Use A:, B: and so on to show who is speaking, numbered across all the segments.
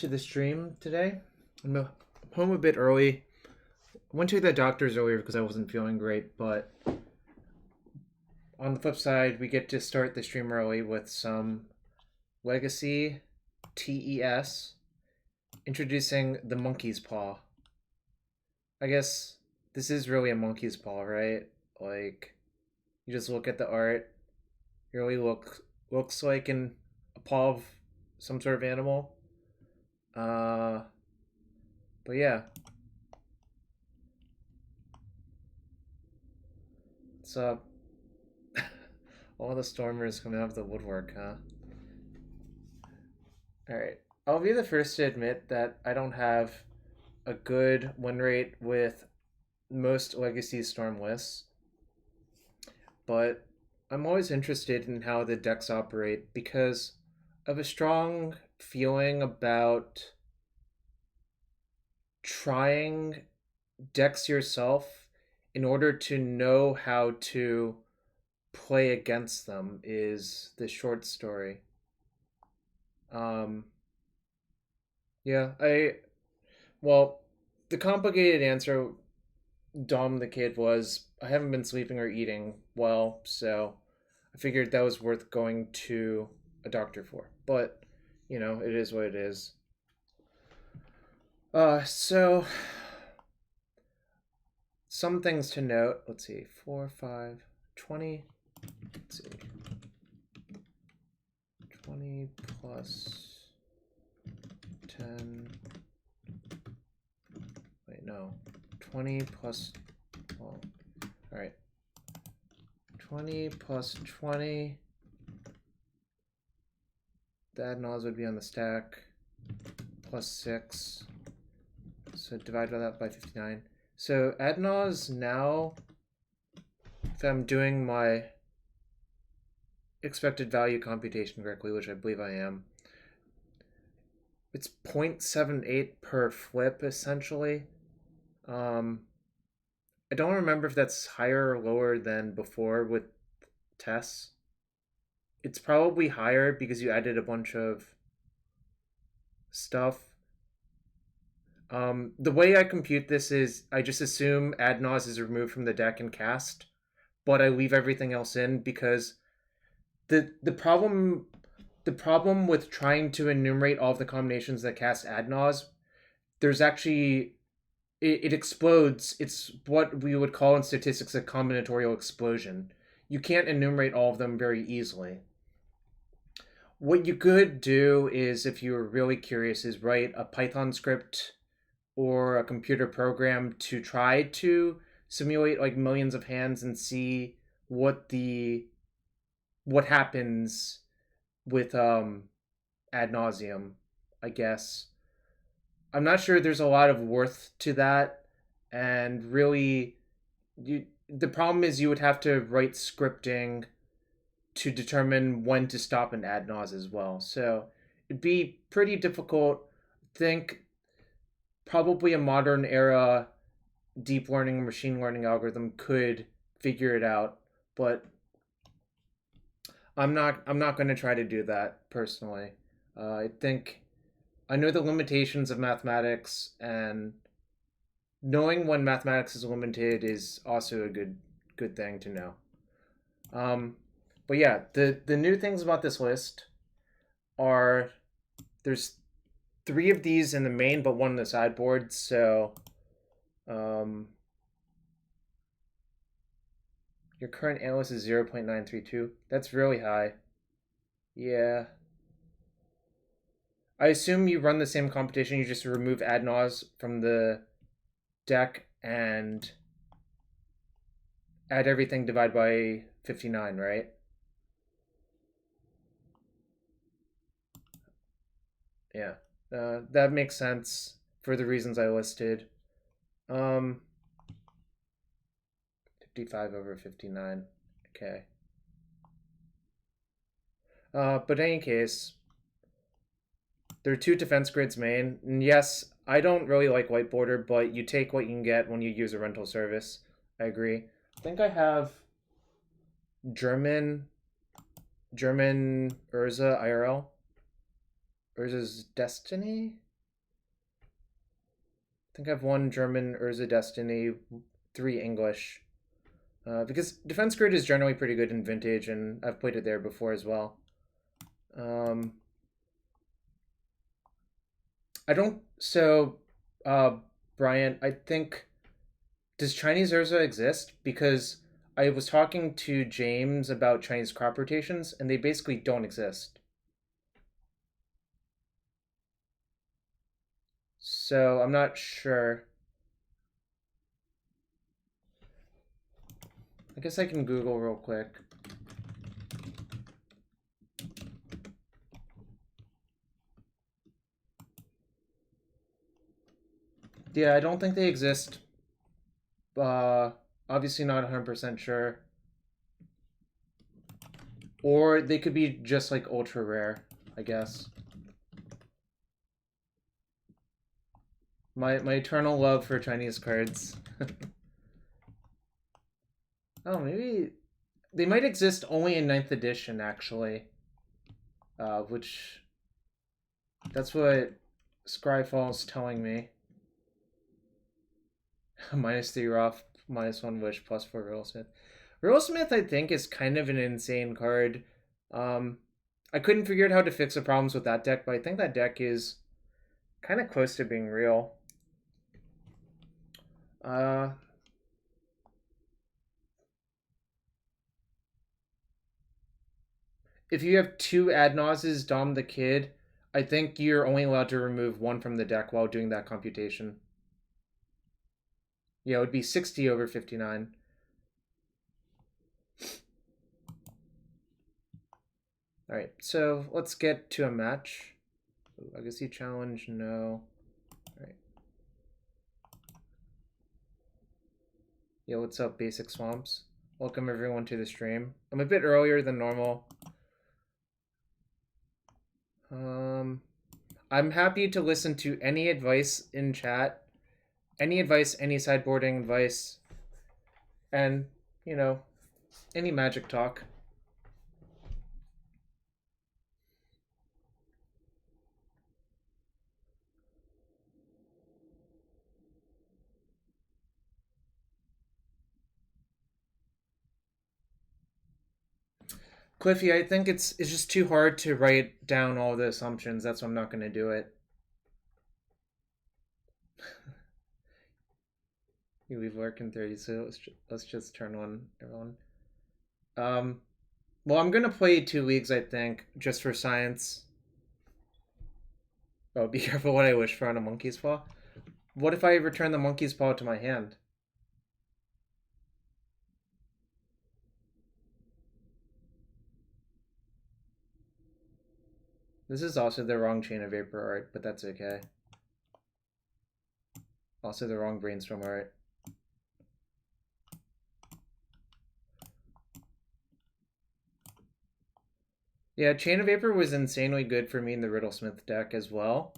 A: To the stream today. I'm home a bit early. Went to the doctor's earlier because I wasn't feeling great, but on the flip side, we get to start the stream early with some Legacy TES introducing the Monkey's Paw. I guess this is really a monkey's paw, right? Like, you just look at the art, it really looks like a paw of some sort of animal. But yeah. What's up? All the stormers coming out of the woodwork, huh? Alright. I'll be the first to admit that I don't have a good win rate with most Legacy Storm lists. But I'm always interested in how the decks operate because I have a strong feeling about trying decks yourself in order to know how to play against them is the short story. Yeah, well, the complicated answer, Dom the kid, was I haven't been sleeping or eating well, so I figured that was worth going to a doctor for. But, you know, it is what it is. So some things to note. Let's see, 4, 5, 20. Let's see. 20 plus 10. Wait, no. 20 plus. Well, alright. 20 plus 20. The Ad Nauseam would be on the stack. Plus 6. So divide that by 59. So Ad Nauseam now, if I'm doing my expected value computation correctly, which I believe I am, it's 0.78 per flip, essentially. I don't remember if that's higher or lower than before with TES. It's probably higher because you added a bunch of stuff. The way I compute this is I just assume Ad Nauseam is removed from the deck and cast, but I leave everything else in because the problem with trying to enumerate all of the combinations that cast Ad Nauseam, there's actually it explodes. It's what we would call in statistics a combinatorial explosion. You can't enumerate all of them very easily. What you could do is, if you were really curious, is write a Python script or a computer program to try to simulate like millions of hands and see what happens with Ad Nauseam, I guess. I'm not sure there's a lot of worth to that, and really the problem is you would have to write scripting to determine when to stop an Ad Nauseam as well. So it'd be pretty difficult. Think probably a modern era deep learning machine learning algorithm could figure it out, but I'm not going to try to do that personally. I think I know the limitations of mathematics, and knowing when mathematics is limited is also a good thing to know. But yeah, the new things about this list are there's 3 of these in the main, but 1 in the sideboard. So, your current analyst is 0.932. That's really high. Yeah. I assume you run the same competition. You just remove Ad Nauseam from the deck and add everything, divide by 59, right? Yeah. That makes sense for the reasons I listed. 55 over 59. Okay. But in any case, there are 2 defense grids main. And yes, I don't really like white border, but you take what you can get when you use a rental service. I agree. I think I have German Urza IRL. Urza's Destiny? think I have 1 German Urza Destiny, 3 English. Because Defense Grid is generally pretty good in Vintage, and I've played it there before as well. I don't... So, Brian, I think... Does Chinese Urza exist? Because I was talking to James about Chinese crop rotations, and they basically don't exist. So, I'm not sure. I guess I can Google real quick. Yeah, I don't think they exist. Obviously not 100% sure. Or they could be just like ultra rare, I guess. My eternal love for Chinese cards. Oh, maybe they might exist only in 9th edition, actually. Which that's what Scryfall's telling me. -3 Roth, -1 Wish, +4 Riddlesmith. Riddlesmith, I think, is kind of an insane card. I couldn't figure out how to fix the problems with that deck, but I think that deck is kind of close to being real. If you have 2 Ad Nauseams, Dom the Kid, I think you're only allowed to remove 1 from the deck while doing that computation. Yeah, it would be 60 over 59. Alright, so let's get to a match. Legacy challenge, no. Alright. Yo, what's up, Basic Swamps? Welcome everyone to the stream. I'm a bit earlier than normal. I'm happy to listen to any advice in chat. Any advice, any sideboarding advice. And, you know, any Magic talk. Cliffy, I think it's just too hard to write down all the assumptions. That's why I'm not going to do it. You leave work in 30, so let's just turn one, everyone. Well, I'm going to play 2 leagues, I think, just for science. Oh, be careful what I wish for on a monkey's paw. What if I return the monkey's paw to my hand? This is also the wrong Chain of Vapor art, but that's okay. Also the wrong Brainstorm art. Yeah, Chain of Vapor was insanely good for me in the Riddlesmith deck as well.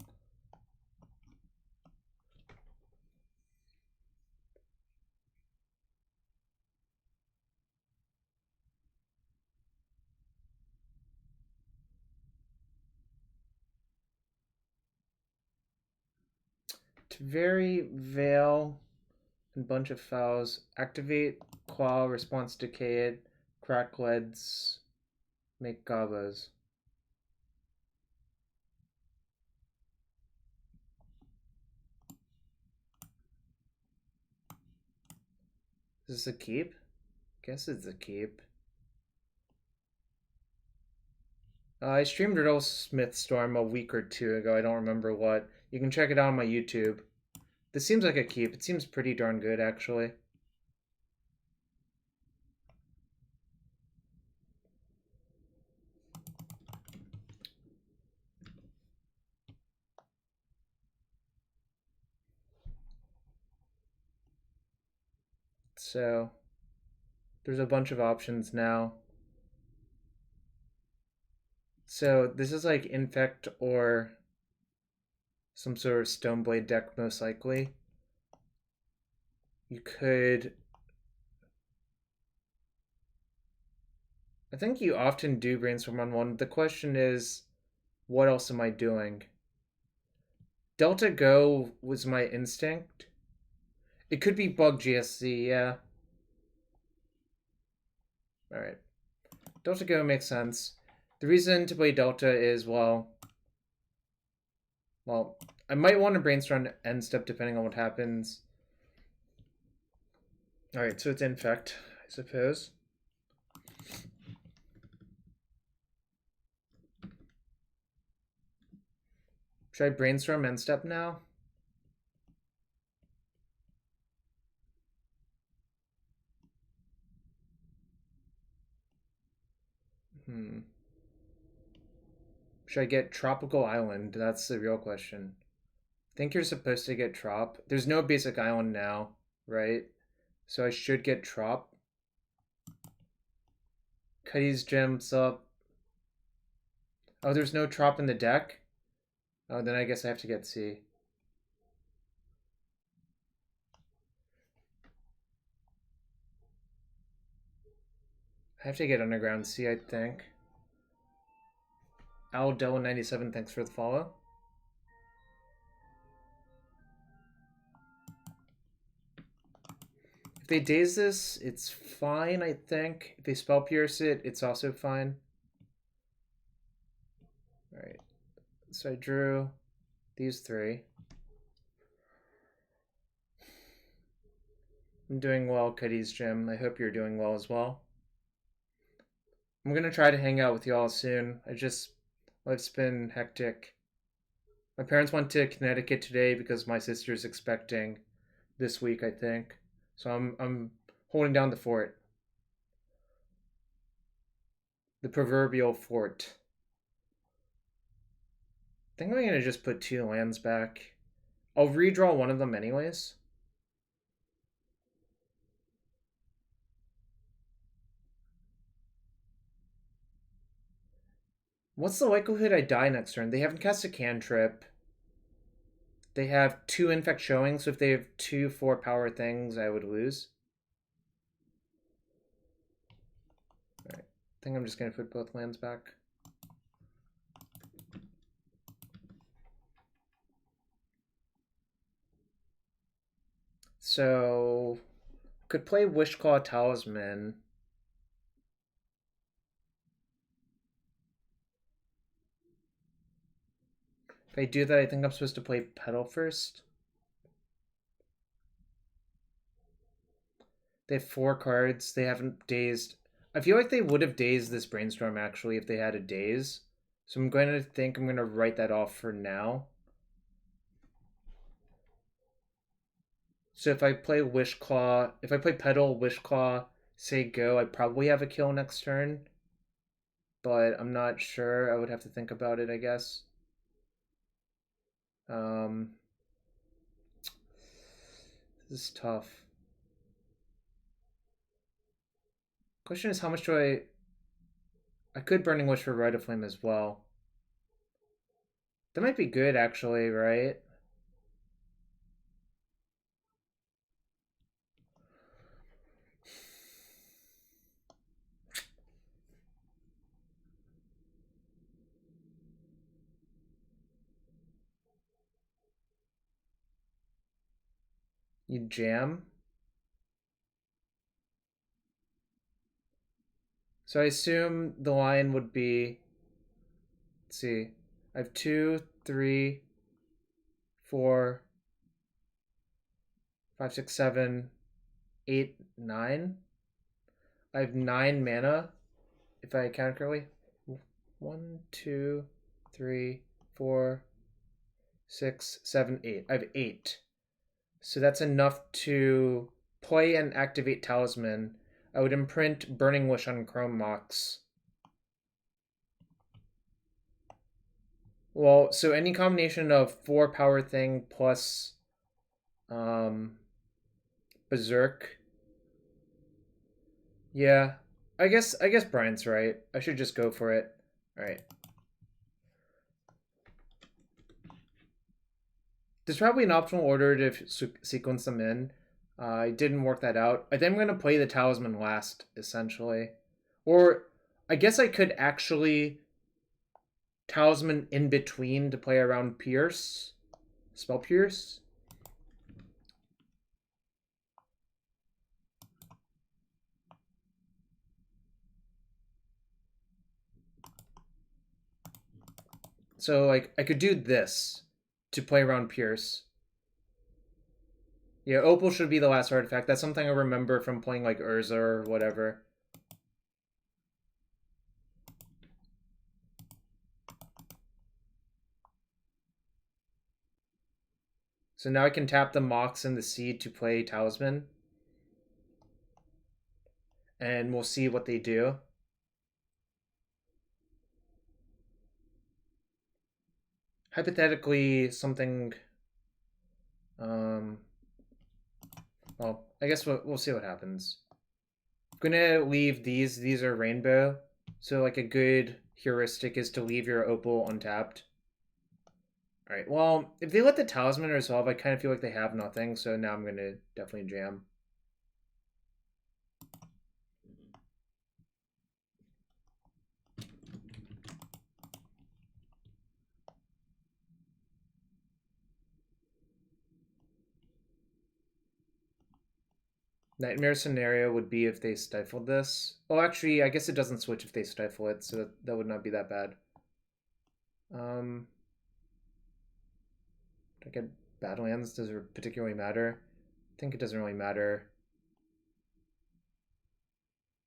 A: Very Veil and Bunch of Fouls. Activate Claw, Response Decayed, Crack Leads, make Gabas. Is this a keep? Guess it's a keep. I streamed Riddlesmith Storm a week or 2 ago. I don't remember what. You can check it out on my YouTube. This seems like a keep. It seems pretty darn good, actually. So, there's a bunch of options now. So, this is like Infect or some sort of Stoneblade deck, most likely. You could... I think you often do Brainstorm on 1. The question is, what else am I doing? Delta Go was my instinct. It could be Bug GSC, yeah. Alright. Delta Go makes sense. The reason to play Delta is, well, I might want to Brainstorm end step depending on what happens. Alright, so it's Infect, I suppose. Should I Brainstorm end step now? Should I get Tropical Island? That's the real question. I think you're supposed to get Trop. There's no basic island now, right? So I should get Trop. Cuddy's Gem's up. Oh, there's no Trop in the deck? Oh, then I guess I have to get C. I have to get Underground C, I think. Aldella97, thanks for the follow. If they daze this, it's fine, I think. If they spell pierce it, it's also fine. Alright. So I drew these three. I'm doing well, Cuddy's Gym. I hope you're doing well as well. I'm gonna try to hang out with y'all soon. Life's been hectic. My parents went to Connecticut today because my sister's expecting this week, I think. So I'm holding down the fort. The proverbial fort. I think I'm gonna just put 2 lands back. I'll redraw one of them anyways. What's the likelihood I die next turn? They haven't cast a cantrip. They have 2 infect showing, so if they have 2 4-power things, I would lose. Alright, I think I'm just gonna put both lands back. So, could play Wishclaw Talisman. If I do that, I think I'm supposed to play Petal first. They have 4 cards. They haven't dazed. I feel like they would have dazed this Brainstorm, actually, if they had a daze. So I'm going to write that off for now. So if I play Wishclaw, if I play Petal, Wishclaw, say go, I probably have a kill next turn. But I'm not sure. I would have to think about it, I guess. This is tough. Question is, how much do I could Burning Wish for Rite of Flame as well. That might be good, actually, right? You jam. So I assume the line would be, let's see, I have 2, 3, 4, 5, 6, 7, 8, 9. I have 9 mana, if I count correctly. 1, 2, 3, 4, 6, 7, 8. I have 8. So that's enough to play and activate Talisman. I would imprint Burning Wish on Chrome Mox. Well, so any combination of 4-power thing plus Berserk. Yeah, I guess Brian's right. I should just go for it. All right. There's probably an optimal order to sequence them in. I didn't work that out. I think I'm going to play the Talisman last, essentially. Or I guess I could actually Talisman in between to play around Pierce. Spell Pierce. So, like, I could do this to play around Pierce. Yeah, Opal should be the last artifact. That's something I remember from playing, like, Urza or whatever. So now I can tap the Mox and the Seed to play Talisman. And we'll see what they do. Hypothetically, something... well, I guess we'll see what happens. I'm gonna leave these. These are rainbow. So, like, a good heuristic is to leave your Opal untapped. Alright, well, if they let the Talisman resolve, I kind of feel like they have nothing, so now I'm gonna definitely jam. Nightmare scenario would be if they stifled this. Oh, actually, I guess it doesn't switch if they stifle it, so that would not be that bad. Do I get Badlands? Does it particularly matter? I think it doesn't really matter.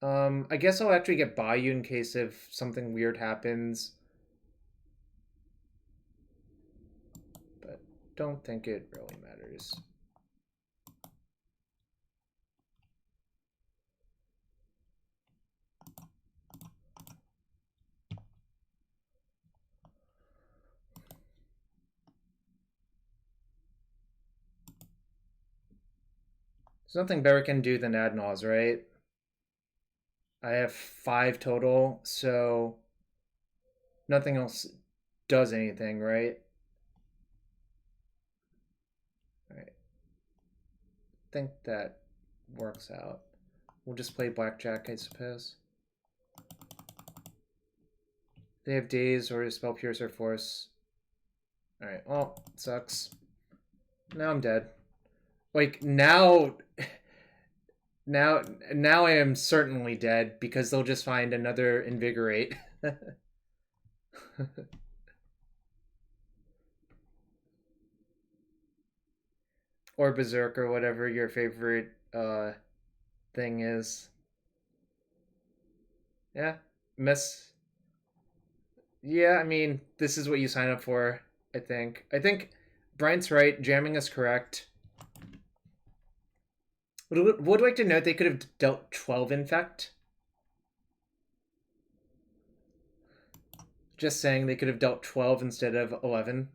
A: I guess I'll actually get Bayou in case if something weird happens. But don't think it really matters. There's nothing better can do than Ad Nauseam, right? I have 5 total, so nothing else does anything, right? Alright. I think that works out. We'll just play Blackjack, I suppose. They have Daze or Spell Pierce or Force. Alright, well, sucks. Now I'm dead. Like, now I am certainly dead because they'll just find another Invigorate. Or Berserk or whatever your favorite thing is. Yeah, miss. Yeah, I mean, this is what you sign up for, I think. I think Bryant's right, jamming is correct. Would like to note they could have dealt 12 Infect. Just saying they could have dealt 12 instead of 11.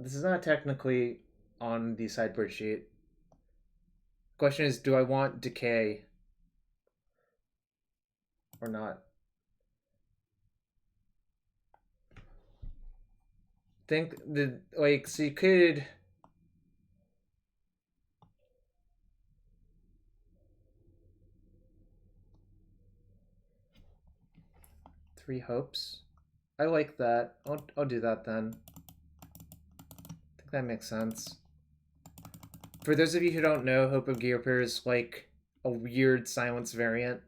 A: This is not technically on the sideboard sheet. Question is, do I want Decay or not? Think the like so you could three hopes. I like that. I'll do that then. I think that makes sense. For those of you who don't know, Hope of Ghirapur is like a weird silence variant.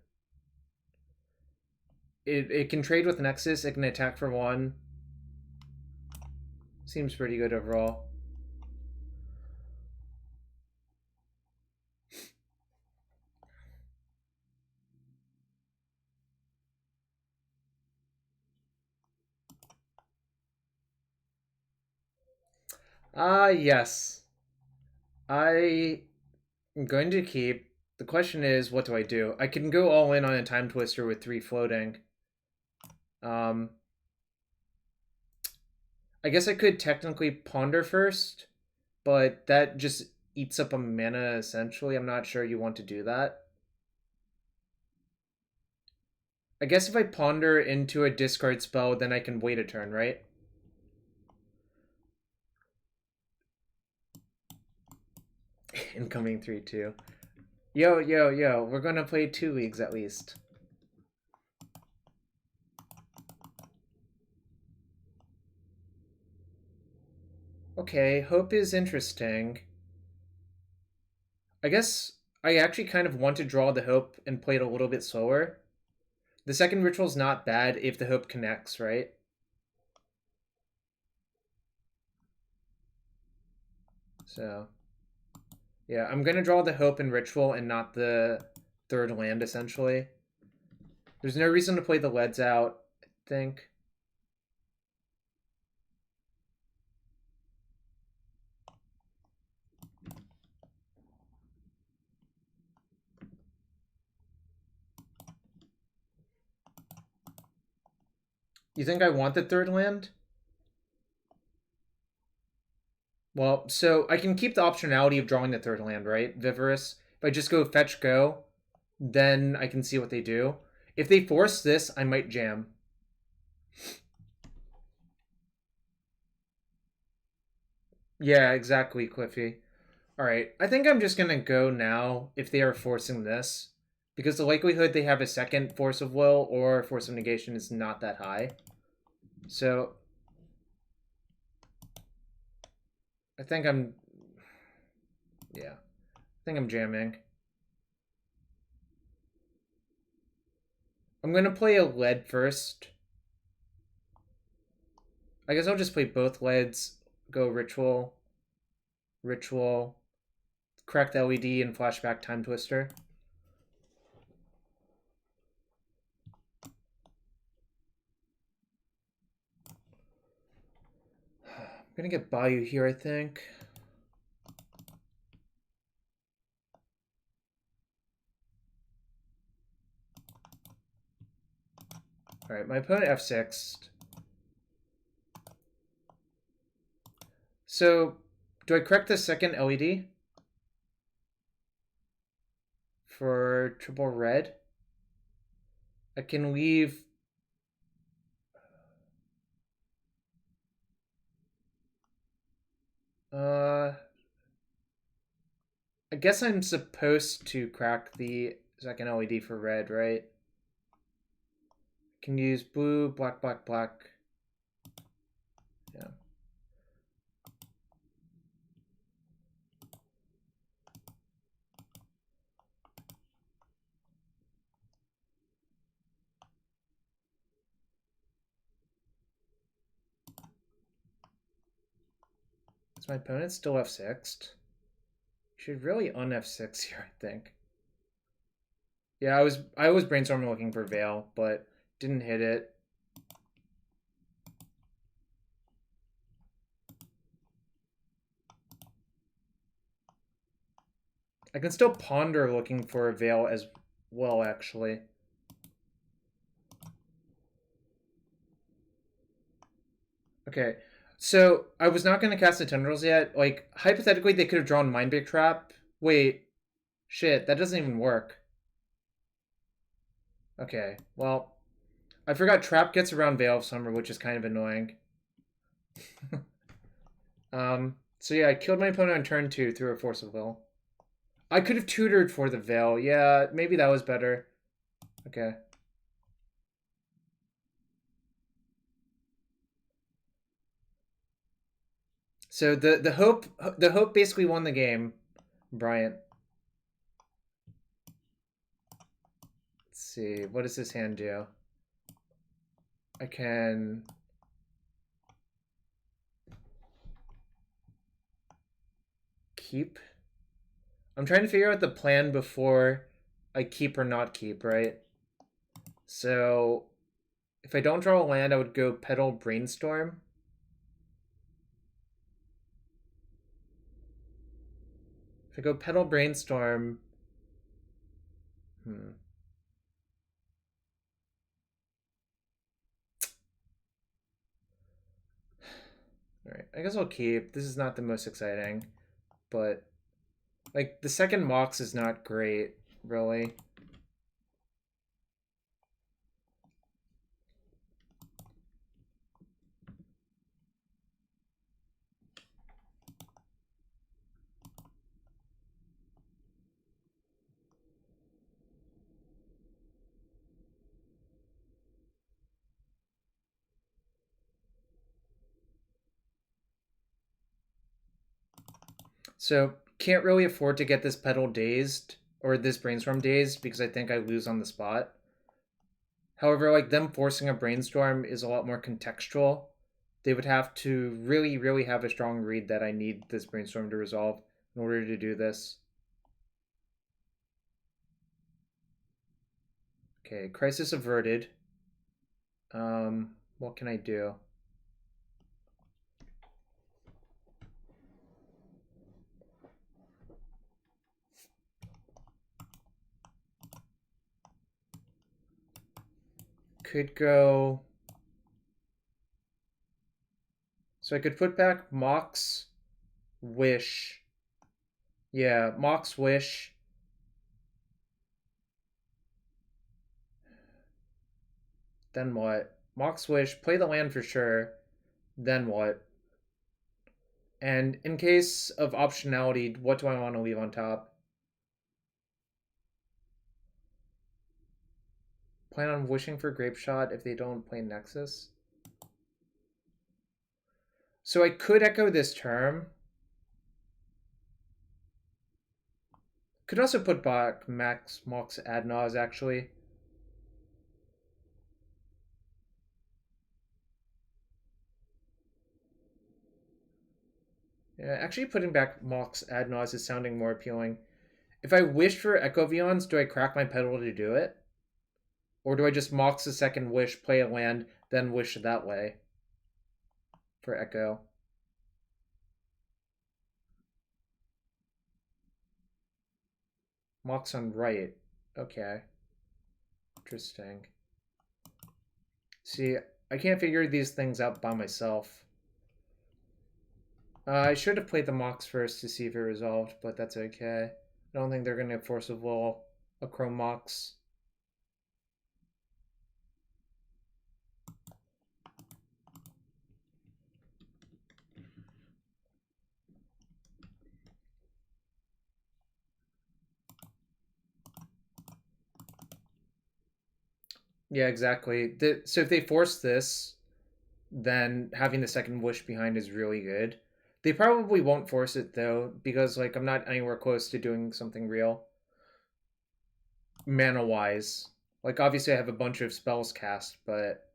A: It can trade with Nexus, it can attack for 1. Seems pretty good overall. Yes. I am going to keep. The question is, what do I do? I can go all in on a Time Twister with 3 floating. I guess I could technically Ponder first, but that just eats up a mana essentially. I'm not sure you want to do that. I guess if I Ponder into a discard spell, then I can wait a turn, right? Incoming 3/2. Yo, yo, yo, we're gonna play 2 leagues at least. Okay, Hope is interesting. I guess I actually kind of want to draw the Hope and play it a little bit slower. The second ritual's not bad if the Hope connects, right? So, yeah, I'm gonna draw the Hope and Ritual and not the third land, essentially. There's no reason to play the leads out, I think. You think I want the third land? Well, so I can keep the optionality of drawing the third land, right? Viverus. If I just go fetch go, then I can see what they do. If they force this, I might jam. Yeah, exactly, Cliffy. Alright, I think I'm just gonna go now if they are forcing this. Because the likelihood they have a second Force of Will or Force of Negation is not that high. So, I think I'm... Yeah. I think I'm jamming. I'm gonna play a lead first. I guess I'll just play both leads. Go Ritual. Ritual. Crack the LED and Flashback Time Twister. I'm gonna get Bayou here, I think. Alright, my opponent F6'd. So, do I correct the second LED? For triple red? I can leave... I guess I'm supposed to crack the second LED for red, right? Can use blue, black, black, black. Yeah. Is my opponent still F6'd? Should really un F6 here, I think. Yeah, I was brainstorming looking for Veil, but didn't hit it. I can still ponder looking for a Veil as well, actually. Okay, so I was not going to cast the Tendrils yet. Like, hypothetically, they could have drawn Mindbreak Trap. Wait, shit, that doesn't even work. Okay, well, I forgot Trap gets around Veil of Summer, which is kind of annoying. So yeah, I killed my opponent on turn 2 through a Force of Will. I could have tutored for the Veil. Yeah, maybe that was better. Okay. So the hope basically won the game, Bryant. Let's see, what does this hand do? I can keep. I'm trying to figure out the plan before I keep or not keep, right? So if I don't draw a land, I would go Petal Brainstorm. If I go Petal Brainstorm, Alright, I guess I'll keep. This is not the most exciting, but like the second Mox is not great, really. So can't really afford to get this Petal dazed or this Brainstorm dazed because I think I lose on the spot. However, like them forcing a Brainstorm is a lot more contextual. They would have to really, really have a strong read that I need this Brainstorm to resolve in order to do this. Okay, crisis averted. What can I do? Could go... So I could put back Mox, Wish. Yeah, Mox, Wish. Then what? Mox, Wish, play the land for sure. Then what? And in case of optionality, what do I want to leave on top? Plan on wishing for Grapeshot if they don't play Nexus. So I could echo this term. Could also put back Mox Ad Nauseam, actually. Yeah, actually putting back Mox Ad Nauseam is sounding more appealing. If I wish for Echo of Eons, do I crack my Petal to do it? Or do I just Mox a second wish, play a land, then wish that way for Echo? Mox on right. Okay. Interesting. See, I can't figure these things out by myself. I should have played the Mox first to see if it resolved, but that's okay. I don't think they're going to force a Chrome Mox. Yeah, exactly. So if they force this, then having the second wish behind is really good. They probably won't force it though, because like I'm not anywhere close to doing something real. Mana wise. Like obviously I have a bunch of spells cast, but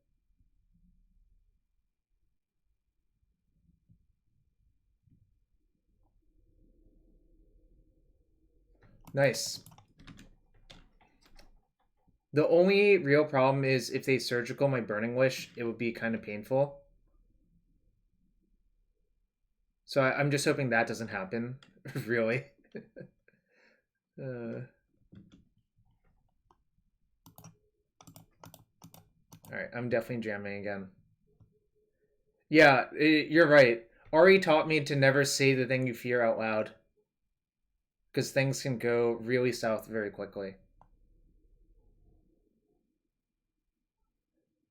A: nice. The only real problem is if they surgical my Burning Wish, it would be kind of painful. So I'm just hoping that doesn't happen, really. All right, I'm definitely jamming again. Yeah, you're right. Ari taught me to never say the thing you fear out loud. Because things can go really south very quickly.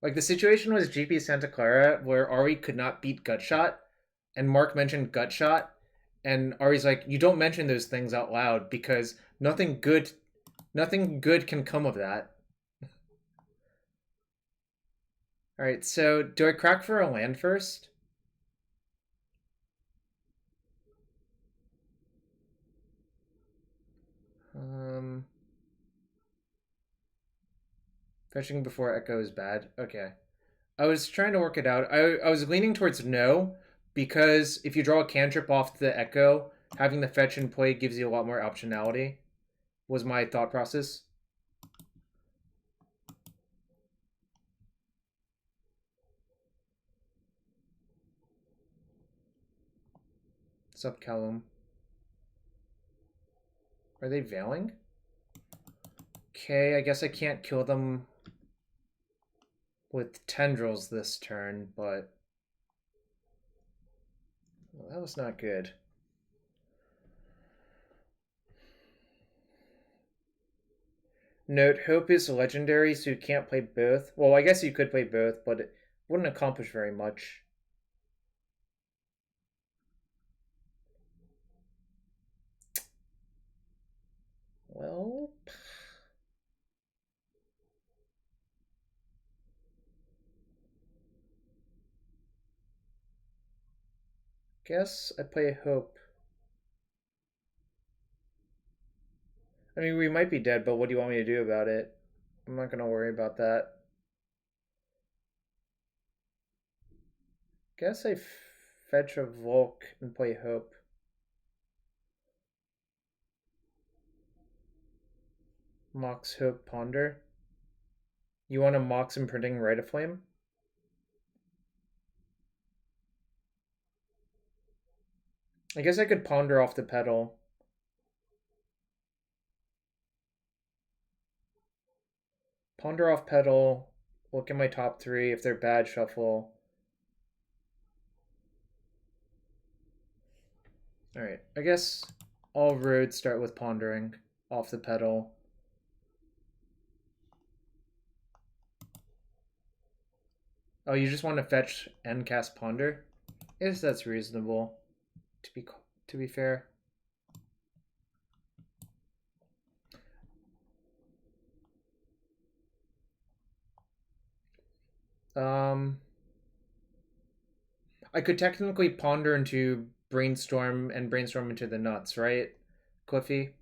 A: Like the situation was GP Santa Clara where Ari could not beat Gutshot, and Mark mentioned Gutshot, and Ari's like, you don't mention those things out loud because nothing good can come of that. Alright, so do I crack for a land first? Fetching before Echo is bad. Okay. I was trying to work it out. I was leaning towards no, because if you draw a cantrip off the Echo, having the fetch and play gives you a lot more optionality, was my thought process. Sup, Callum? Are they veiling? Okay, I guess I can't kill them with tendrils this turn, but well, that was not good. Note, Hope is legendary, so you can't play both. Well, I guess you could play both, but it wouldn't accomplish very much. Well... guess I play Hope. I mean, we might be dead, but what do you want me to do about it? I'm not gonna worry about that. Guess I fetch a Volk and play Hope. Mox Hope Ponder. You want a Mox imprinting Rite of Flame? I guess I could ponder off the Petal. Ponder off Petal. Look at my top three. If they're bad, shuffle. Alright, I guess all roads start with pondering off the Petal. Oh, you just want to fetch and cast Ponder? I guess that's reasonable, to be fair. I could technically Ponder into Brainstorm and Brainstorm into the nuts, right, Cliffy?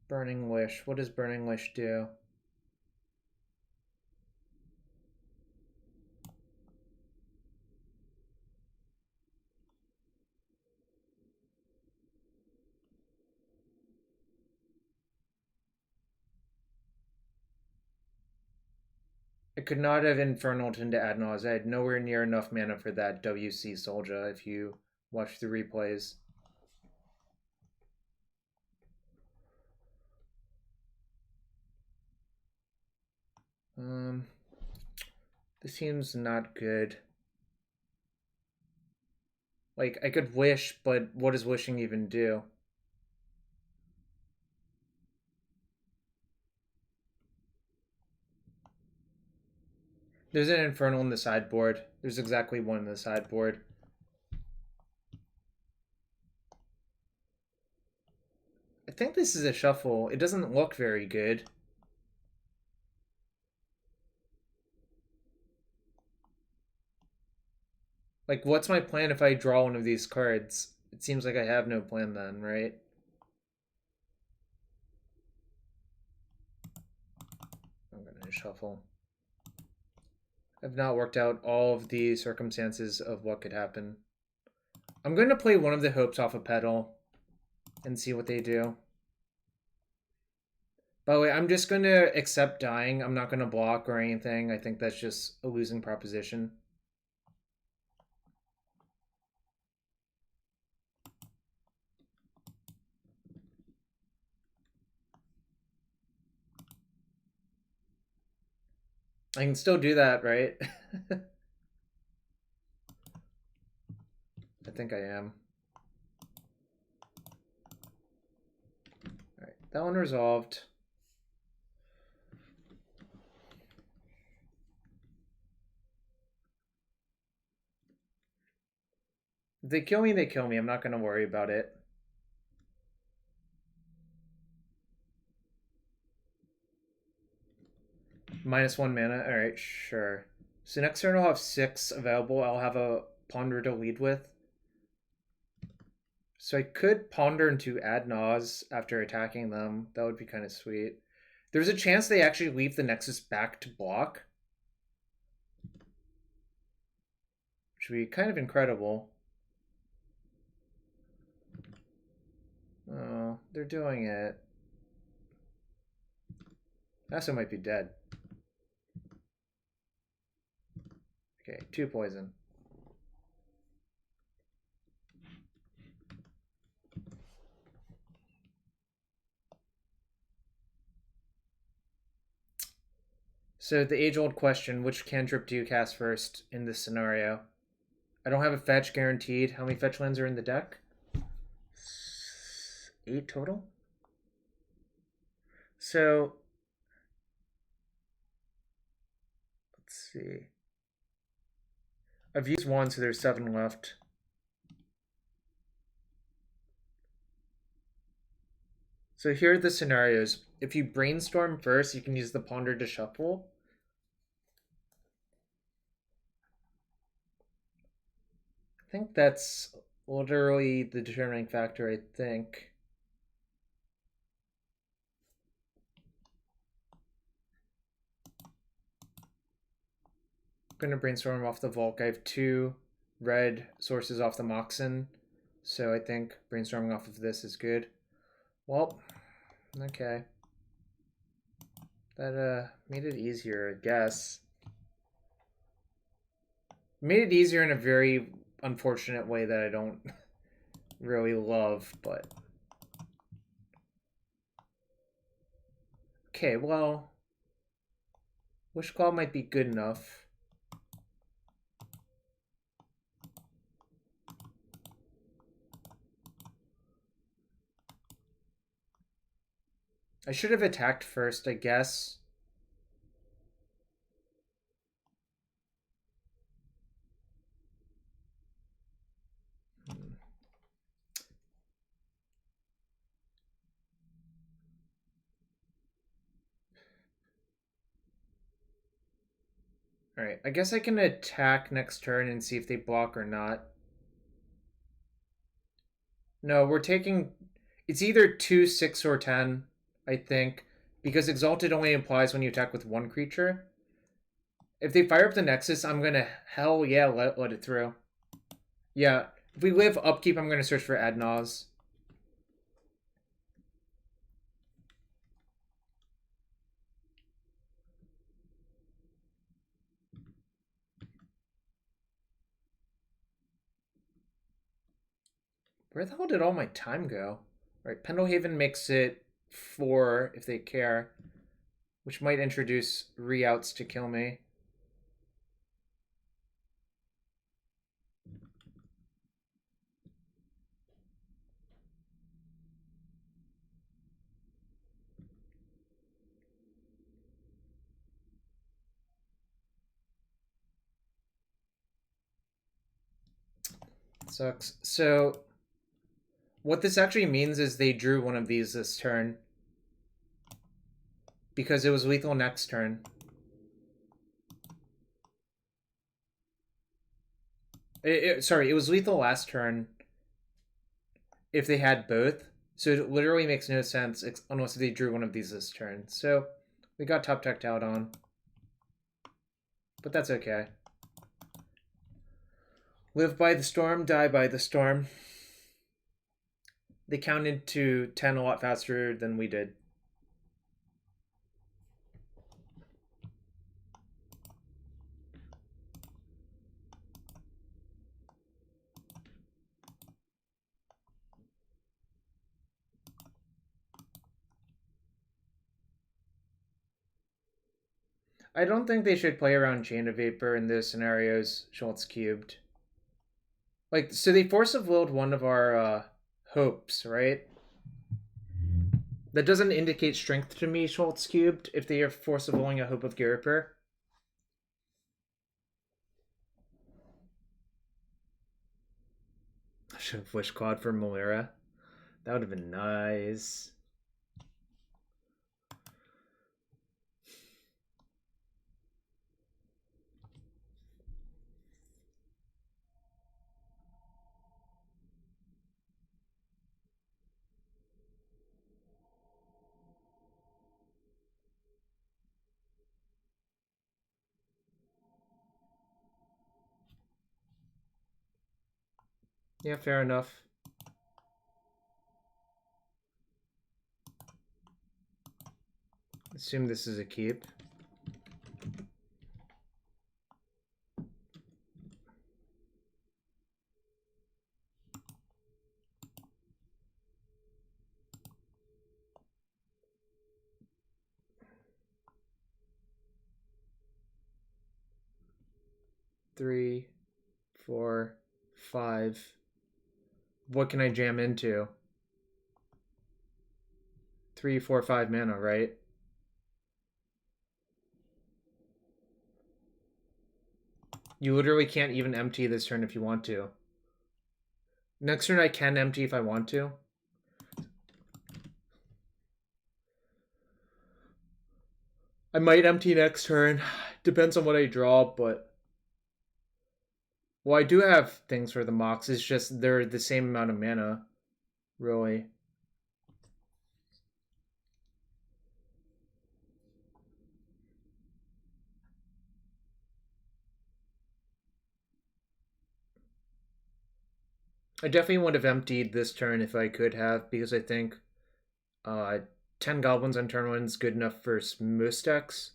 A: Burning Wish. What does Burning Wish do? I could not have Infernal into Ad Nauseam. I had nowhere near enough mana for that WC Soldier if you watch the replays. This seems not good. Like, I could wish, but what does wishing even do? There's an Infernal in the sideboard. There's exactly one in the sideboard. I think this is a shuffle. It doesn't look very good. Like, what's my plan if I draw one of these cards? It seems like I have no plan then, right? I'm gonna shuffle. I've not worked out all of the circumstances of what could happen. I'm going to play one of the Hopes off a Petal and see what they do. By the way, I'm just going to accept dying. I'm not going to block or anything. I think that's just a losing proposition. I can still do that, right? I think I am. Alright, that one resolved. If they kill me, they kill me. I'm not going to worry about it. -1 mana. Alright, sure. So next turn I'll have 6 available. I'll have a Ponder to lead with. So I could Ponder into Ad Nauseam after attacking them. That would be kind of sweet. There's a chance they actually leave the Nexus back to block, which would be kind of incredible. Oh, they're doing it. Naso might be dead. Okay, 2 poison. So the age-old question, which cantrip do you cast first in this scenario? I don't have a fetch guaranteed. How many fetch lands are in the deck? 8 total? So, let's see. I've used 1, so there's 7 left. So here are the scenarios. If you brainstorm first, you can use the ponder to shuffle. I think that's literally the determining factor, I think. I'm going to brainstorm off the Volk. I have 2 red sources off the Moxen, so I think brainstorming off of this is good. Well, okay. That made it easier, I guess. Made it easier in a very unfortunate way that I don't really love, but... Okay, well... Wishclaw might be good enough. I should have attacked first, I guess. Alright, I guess I can attack next turn and see if they block or not. No, we're taking... It's either 2, 6, or 10, I think. Because Exalted only implies when you attack with 1 creature. If they fire up the Nexus, I'm gonna... Hell yeah, let it through. Yeah, if we live upkeep, I'm gonna search for Ad Nauseam. Where the hell did all my time go? Alright, Pendlehaven makes it 4 if they care, which might introduce re-outs to kill me. Sucks. So... What this actually means is they drew one of these this turn. Because it was lethal next turn. Sorry, it was lethal last turn if they had both. So it literally makes no sense unless they drew one of these this turn. So we got top decked out on. But that's okay. Live by the storm, die by the storm. They counted to 10 a lot faster than we did. I don't think they should play around Chain of Vapor in those scenarios. Schultz cubed. Like, so they force of willed one of our hopes, right? That doesn't indicate strength to me, Schultz cubed, if they are force of willing a Hope of Ghirapur. I should have Wishclaw for Malira. That would have been nice. Yeah, fair enough. Assume this is a keep. Three, 4, 5. What can I jam into? 3, 4, 5 mana, right? You literally can't even empty this turn if you want to. Next turn I can empty if I want to. I might empty next turn. Depends on what I draw, but... Well, I do have things for the Mox. It's just they're the same amount of mana, really. I definitely would have emptied this turn if I could have, because I think 10 goblins on turn 1 is good enough for most decks.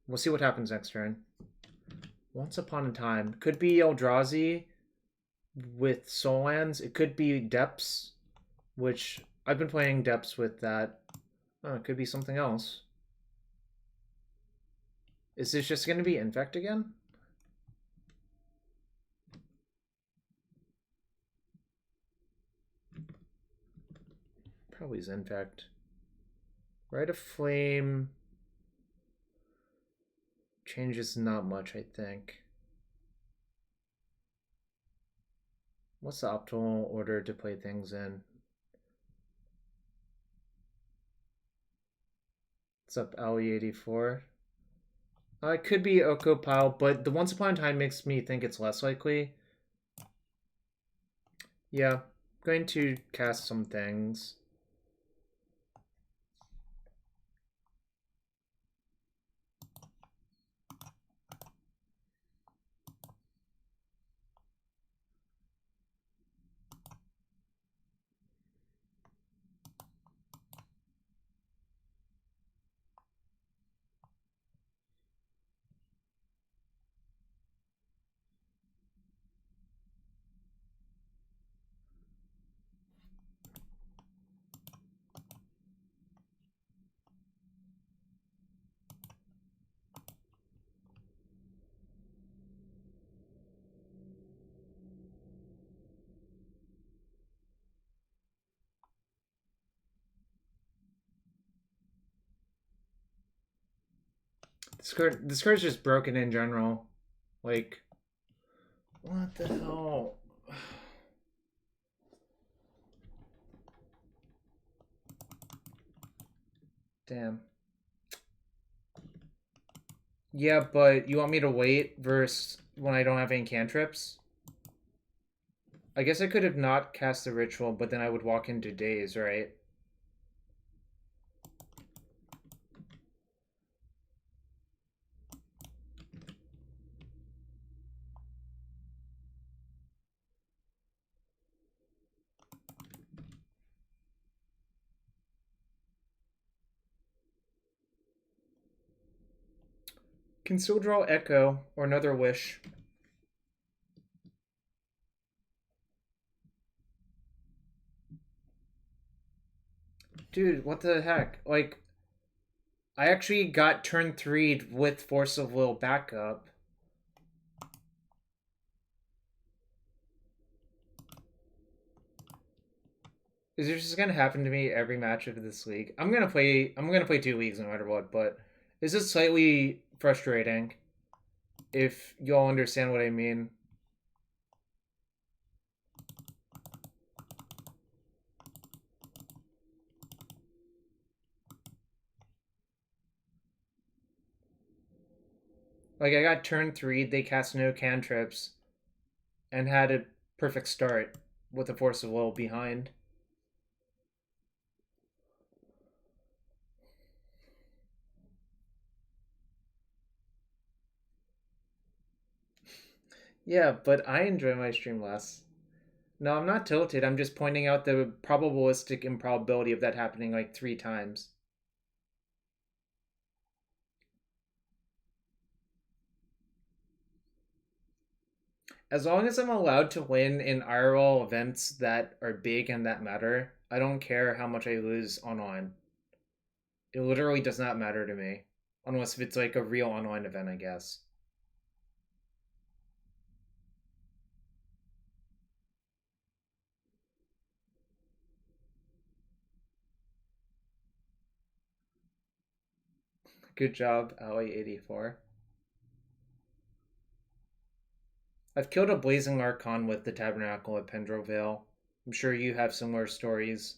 A: We'll see what happens next turn. Once Upon a Time. Could be Eldrazi with Soul Lands. It could be Depths, which I've been playing Depths with that. Oh, it could be something else. Is this just going to be Infect again? Probably is Infect. Rite of Flame changes not much, I think. What's the optimal order to play things in? What's up, Ali84? It could be Oko Pile, but the Once Upon a Time makes me think it's less likely. Yeah, I'm going to cast some things. This card's just broken in general. Like, what the hell? Damn. Yeah, but you want me to wait versus when I don't have any cantrips? I guess I could have not cast the ritual, but then I would walk into Daze, right? Can still draw Echo or another Wish. Dude, what the heck? Like, I actually got turn 3 with Force of Will backup. Is this just gonna happen to me every match of this league? I'm gonna play 2 leagues no matter what, but this is slightly frustrating. If y'all understand what I mean. Like, I got turn 3, they cast no cantrips, and had a perfect start with the Force of Will behind. Yeah, but I enjoy my stream less. No, I'm not tilted. I'm just pointing out the probabilistic improbability of that happening like 3 times. As long as I'm allowed to win in IRL events that are big and that matter, I don't care how much I lose online. It literally does not matter to me. Unless if it's like a real online event, I guess. Good job, Ali84. I've killed a Blazing Archon with the Tabernacle at Pendrell Vale. I'm sure you have similar stories.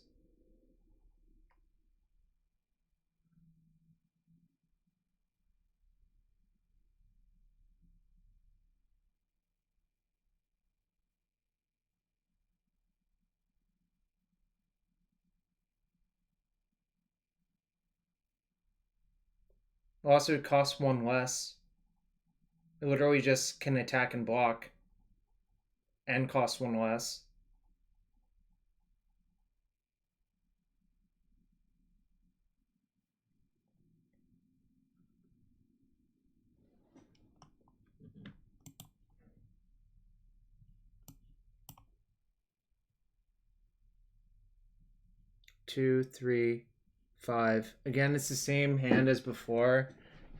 A: Also, it costs one less. It literally just can attack and block. And costs one less. Two, three, 5. Again, it's the same hand as before,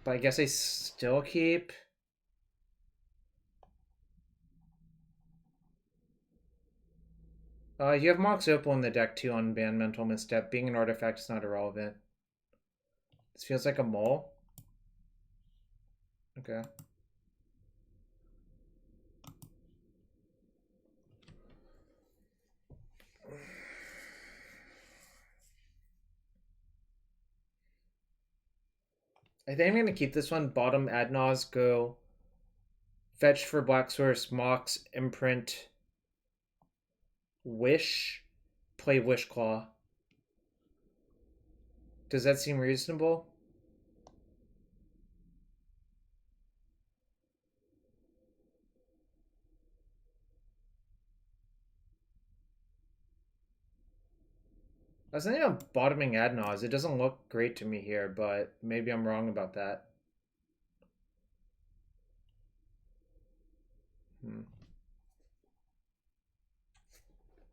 A: but I guess I still keep. You have Mox Opal in the deck too on Ban Mental Misstep. Being an artifact is not irrelevant. This feels like a mole. Okay. I think I'm going to keep this one. Bottom Ad Nauseam, go fetch for Black Source, Mox, Imprint, Wish, play Wishclaw. Does that seem reasonable? I was thinking of bottoming Ad Nauseam. It doesn't look great to me here, but maybe I'm wrong about that.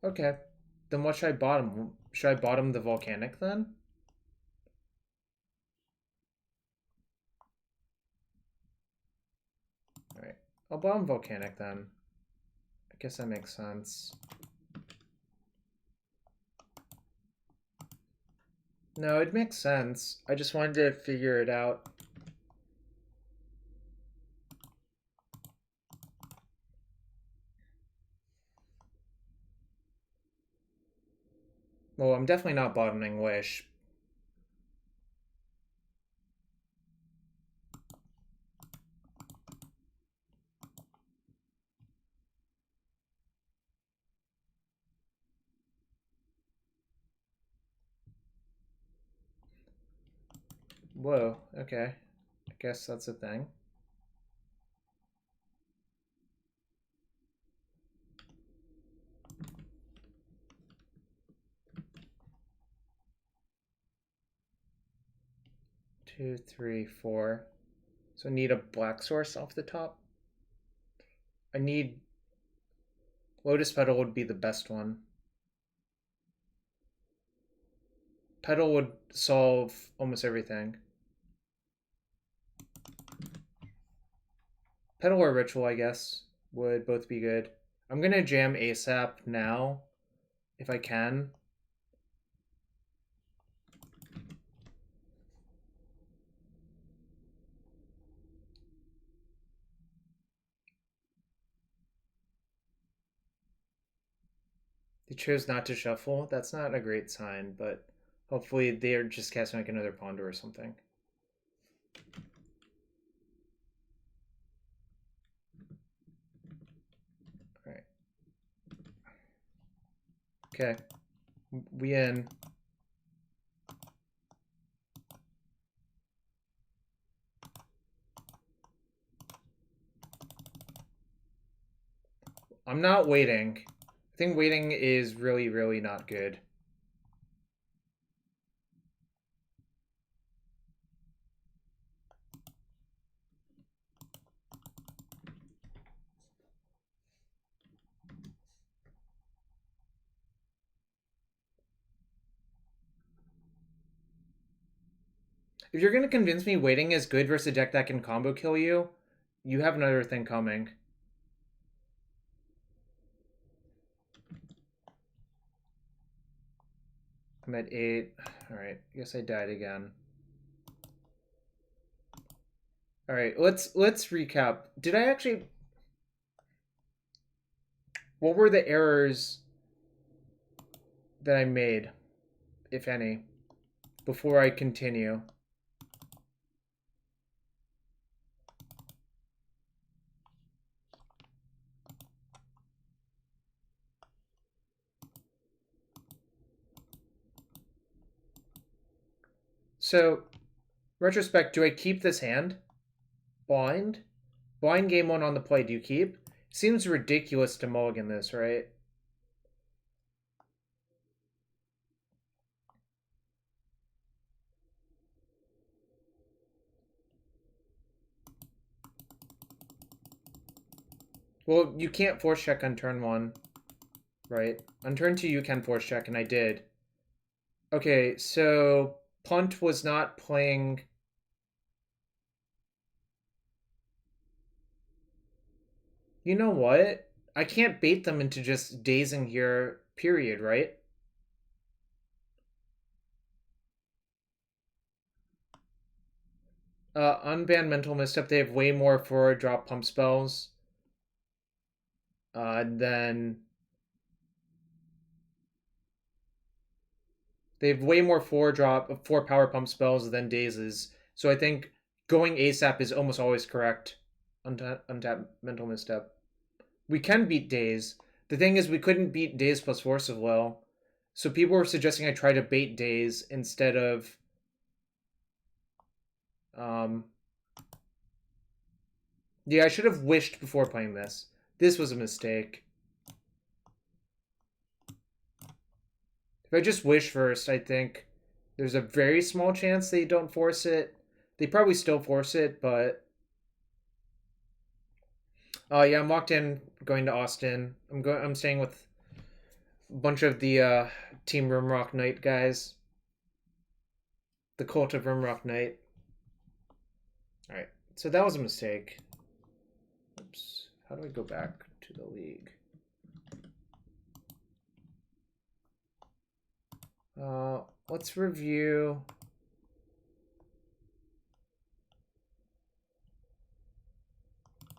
A: Okay. Then what should I bottom? Should I bottom the Volcanic then? Alright. I'll bottom Volcanic then. I guess that makes sense. No, it makes sense. I just wanted to figure it out. Well, I'm definitely not bottoming Wish. Whoa, okay. I guess that's a thing. Two, three, 4. So I need a black source off the top. I need... Lotus Petal would be the best one. Petal would solve almost everything. Petal or Ritual, I guess, would both be good. I'm going to jam ASAP now, if I can. They chose not to shuffle. That's not a great sign, but hopefully they're just casting like another Ponder or something. Alright. Okay. We in. I'm not waiting. I think waiting is really, really not good. If you're going to convince me waiting is good versus a deck that can combo kill you, you have another thing coming. I'm at 8. Alright, I guess I died again. Alright, let's recap. Did I actually... What were the errors that I made, if any, before I continue? So, Retrospect, do I keep this hand? Blind? Blind game 1 on the play, do you keep? Seems ridiculous to mulligan this, right? Well, you can't force check on turn 1, right? On turn 2, you can force check, and I did. Okay, so Punt was not playing... You know what? I can't bait them into just dazing here, period, right? Unban Mental Misstep, they have way more 4-drop pump spells. Then... They have way more 4 power pump spells than dazes. So I think going ASAP is almost always correct. Untap Mental Misstep. We can beat Daze. The thing is, we couldn't beat Daze plus Force of Will. So people were suggesting I try to bait Daze instead of... Yeah, I should have wished before playing this. This was a mistake. If I just wish first, I think there's a very small chance they don't force it. They probably still force it, but... yeah, I'm locked in, going to Austin. I'm staying with a bunch of the Team Rimrock Knight guys. The Cult of Rimrock Knight. Alright, so that was a mistake. Oops. How do I go back to the league? Let's review...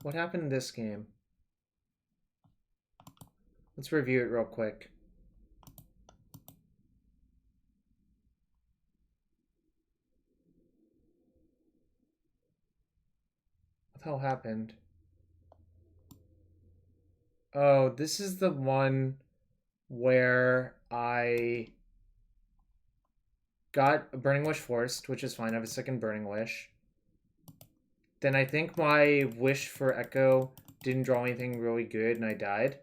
A: What happened in this game? Let's review it real quick. What the hell happened? Oh, this is the one where I got a Burning Wish forced, which is fine. I have a second Burning Wish. Then I think my wish for Echo didn't draw anything really good, and I died.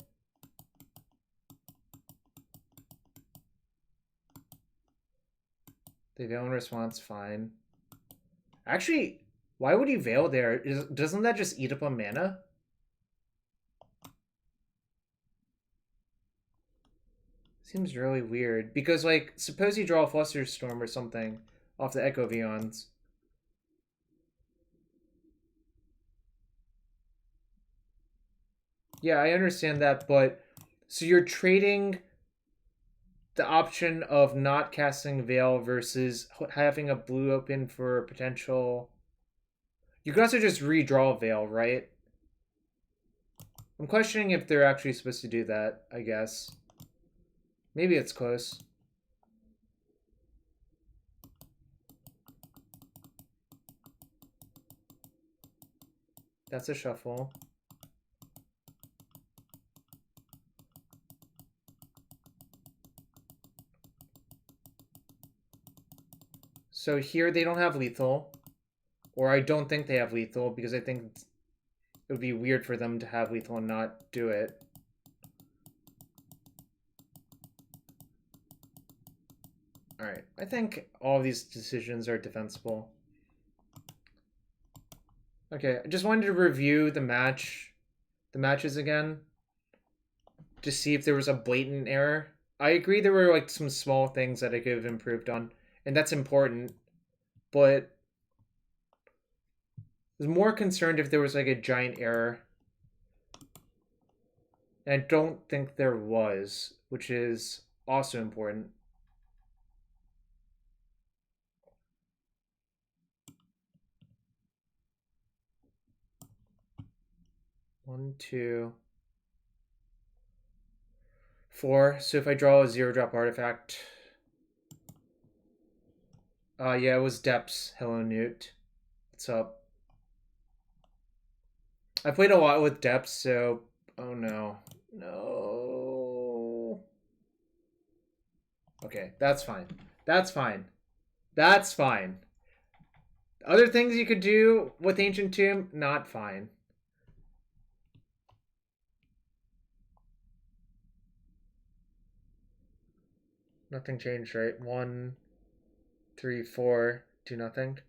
A: The Veil in response, fine. Actually, why would he Veil there? Doesn't that just eat up a mana? Seems really weird. Because, like, suppose you draw a Flusterstorm or something off the Echo of Eons. Yeah, I understand that, but... So you're trading the option of not casting Veil versus having a blue open for potential... You could also just redraw Veil, right? I'm questioning if they're actually supposed to do that, I guess. Maybe it's close. That's a shuffle. So here they don't have lethal. Or I don't think they have lethal, because I think it would be weird for them to have lethal and not do it. Alright, I think all of these decisions are defensible. Okay, I just wanted to review the matches again, to see if there was a blatant error. I agree there were like some small things that I could have improved on, and that's important, but I was more concerned if there was like a giant error. And I don't think there was, which is also important. One, two, four. So if I draw a 0-drop artifact... yeah, it was Depths. Hello, Newt. What's up? I played a lot with Depths, so... Oh, no. No. Okay, that's fine. That's fine. That's fine. Other things you could do with Ancient Tomb, not fine. Nothing changed, right? 1, 3, 4, do nothing.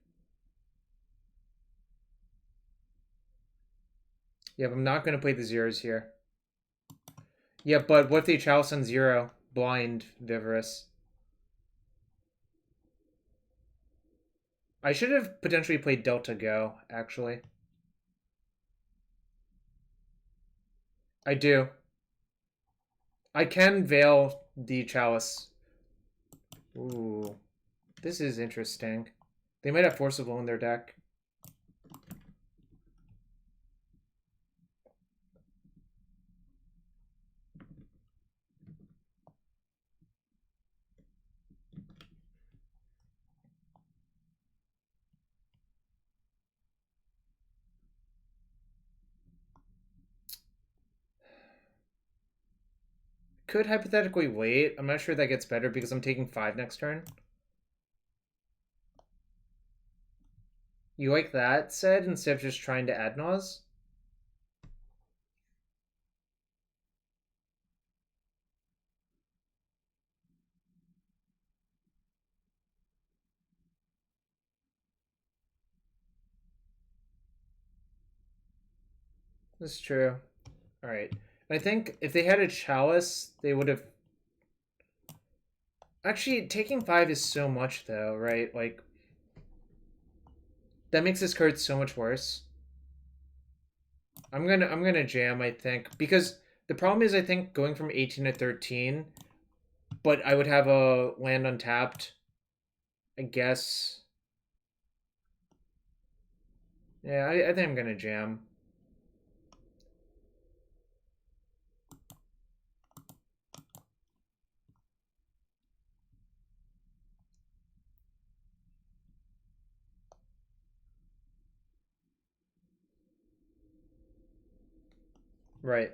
A: Yeah, but I'm not going to play the zeros here. Yeah, but what if they chalice on 0? Blind Viverus. I should have potentially played Delta Go, actually. I do. I can veil the chalice. Ooh. This is interesting. They might have Forcible in their deck. Could hypothetically wait. I'm not sure that gets better because I'm taking 5 next turn. You like that said instead of just trying to Ad Naus? That's true. Alright. I think if they had a chalice, they would have... Actually, taking 5 is so much, though, right? Like, that makes this card so much worse. I'm gonna jam, I think. Because the problem is, I think, going from 18 to 13, but I would have a land untapped, I guess. Yeah, I think I'm gonna jam. Right.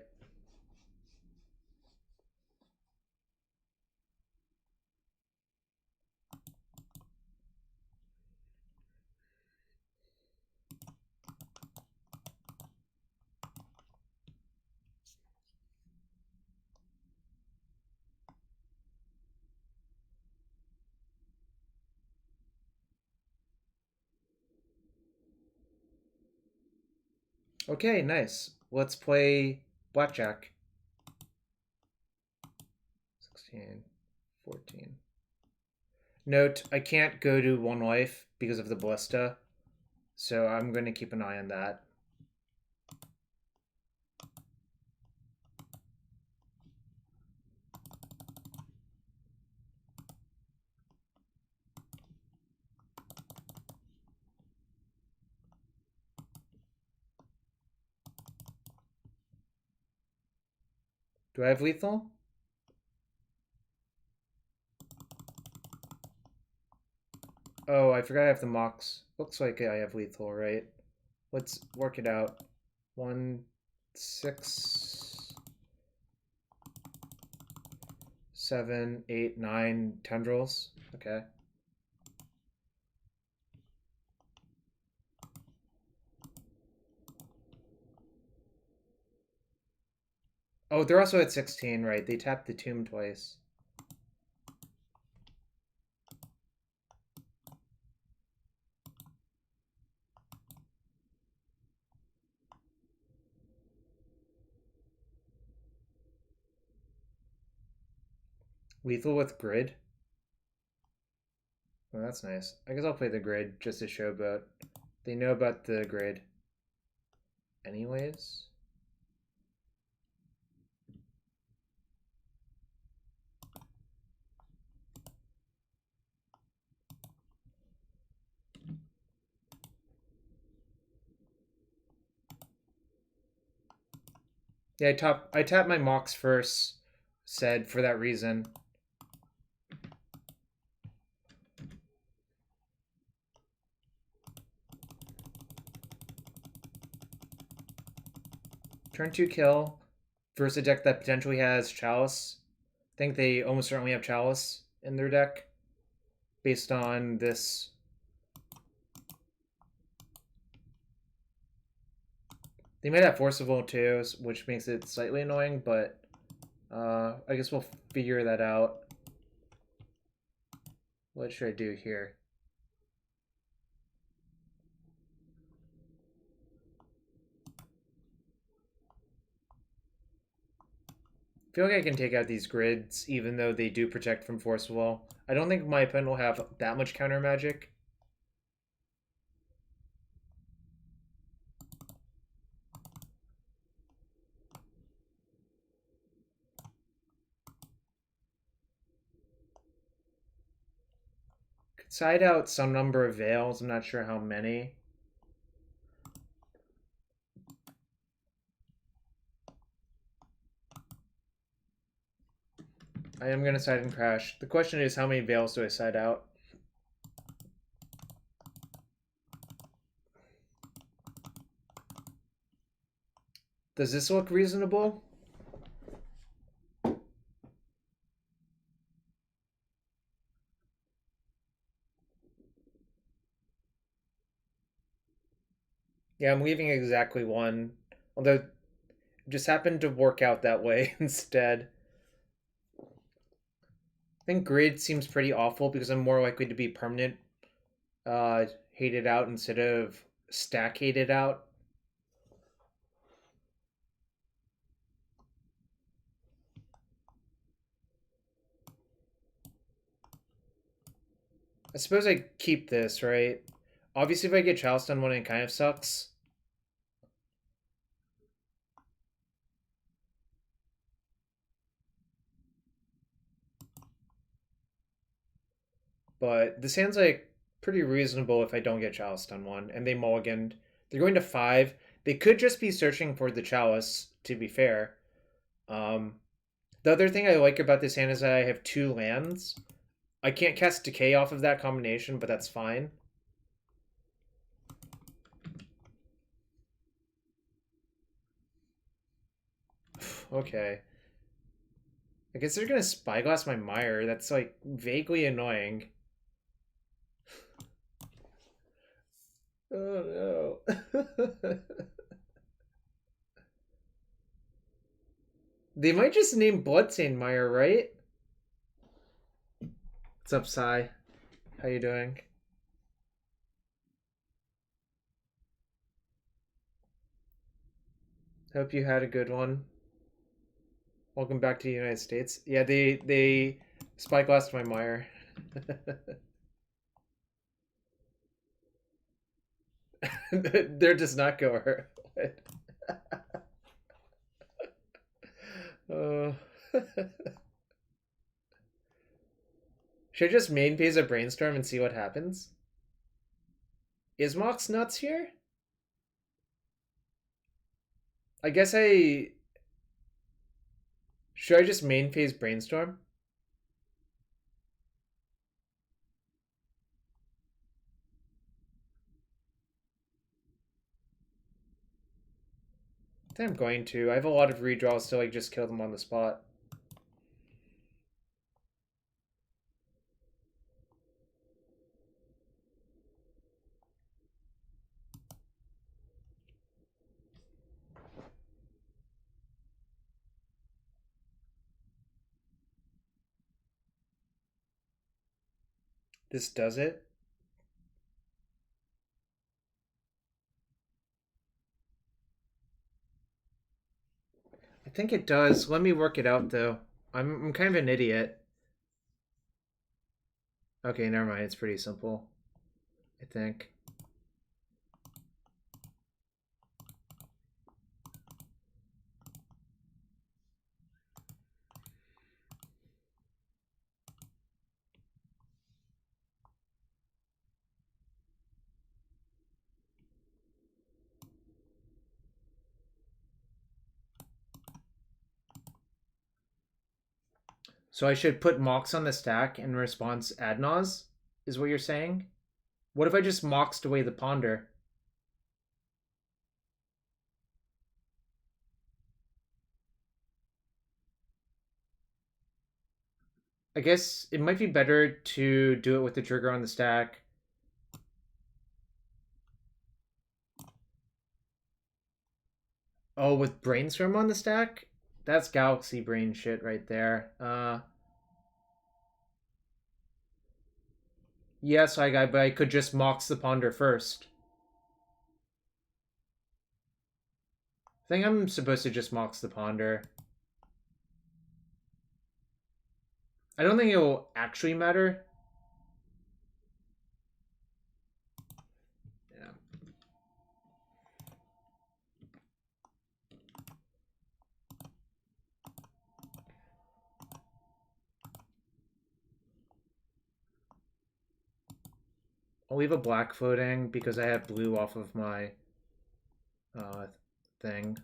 A: Okay, nice. Let's play Blackjack. 16, 14. Note, I can't go to 1 life because of the Ballista, so I'm going to keep an eye on that. Do I have lethal? Oh, I forgot I have the Mox. Looks like I have lethal, right? Let's work it out. 1, 6, 7, 8, 9 tendrils. Okay. Oh, they're also at 16, right? They tapped the tomb twice. Lethal with grid? Oh, that's nice. I guess I'll play the grid just to showboat. They know about the grid. Anyways. Yeah, I tapped my Mox first, said for that reason. Turn 2 kill versus a deck that potentially has Chalice. I think they almost certainly have Chalice in their deck based on this. They might have Force of Will too, which makes it slightly annoying, but I guess we'll figure that out. What should I do here? I feel like I can take out these grids, even though they do protect from Force of Will. I don't think my opponent will have that much counter magic. Could side out some number of Veils, I'm not sure how many. I am going to side and crash. The question is, how many Veils do I side out? Does this look reasonable? Yeah, I'm leaving exactly one. Although, it just happened to work out that way instead. I think grid seems pretty awful because I'm more likely to be permanent hated out instead of stack hated out. I suppose I keep this, right? Obviously, if I get Chalice on one, it kind of sucks. But this hand's like pretty reasonable if I don't get Chalice on one, and they mulliganed. They're going to 5. They could just be searching for the Chalice, to be fair. The other thing I like about this hand is that I have 2 lands. I can't cast Decay off of that combination, but that's fine. Okay. I guess they're gonna Spyglass my Mire. That's like vaguely annoying. Oh no. They might just name Bloodstained Mire, right? What's up, Sai? How you doing? Hope you had a good one. Welcome back to the United States. Yeah, they Spyglassed my Mire. They're just not goer. uh, should I just main phase a Brainstorm and see what happens? Is Mox nuts here? I guess I... Should I just main phase Brainstorm? I think I'm going to. I have a lot of redraws to like just kill them on the spot. This does it. I think it does. Let me work it out though. I'm kind of an idiot. Okay, never mind. It's pretty simple, I think. So I should put Mox on the stack in response Ad Nauseam, is what you're saying? What if I just Moxed away the Ponder? I guess it might be better to do it with the trigger on the stack. Oh, with Brainstorm on the stack? That's Galaxy Brain shit right there. Yes, but I could just Mox the Ponder first. I think I'm supposed to just Mox the Ponder. I don't think it will actually matter. Yeah. I'll leave a black floating because I have blue off of my thing.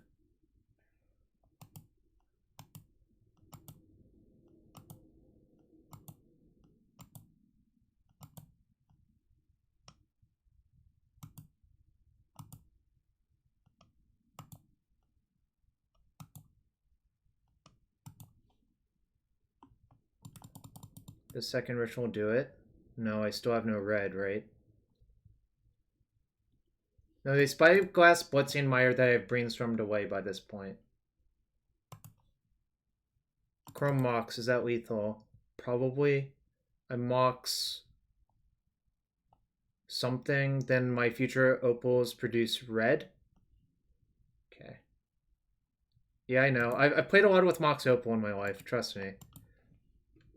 A: The second ritual will do it. No, I still have no red, right? No, they Spyglass Bloodstained Mire that I have brainstormed away by this point. Chrome Mox, is that lethal? Probably. I Mox something, then my future opals produce red. Okay. Yeah, I know. I've played a lot with Mox Opal in my life, trust me.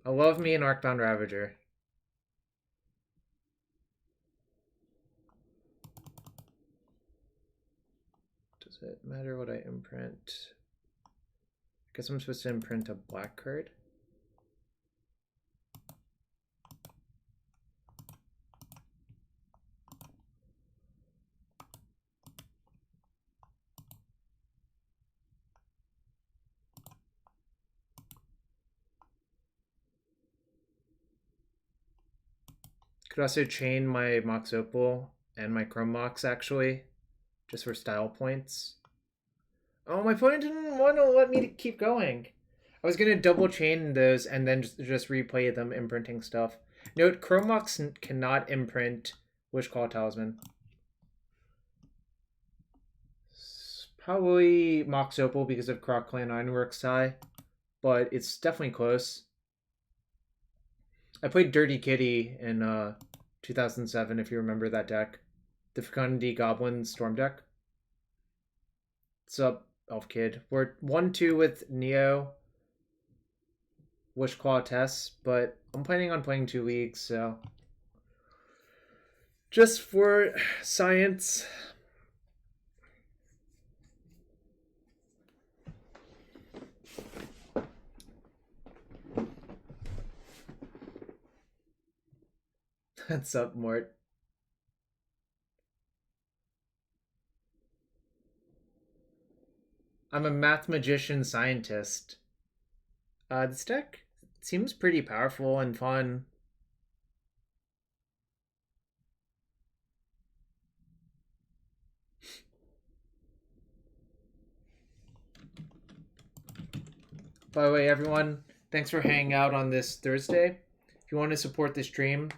A: I love me an Arcbound Ravager. Does it matter what I imprint? I guess I'm supposed to imprint a black card. Could also chain my Mox Opal and my Chrome Mox actually, just for style points. Oh, my opponent didn't want to let me keep going. I was gonna double chain those and then just replay them imprinting stuff. Note, Chrome Mox cannot imprint Wishclaw Talisman. It's probably Mox Opal because of Croc Clan Ironworks tie, but it's definitely close. I played Dirty Kitty in 2007, if you remember that deck. The Fecundity Goblin Storm deck. What's up, Elf Kid? We're 1-2 with Neo, Wishclaw TES, but I'm planning on playing 2 leagues, so just for science. What's up, Mort? I'm a math magician scientist. This deck seems pretty powerful and fun. By the way, everyone, thanks for hanging out on this Thursday. If you want to support the stream,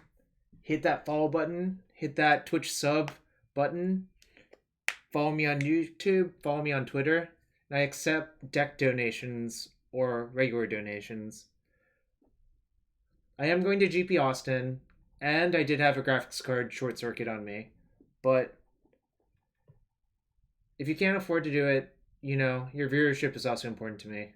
A: hit that follow button, hit that Twitch sub button, follow me on YouTube, follow me on Twitter, and I accept deck donations or regular donations. I am going to GP Austin, and I did have a graphics card short circuit on me, but if you can't afford to do it, you know, your viewership is also important to me.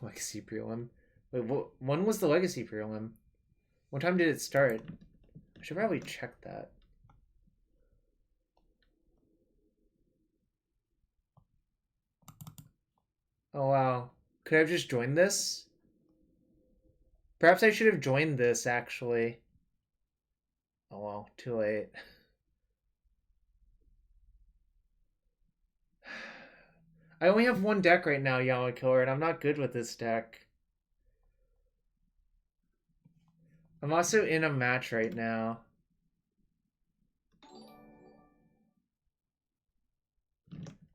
A: Legacy prelim. Wait, when was the Legacy prelim? What time did it start? I should probably check that. Oh wow. Could I have just joined this? Perhaps I should have joined this, actually. Oh well, too late. I only have one deck right now, Yama Killer, and I'm not good with this deck. I'm also in a match right now.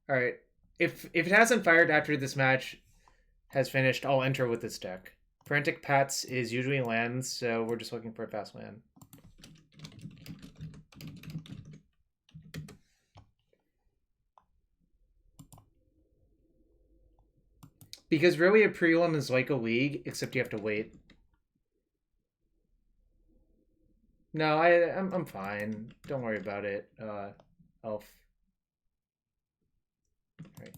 A: Alright. If it hasn't fired after this match has finished, I'll enter with this deck. Frantic Pats is usually lands, so we're just looking for a fast land. Because really a prelim is like a league, except you have to wait. No, I'm fine. Don't worry about it. Elf. Right.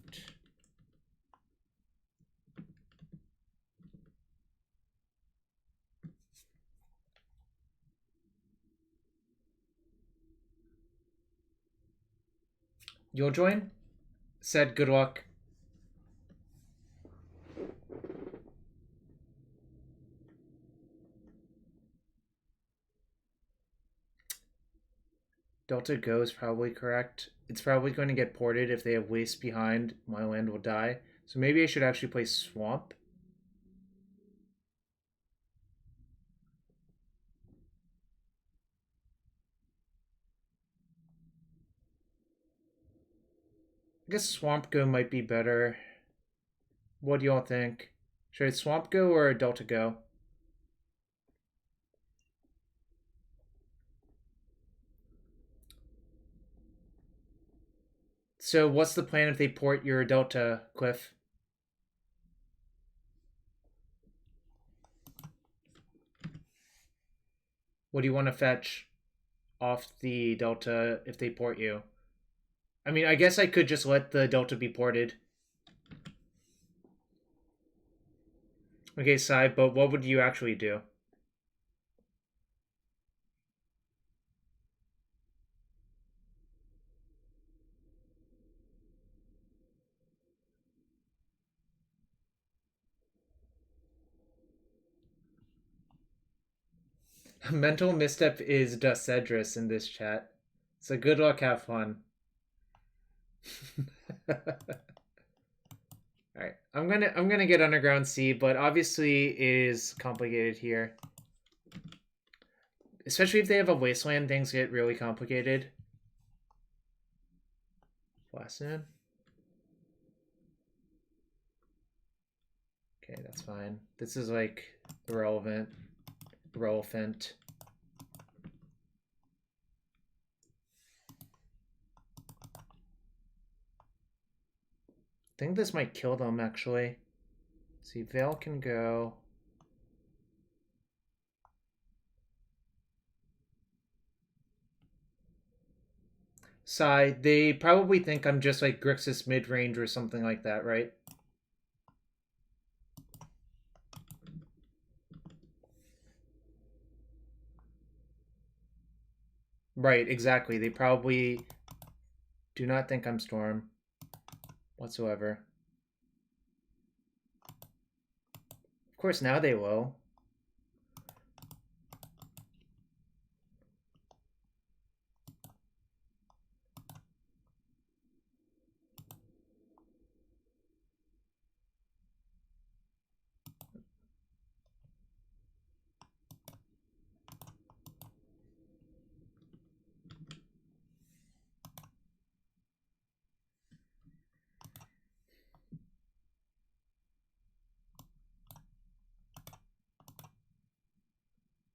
A: You'll join? Said good luck. Delta Go is probably correct. It's probably going to get ported. If they have waste behind, my land will die. So maybe I should actually play Swamp. I guess Swamp Go might be better. What do y'all think? Should I Swamp Go or Delta Go? So what's the plan if they port your Delta, Cliff? What do you want to fetch off the Delta if they port you? I mean, I guess I could just let the Delta be ported. Okay, Sai, but what would you actually do? Mental misstep is Dusedris in this chat. So good luck, have fun. Alright, I'm gonna get Underground Sea, but obviously it is complicated here. Especially if they have a wasteland, things get really complicated. Blasted. Okay, that's fine. This is like irrelevant. Relevant. I think this might kill them, actually. Let's see, Veil can go. Sai, they probably think I'm just like Grixis mid-range or something like that, right? Right, exactly. They probably do not think I'm Storm whatsoever. Of course, now they will.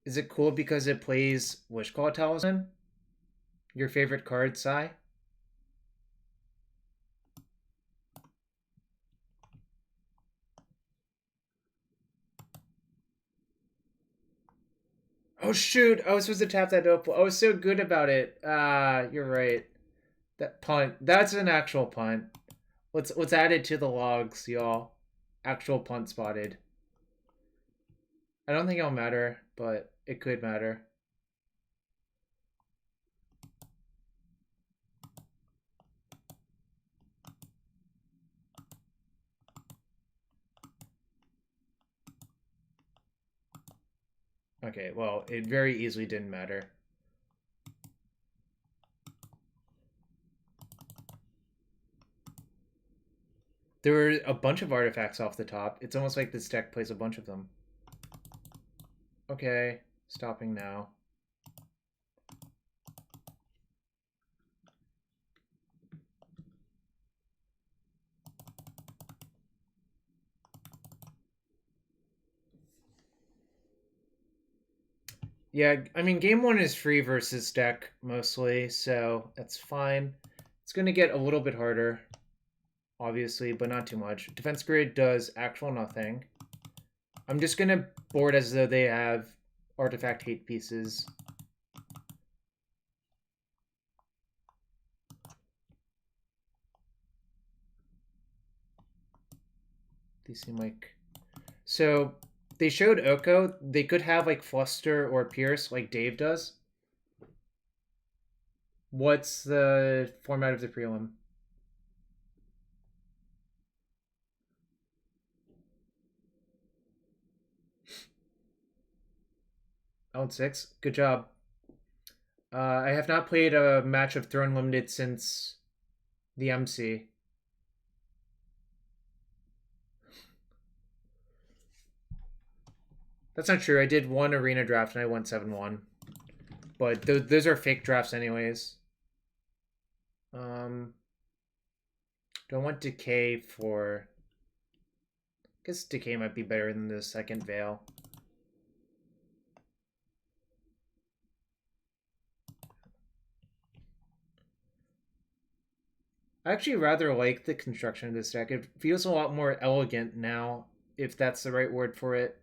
A: Is it cool because it plays Wishclaw Talisman? Your favorite card, Sai? Oh shoot! I was supposed to tap that opal. I was so good about it. Ah, you're right. That punt. That's an actual punt. Let's add it to the logs, y'all. Actual punt spotted. I don't think it'll matter, but it could matter. Okay, well, it very easily didn't matter. There were a bunch of artifacts off the top. It's almost like this deck plays a bunch of them. Okay, stopping now. Yeah, I mean, game one is free versus deck mostly, so that's fine. It's going to get a little bit harder obviously, but not too much. Defense grid does actual nothing. I'm just gonna board as though they have artifact hate pieces. These seem like... So, they showed Oko. They could have, like, Fluster or Pierce, like Dave does. What's the format of the prelim? Out 6? Good job. I have not played a match of Throne Limited since the MC. That's not true. I did one arena draft and I won 7-1. But those are fake drafts anyways. Do I want Decay for... I guess Decay might be better than the second Veil. I actually rather like the construction of this deck. It feels a lot more elegant now, if that's the right word for it.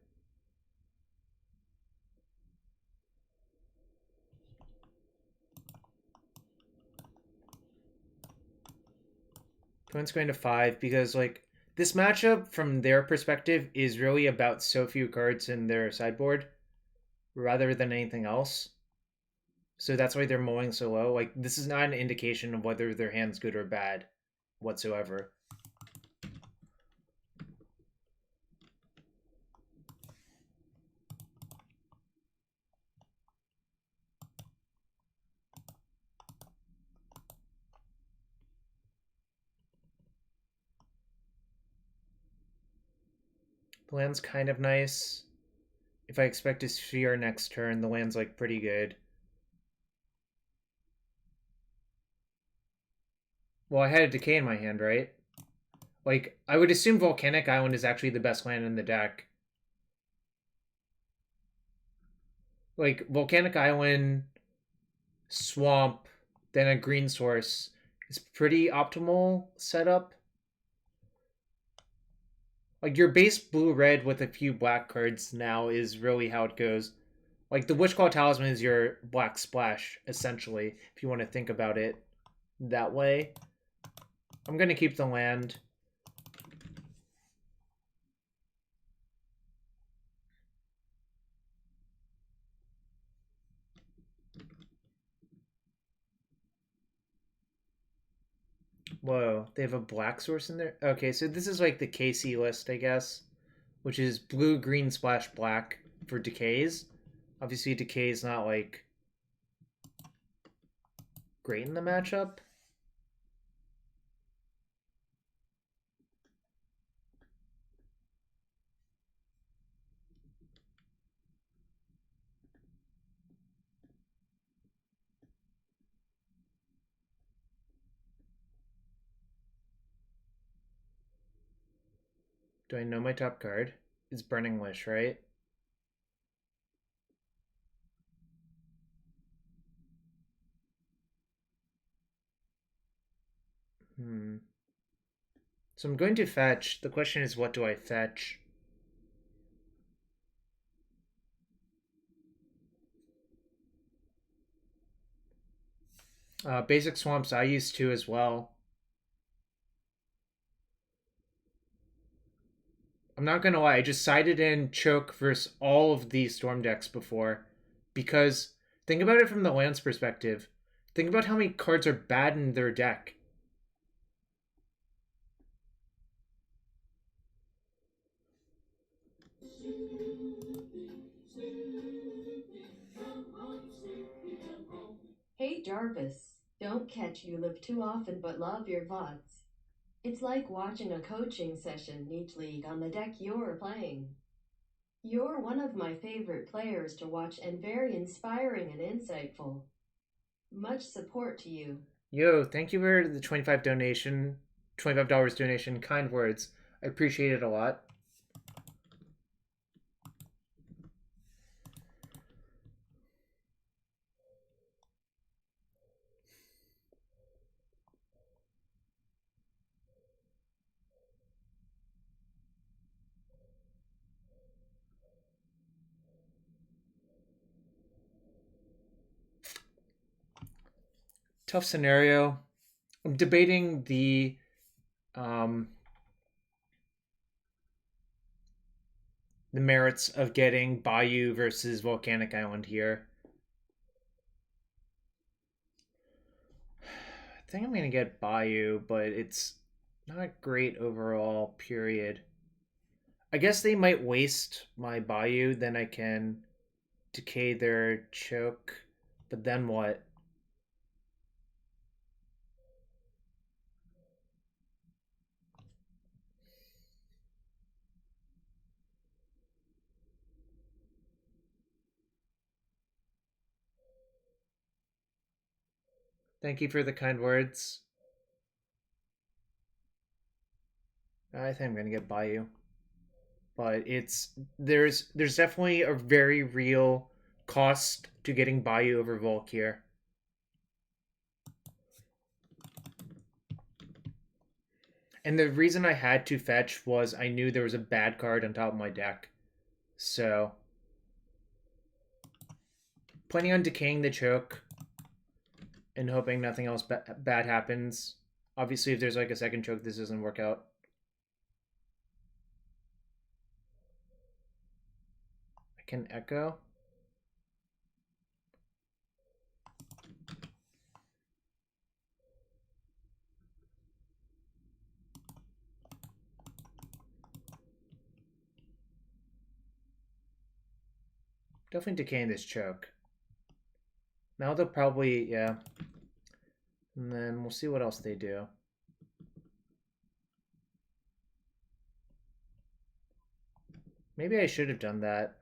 A: Twins going to 5 because, like, this matchup from their perspective is really about so few cards in their sideboard rather than anything else. So that's why they're mowing so low. Like, this is not an indication of whether their hand's good or bad whatsoever. The land's kind of nice. If I expect a sphere next turn, the land's, like, pretty good. Well, I had a Decay in my hand, right? Like, I would assume Volcanic Island is actually the best land in the deck. Like, Volcanic Island, Swamp, then a green source is pretty optimal setup. Like, your base blue-red with a few black cards now is really how it goes. Like, the Wishclaw Talisman is your black splash, essentially, if you want to think about it that way. I'm going to keep the land. Whoa, they have a black source in there? Okay, so this is like the KC list, I guess, which is blue, green, splash, black for decays. Obviously, decay is not, like, great in the matchup. Do I know my top card? It's Burning Wish, right? So I'm going to fetch. The question is, what do I fetch? Basic Swamps I used to as well. I'm not gonna lie, I just sided in Choke versus all of these Storm decks before. Because, think about it from the land's perspective. Think about how many cards are bad in their deck.
B: Hey Jarvis, don't catch you live too often but love your VODs. It's like watching a coaching session each league on the deck you're playing. You're one of my favorite players to watch and very inspiring and insightful. Much support to you.
A: Yo, thank you for the $25 donation. Kind words. I appreciate it a lot. Tough scenario. I'm debating um, the merits of getting Bayou versus Volcanic Island here. I think I'm gonna get Bayou, but it's not great overall, period. I guess they might waste my Bayou, then I can decay their choke. But then what? Thank you for the kind words. I think I'm gonna get Bayou. But there's definitely a very real cost to getting Bayou over Volk here. And the reason I had to fetch was I knew there was a bad card on top of my deck. So planning on decaying the choke and hoping nothing else bad happens. Obviously, if there's like a second choke, this doesn't work out. I can Echo. Definitely decaying this choke. Now they'll probably, yeah. And then we'll see what else they do. Maybe I should have done that.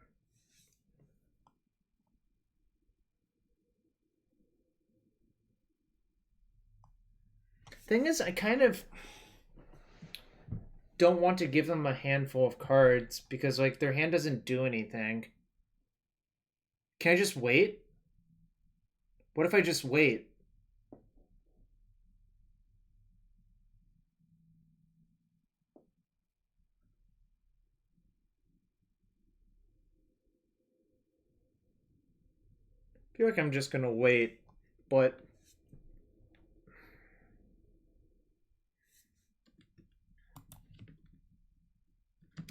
A: Thing is, I kind of don't want to give them a handful of cards because like their hand doesn't do anything. Can I just wait? What if I just wait? I feel like I'm just gonna wait, but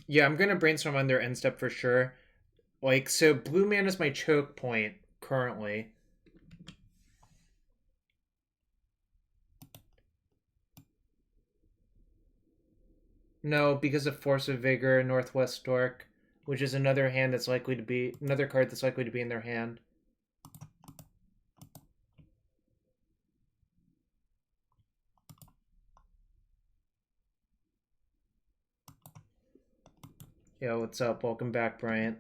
A: yeah, I'm gonna brainstorm on their end step for sure. Like, so blue man is my choke point currently. No, because of Force of Vigor, Northwest Stork, which is another hand that's likely to be another card that's likely to be in their hand. Yo, what's up? Welcome back, Bryant.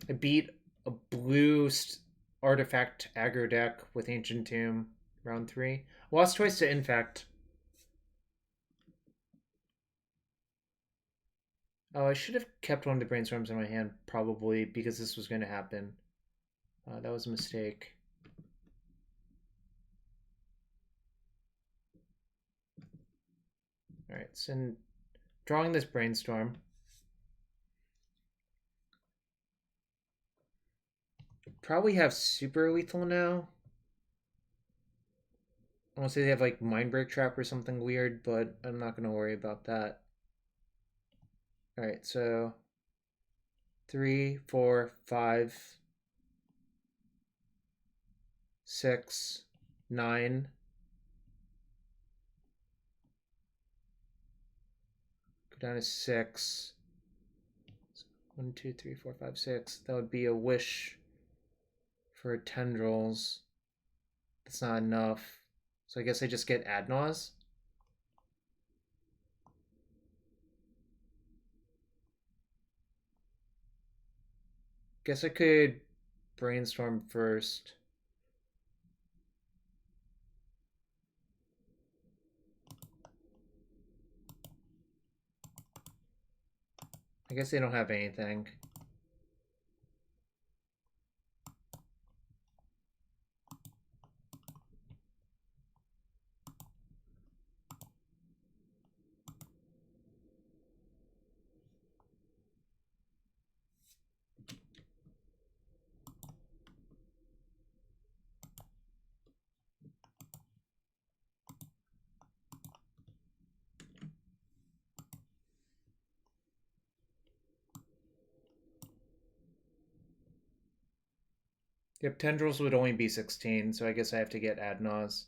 A: I beat a blue artifact aggro deck with Ancient Tomb round 3. Lost twice to Infect. Oh, I should have kept one of the Brainstorms in my hand, probably, because this was going to happen. That was a mistake. Alright, so drawing this Brainstorm. Probably have super lethal now. I want to say they have like Mindbreak Trap or something weird, but I'm not going to worry about that. Alright, so 3, 4, 5, 6, 9. Go down to 6. 1, 2, 3, 4, 5, 6. That would be a wish for Tendrils. That's not enough. So I guess I just get Ad Nauseam. Guess I could Brainstorm first. I guess they don't have anything. Yep, Tendrils would only be 16, so I guess I have to get Ad Nauseam.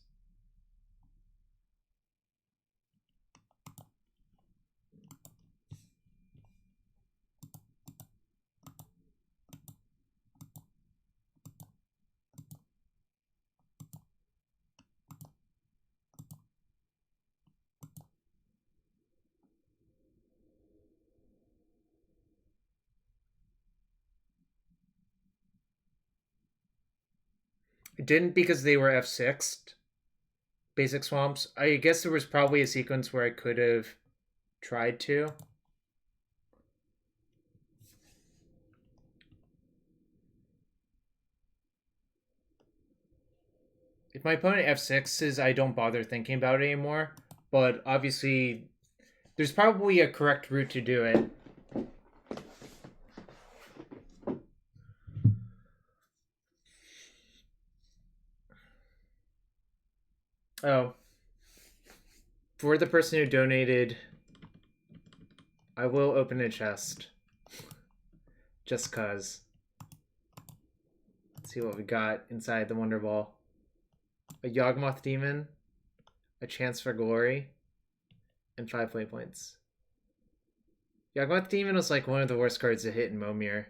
A: It didn't because they were F6'd. Basic swamps. I guess there was probably a sequence where I could have tried to. If my opponent F6s, I don't bother thinking about it anymore. But obviously, there's probably a correct route to do it. Oh. For the person who donated, I will open a chest. Just cause. Let's see what we got inside the Wonder Ball. A Yawgmoth Demon, a Chance for Glory, and 5 play points. Yawgmoth Demon was like one of the worst cards to hit in Momir.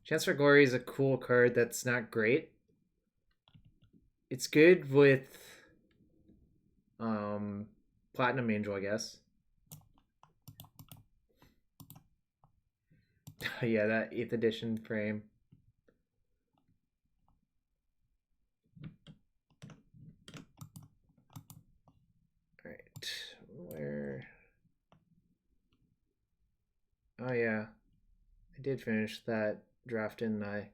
A: Chance for Glory is a cool card that's not great. It's good with Platinum Angel, I guess. Yeah, that 8th edition frame. Alright, where... Oh yeah, I did finish that draft, didn't I?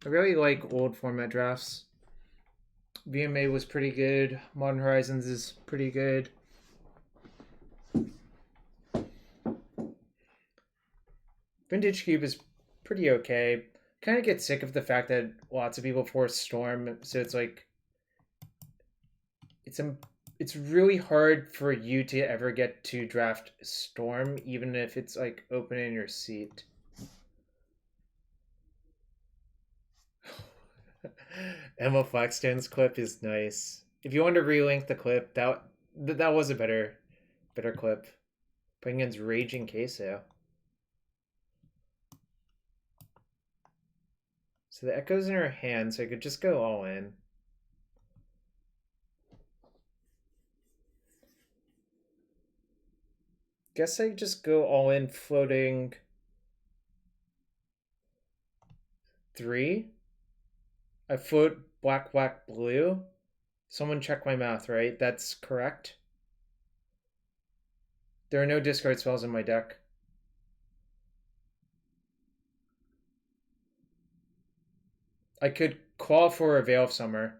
A: I really like old format drafts. VMA was pretty good. Modern Horizons is pretty good. Vintage Cube is pretty okay. Kind of get sick of the fact that lots of people force Storm, so it's like it's really hard for you to ever get to draft Storm, even if it's like open in your seat. Emma Flaxstone's clip is nice. If you want to relink the clip, that was a better clip. Playing against Raging Queso. So the Echo's in her hand, so I could just go all in. Guess I just go all in floating 3. I float black, black, blue. Someone check my math, right? That's correct. There are no discard spells in my deck. I could call for a Veil of Summer,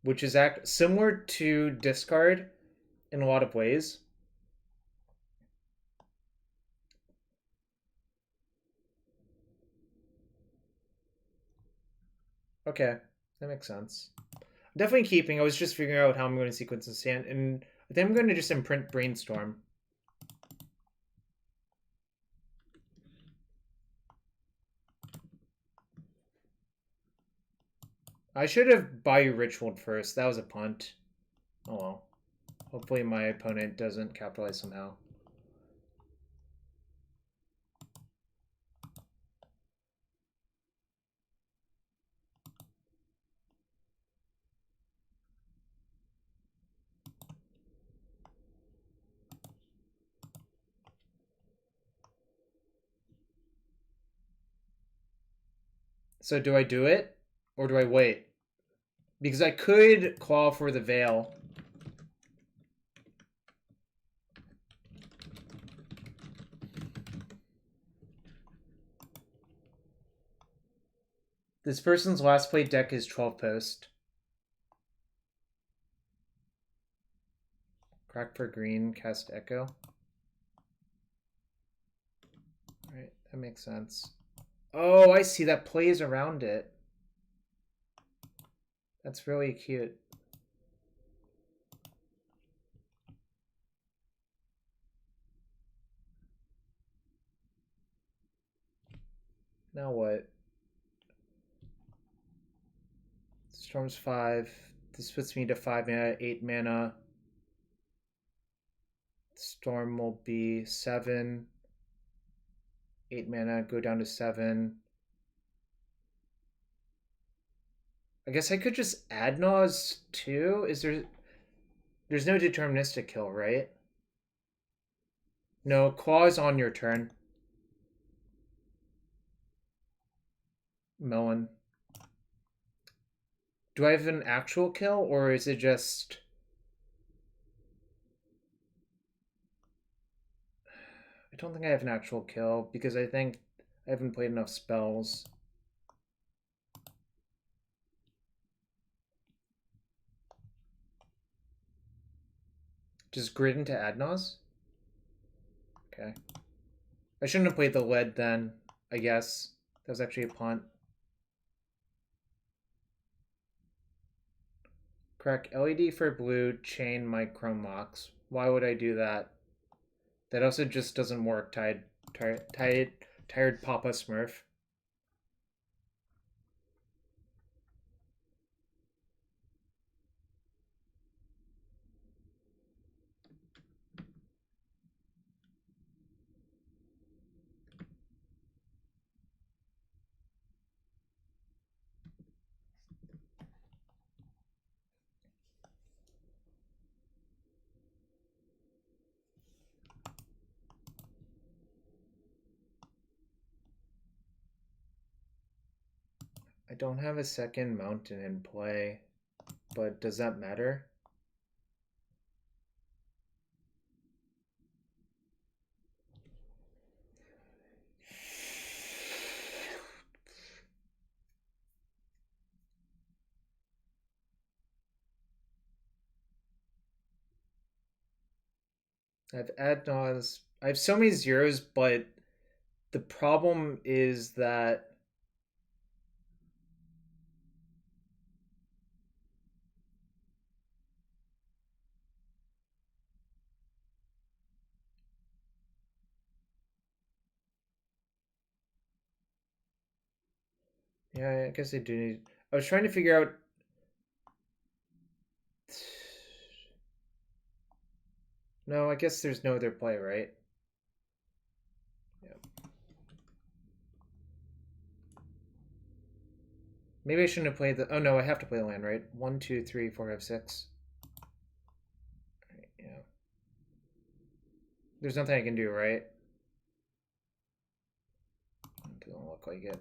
A: which is similar to discard in a lot of ways. Okay, that makes sense. I'm definitely keeping. I was just figuring out how I'm going to sequence this hand, and I think I'm going to just imprint Brainstorm. I should have Bayou Ritualed first. That was a punt. Oh well. Hopefully my opponent doesn't capitalize somehow. So do I do it? Or do I wait? Because I could call for the Veil. This person's last played deck is 12 Post. Crack for green, cast Echo. Alright, that makes sense. Oh, I see. That plays around it. That's really cute. Now what? Storm's 5. This puts me to 5 mana, 8 mana. Storm will be 7. 8 mana, go down to 7. I guess I could just Ad Nauseam too? Is there... There's no deterministic kill, right? No, Claw's on your turn. Melon. Do I have an actual kill, or is it just... I don't think I have an actual kill, because I think I haven't played enough spells. Just grid into Ad Nauseam? Okay. I shouldn't have played the lead then, I guess. That was actually a punt. Crack LED for blue, chain my Chrome Mox. Why would I do that? That also just doesn't work, tired Papa Smurf. I don't have a second mountain in play, but does that matter? I have Ad Nauseam. I have so many zeros, but the problem is that yeah, I guess I do need... I was trying to figure out... No, I guess there's no other play, right? Yep. Maybe I shouldn't have played the... Oh no, I have to play the land, right? 1, 2, 3, 4, 5, 6. Right, yeah. There's nothing I can do, right? It doesn't look like it.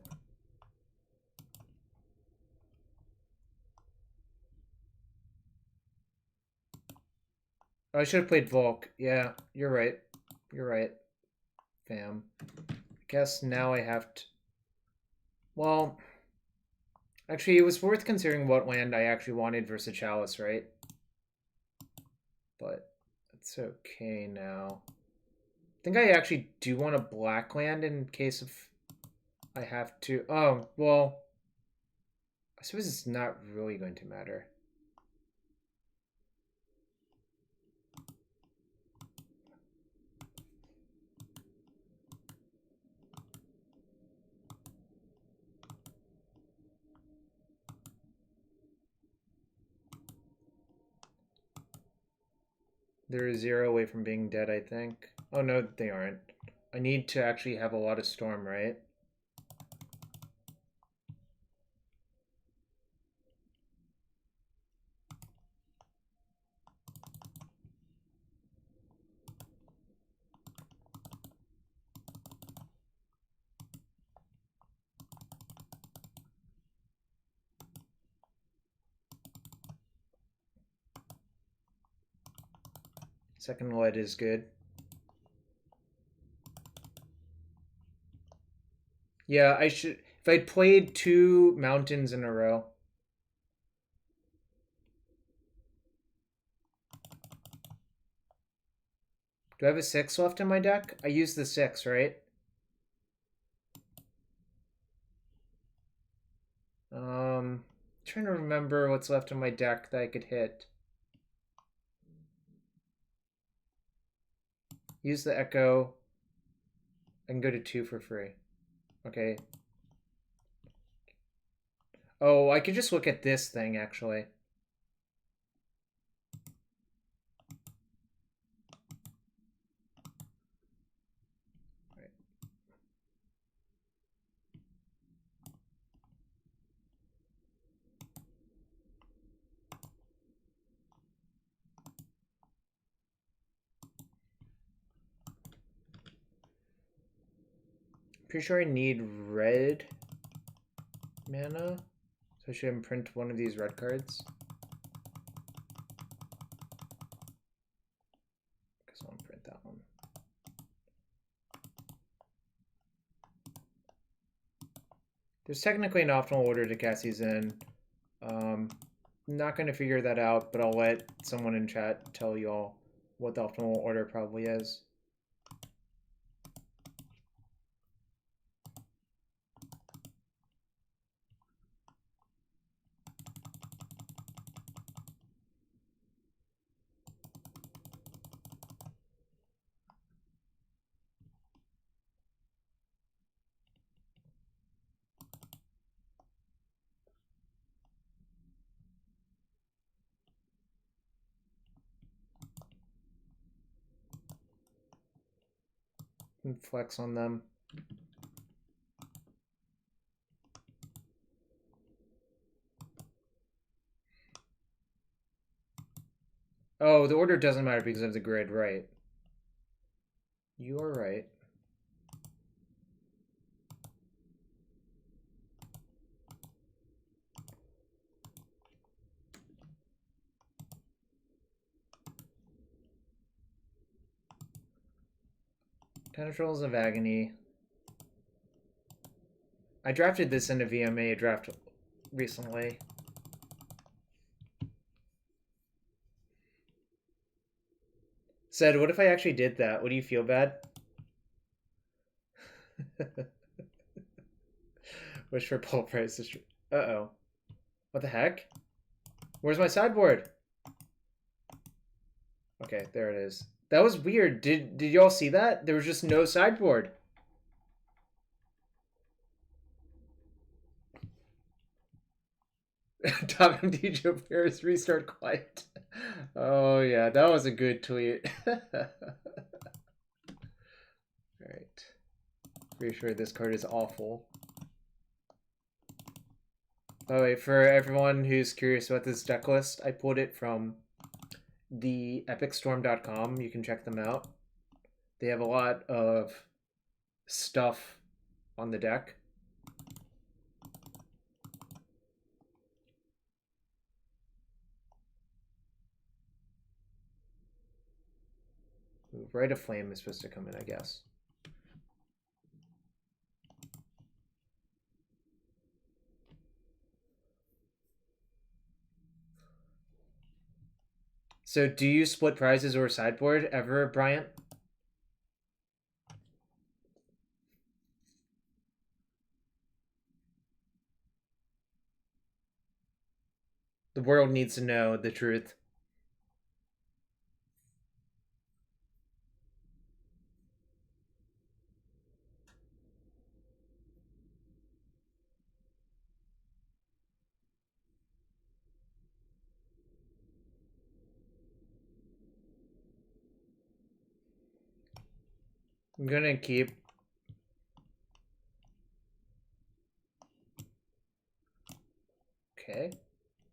A: Oh, I should have played Volk. Yeah, you're right. You're right, fam. I guess now I have to... Well, actually, it was worth considering what land I actually wanted versus Chalice, right? But it's okay now. I think I actually do want a black land in case of I have to... Oh, well, I suppose it's not really going to matter. They're 0 away from being dead, I think. Oh, no, they aren't. I need to actually have a lot of storm, right? Second lead is good. Yeah, I should... If I'd played 2 mountains in a row... Do I have a 6 left in my deck? I used the 6, right? Trying to remember what's left in my deck that I could hit. Use the Echo. I can go to 2 for free. Okay. Oh, I could just look at this thing, actually. Right. Pretty sure I need red mana, so I should imprint one of these red cards. Guess I'll imprint that one. There's technically an optimal order to cast these in. Not going to figure that out, but I'll let someone in chat tell you all what the optimal order probably is. And flex on them. Oh, the order doesn't matter because of the grid, right? You are right. Tendrils of Agony. I drafted this in a VMA draft recently. Said, what if I actually did that? Would you feel bad? Wish for Pulverize. Uh-oh. What the heck? Where's my sideboard? Okay, there it is. That was weird. Did y'all see that? There was just no sideboard. Top DJ players restart quiet. Oh yeah, that was a good tweet. Alright. Pretty sure this card is awful. By the way, for everyone who's curious about this deck list, I pulled it from the epicstorm.com. You can check them out. They have a lot of stuff on the deck. Ooh, Rite of Flame is supposed to come in, I guess. So do you split prizes or sideboard ever, Bryant? The world needs to know the truth. I'm gonna keep... Okay.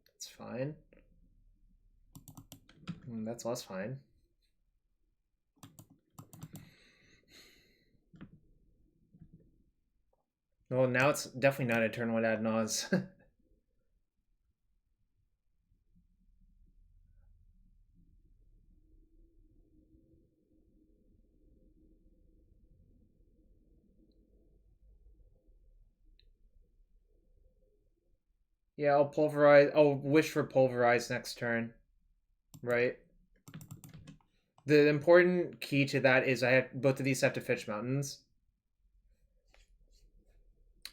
A: That's fine. That's less fine. Well, now it's definitely not a turn one Ad Nauseam. Yeah, I'll Pulverize. I'll wish for Pulverize next turn. Right? The important key to that is I have both of these have to fetch mountains.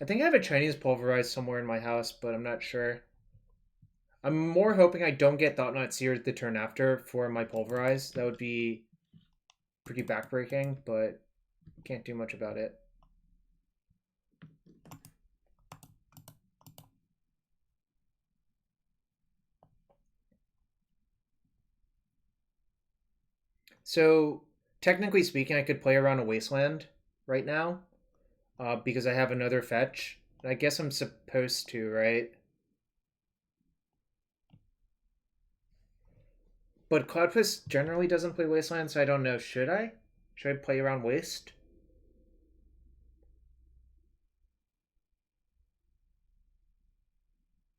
A: I think I have a Chinese Pulverize somewhere in my house, but I'm not sure. I'm more hoping I don't get Thought-Knot Seer the turn after for my Pulverize. That would be pretty backbreaking, but can't do much about it. So, technically speaking, I could play around a Wasteland right now because I have another fetch. I guess I'm supposed to, right? But Cloudfist generally doesn't play Wasteland, so I don't know. Should I? Should I play around Waste?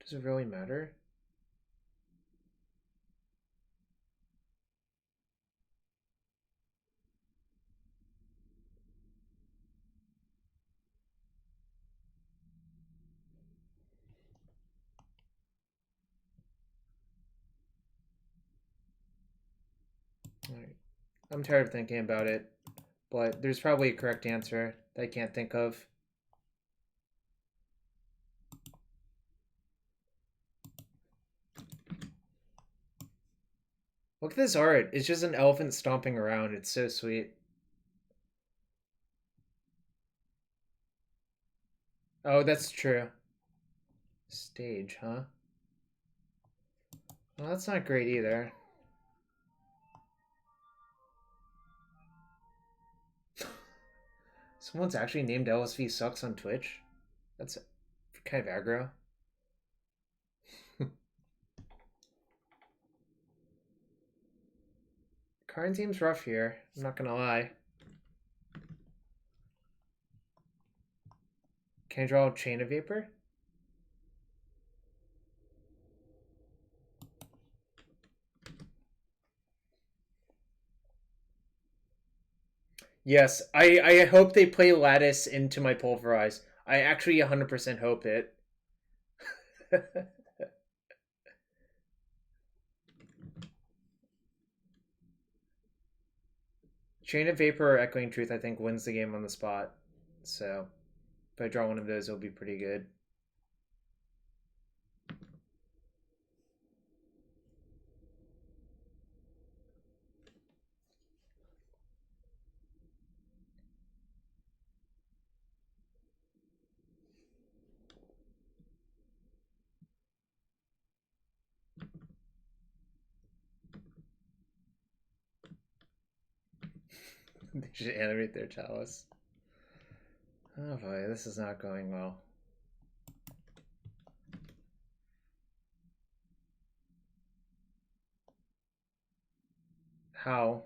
A: Does it really matter? Alright. I'm tired of thinking about it, but there's probably a correct answer that I can't think of. Look at this art. It's just an elephant stomping around. It's so sweet. Oh, that's true. Stage, huh? Well, that's not great either. Someone's actually named LSV Sucks on Twitch? That's kind of aggro. Card team's rough here. I'm not gonna lie. Can I draw a Chain of Vapor? Yes, I hope they play Lattice into my Pulverize. I actually 100% hope it. Chain of Vapor or Echoing Truth, I think, wins the game on the spot. So, if I draw one of those, it'll be pretty good. They should animate their chalice. Oh boy, this is not going well. How?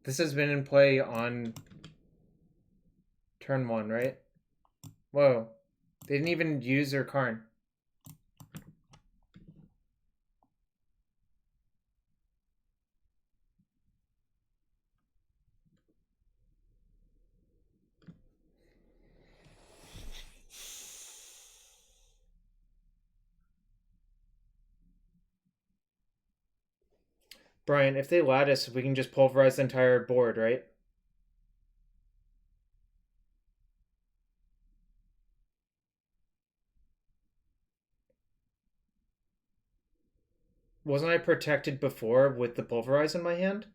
A: This has been in play on turn 1, right? Whoa. They didn't even use their Karn. Brian, if they Lattice, we can just Pulverize the entire board, right? Wasn't I protected before with the Pulverize in my hand?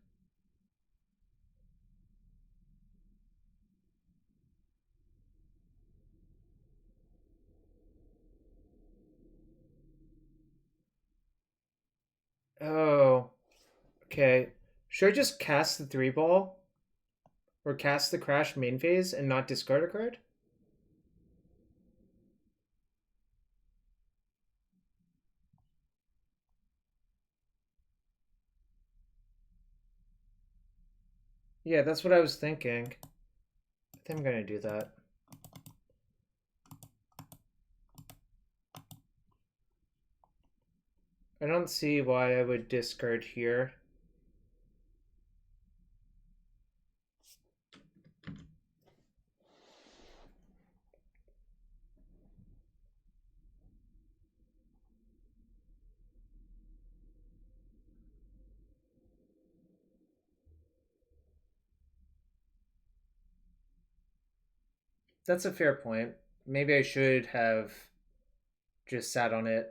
A: Oh. Okay. Should I just cast the 3-ball? Or cast the Crash main phase and not discard a card? Yeah, that's what I was thinking. I think I'm gonna do that. I don't see why I would discard here. That's a fair point. Maybe I should have just sat on it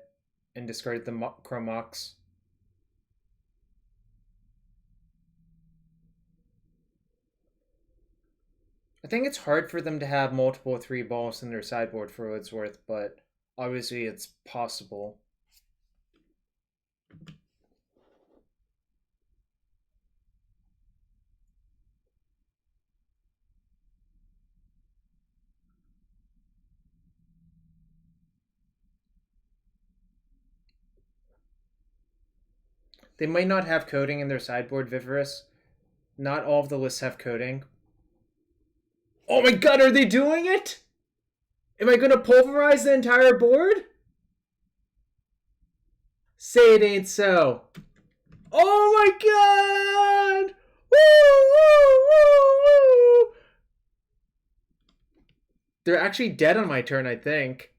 A: and discarded the Chrome Mox. I think it's hard for them to have multiple 3-balls in their sideboard for what it's worth, but obviously it's possible. They might not have coding in their sideboard, Viverus. Not all of the lists have coding. Oh my god, are they doing it? Am I gonna pulverize the entire board? Say it ain't so. Oh my god! Woo, woo, woo, woo! They're actually dead on my turn, I think.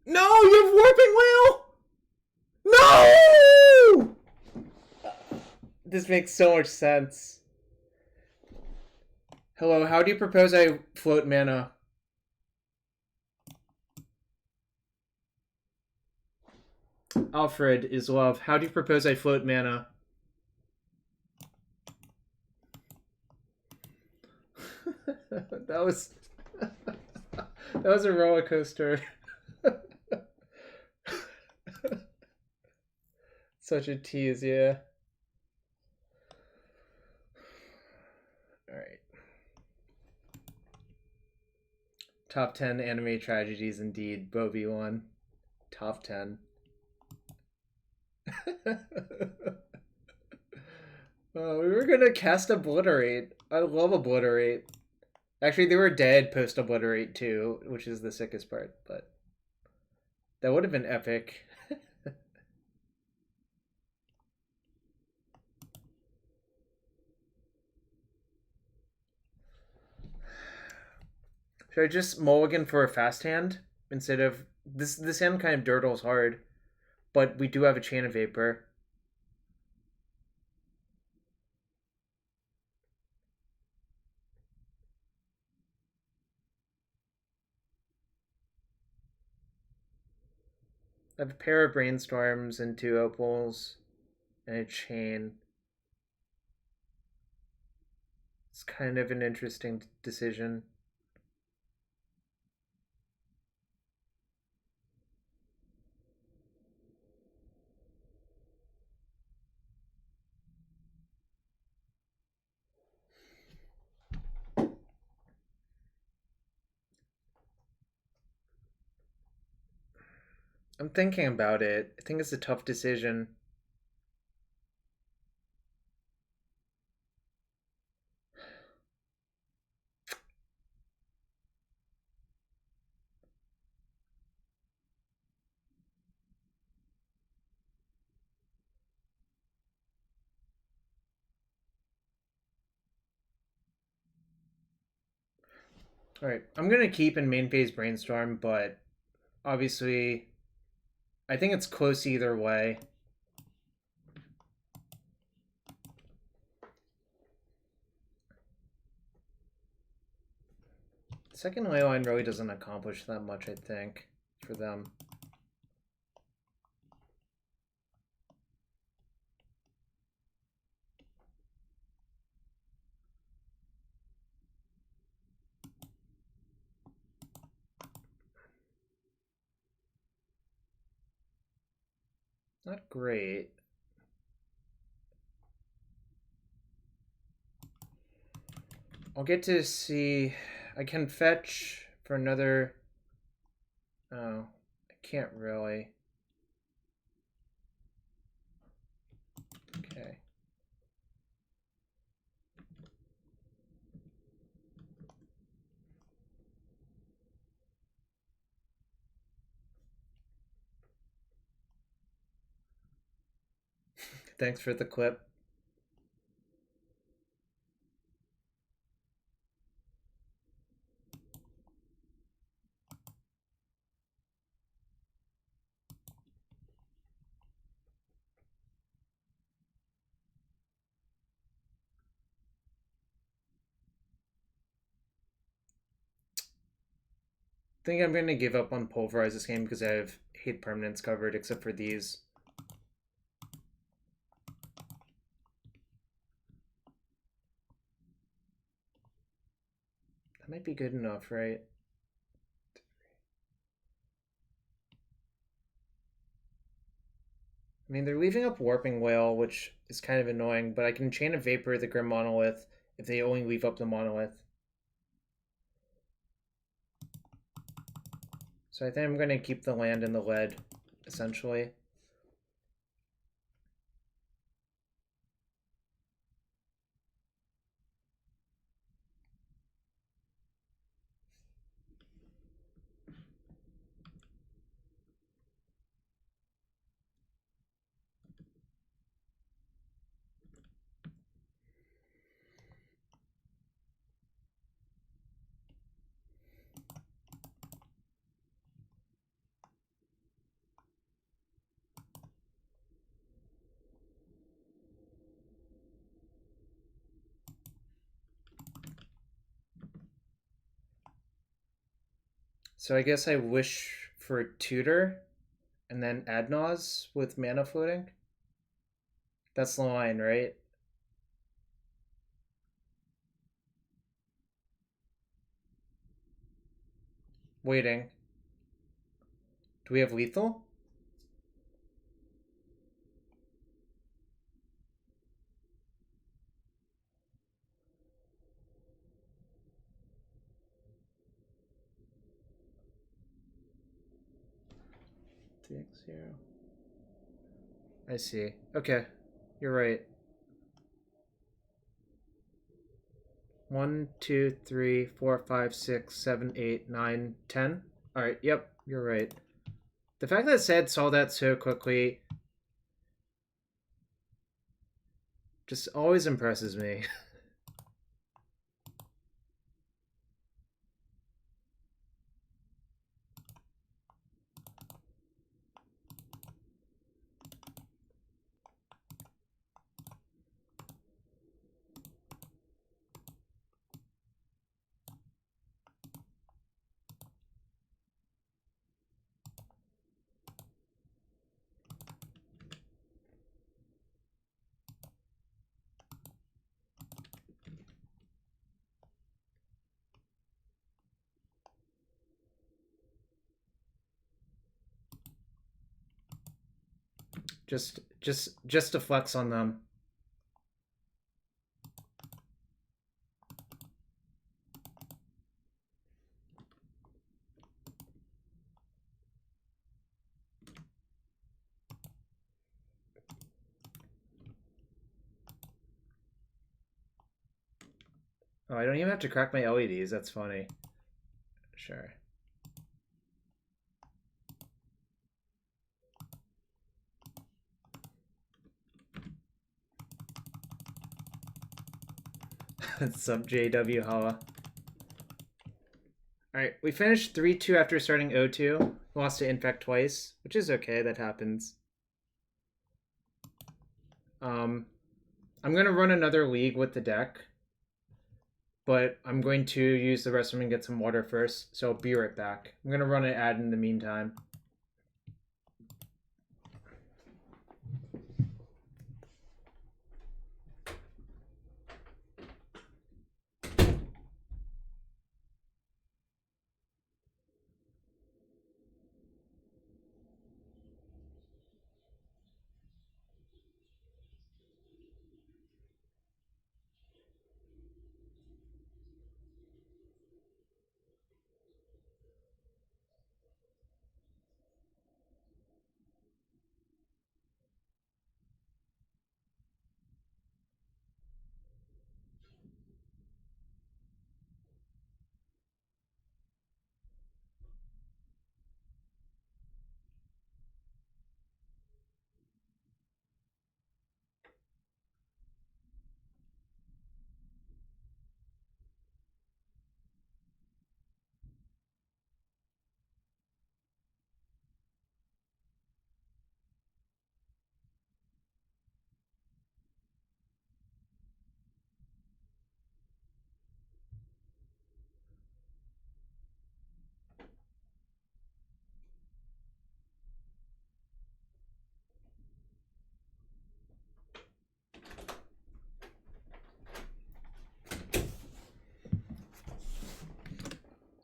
A: No, you have Warping Whale! No! This makes so much sense. Hello, how do you propose I float mana? Alfred is love. How do you propose I float mana? That was a roller coaster. Such a tease, yeah. All right. Top 10 anime tragedies indeed. Bobby one. Top 10. Oh, we were gonna cast Obliterate. I love Obliterate. Actually, they were dead post Obliterate too, which is the sickest part, but that would have been epic. Should I just mulligan for a fast hand instead of this? This hand kind of dirtles hard, but we do have a Chain of Vapor. I have a pair of Brainstorms and 2 Opals and a Chain. It's kind of an interesting decision. I'm thinking about it. I think it's a tough decision. Alright, I'm going to keep in main phase Brainstorm, but obviously I think it's close either way. Second Leyline really doesn't accomplish that much, I think, for them. Not great. I'll get to see... I can fetch for another... Oh, I can't really. Okay. Thanks for the clip. I think I'm going to give up on Pulverize this game because I have hate permanents covered except for these. That might be good enough, right? I mean, they're leaving up Warping Whale, which is kind of annoying, but I can Chain of Vapor the Grim Monolith if they only leave up the Monolith. So I think I'm going to keep the land and the lead, essentially. So I guess I wish for Tutor and then Ad Nauseam with mana floating. That's the line, right? Waiting. Do we have lethal? TX0. I see. Okay. You're right. 1, 2, 3, 4, 5, 6, 7, 8, 9, 10. Alright, yep, you're right. The fact that Sed saw that so quickly just always impresses me. just to flex on them. Oh, I don't even have to crack my LEDs. That's funny. Sure. Sub JW Hala. Alright, we finished 3-2 after starting 0-2. Lost to Infect twice, which is okay, that happens. I'm going to run another league with the deck, but I'm going to use the restroom and get some water first, so I'll be right back. I'm going to run an ad in the meantime.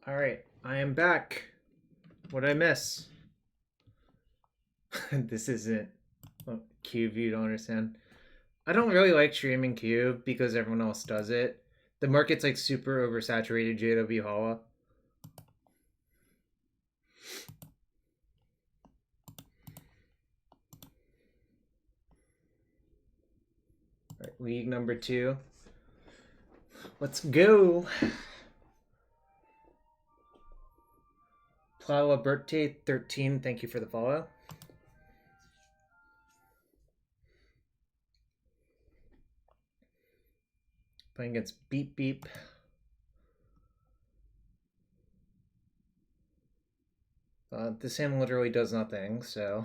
A: Alright, I am back. What did I miss? This isn't Cube, you don't understand. I don't really like streaming Cube because everyone else does it. The market's like super oversaturated JW Hala. League number 2. Let's go. Plow Birthday 13, thank you for the follow. Playing against Beep Beep. This hand literally does nothing, so...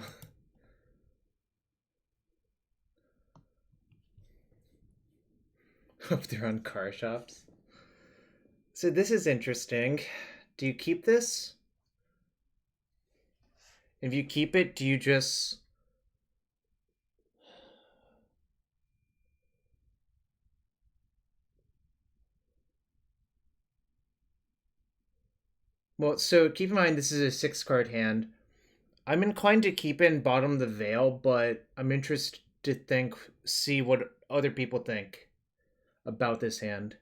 A: Hope they're on car shops. So this is interesting. Do you keep this? If you keep it, do you just... Well, so keep in mind this is a 6-card hand. I'm inclined to keep it and bottom the Veil, but I'm interested to see what other people think about this hand.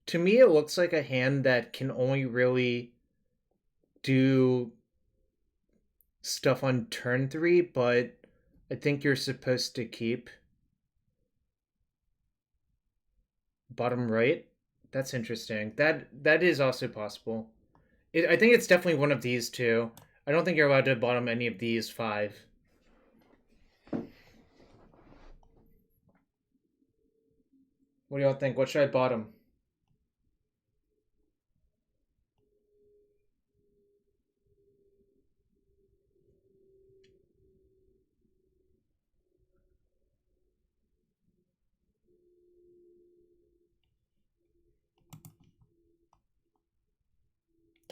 A: To me, it looks like a hand that can only really do stuff on turn 3, but I think you're supposed to keep. Bottom right? That's interesting. That is also possible. I think it's definitely one of these two. I don't think you're allowed to bottom any of these 5. What do y'all think? What should I bottom?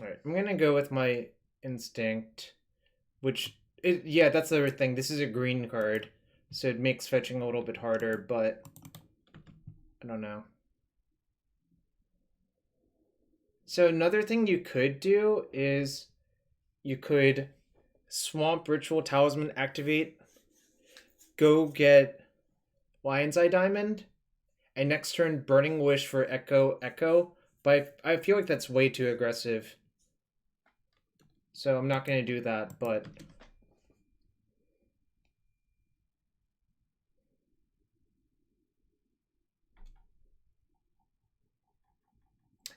A: Alright, I'm gonna go with my instinct, which, yeah, that's the other thing. This is a green card, so it makes fetching a little bit harder, but I don't know. So another thing you could do is you could Swamp Ritual Talisman activate, go get Lion's Eye Diamond, and next turn Burning Wish for Echo, but I feel like that's way too aggressive. So I'm not going to do that, but...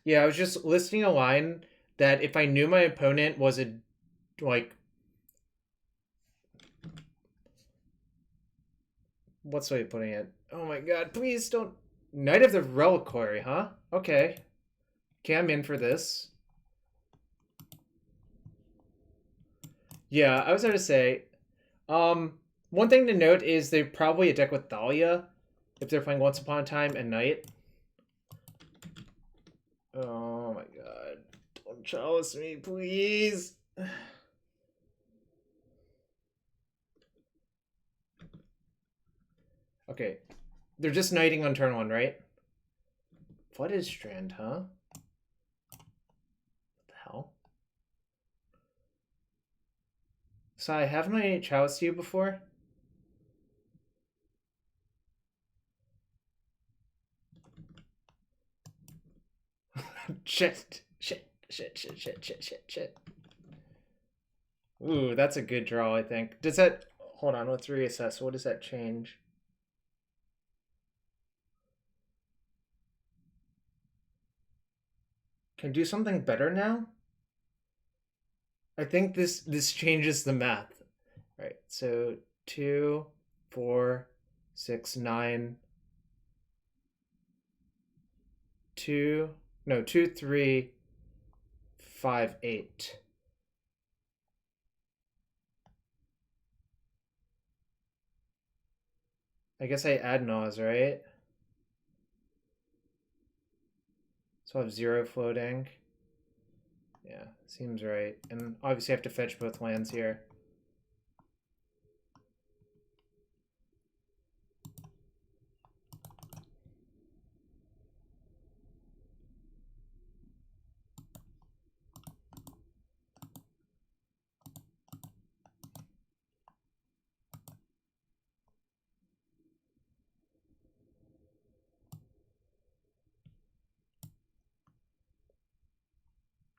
A: Yeah, I was just listing a line that if I knew my opponent was a, like... What's the way of putting it? Oh my god, please don't... Knight of the Reliquary, huh? Okay. Okay, I'm in for this. Yeah, I was going to say... one thing to note is they're probably a deck with Thalia, if they're playing Once Upon a Time and Night. Oh my god. Don't chalice me, please. Okay. They're just knighting on turn 1, right? Flooded Strand, huh? What the hell? Sai, haven't I chaliced you before? Shit. Ooh, that's a good draw, I think. Does that... Hold on, let's reassess. What does that change? Can I do something better now? I think this changes the math. Right, so 2, 4, 6, 9... 2, 3, 5, 8. I guess I add Naus, right? So I have 0 floating. Yeah, seems right. And obviously I have to fetch both lands here.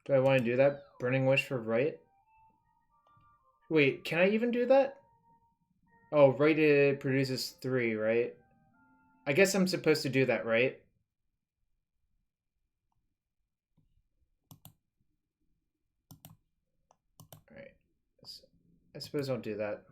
A: Do I want to do that? Burning Wish for right? Wait, can I even do that? Oh, right, it produces 3, right? I guess I'm supposed to do that, right? Alright. I suppose I'll do that.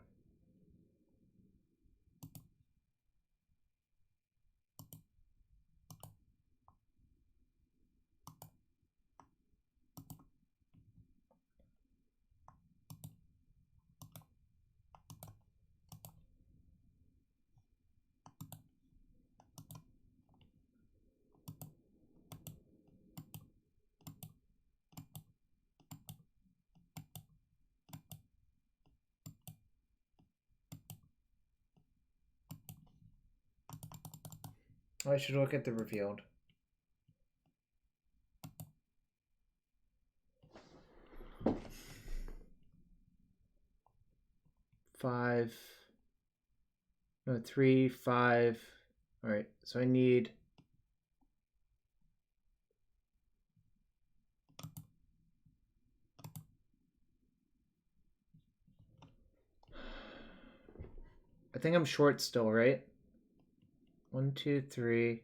A: Oh, I should look at the revealed. Five. No, 3, 5. Alright, so I need... I think I'm short still, right? 1, 2, 3.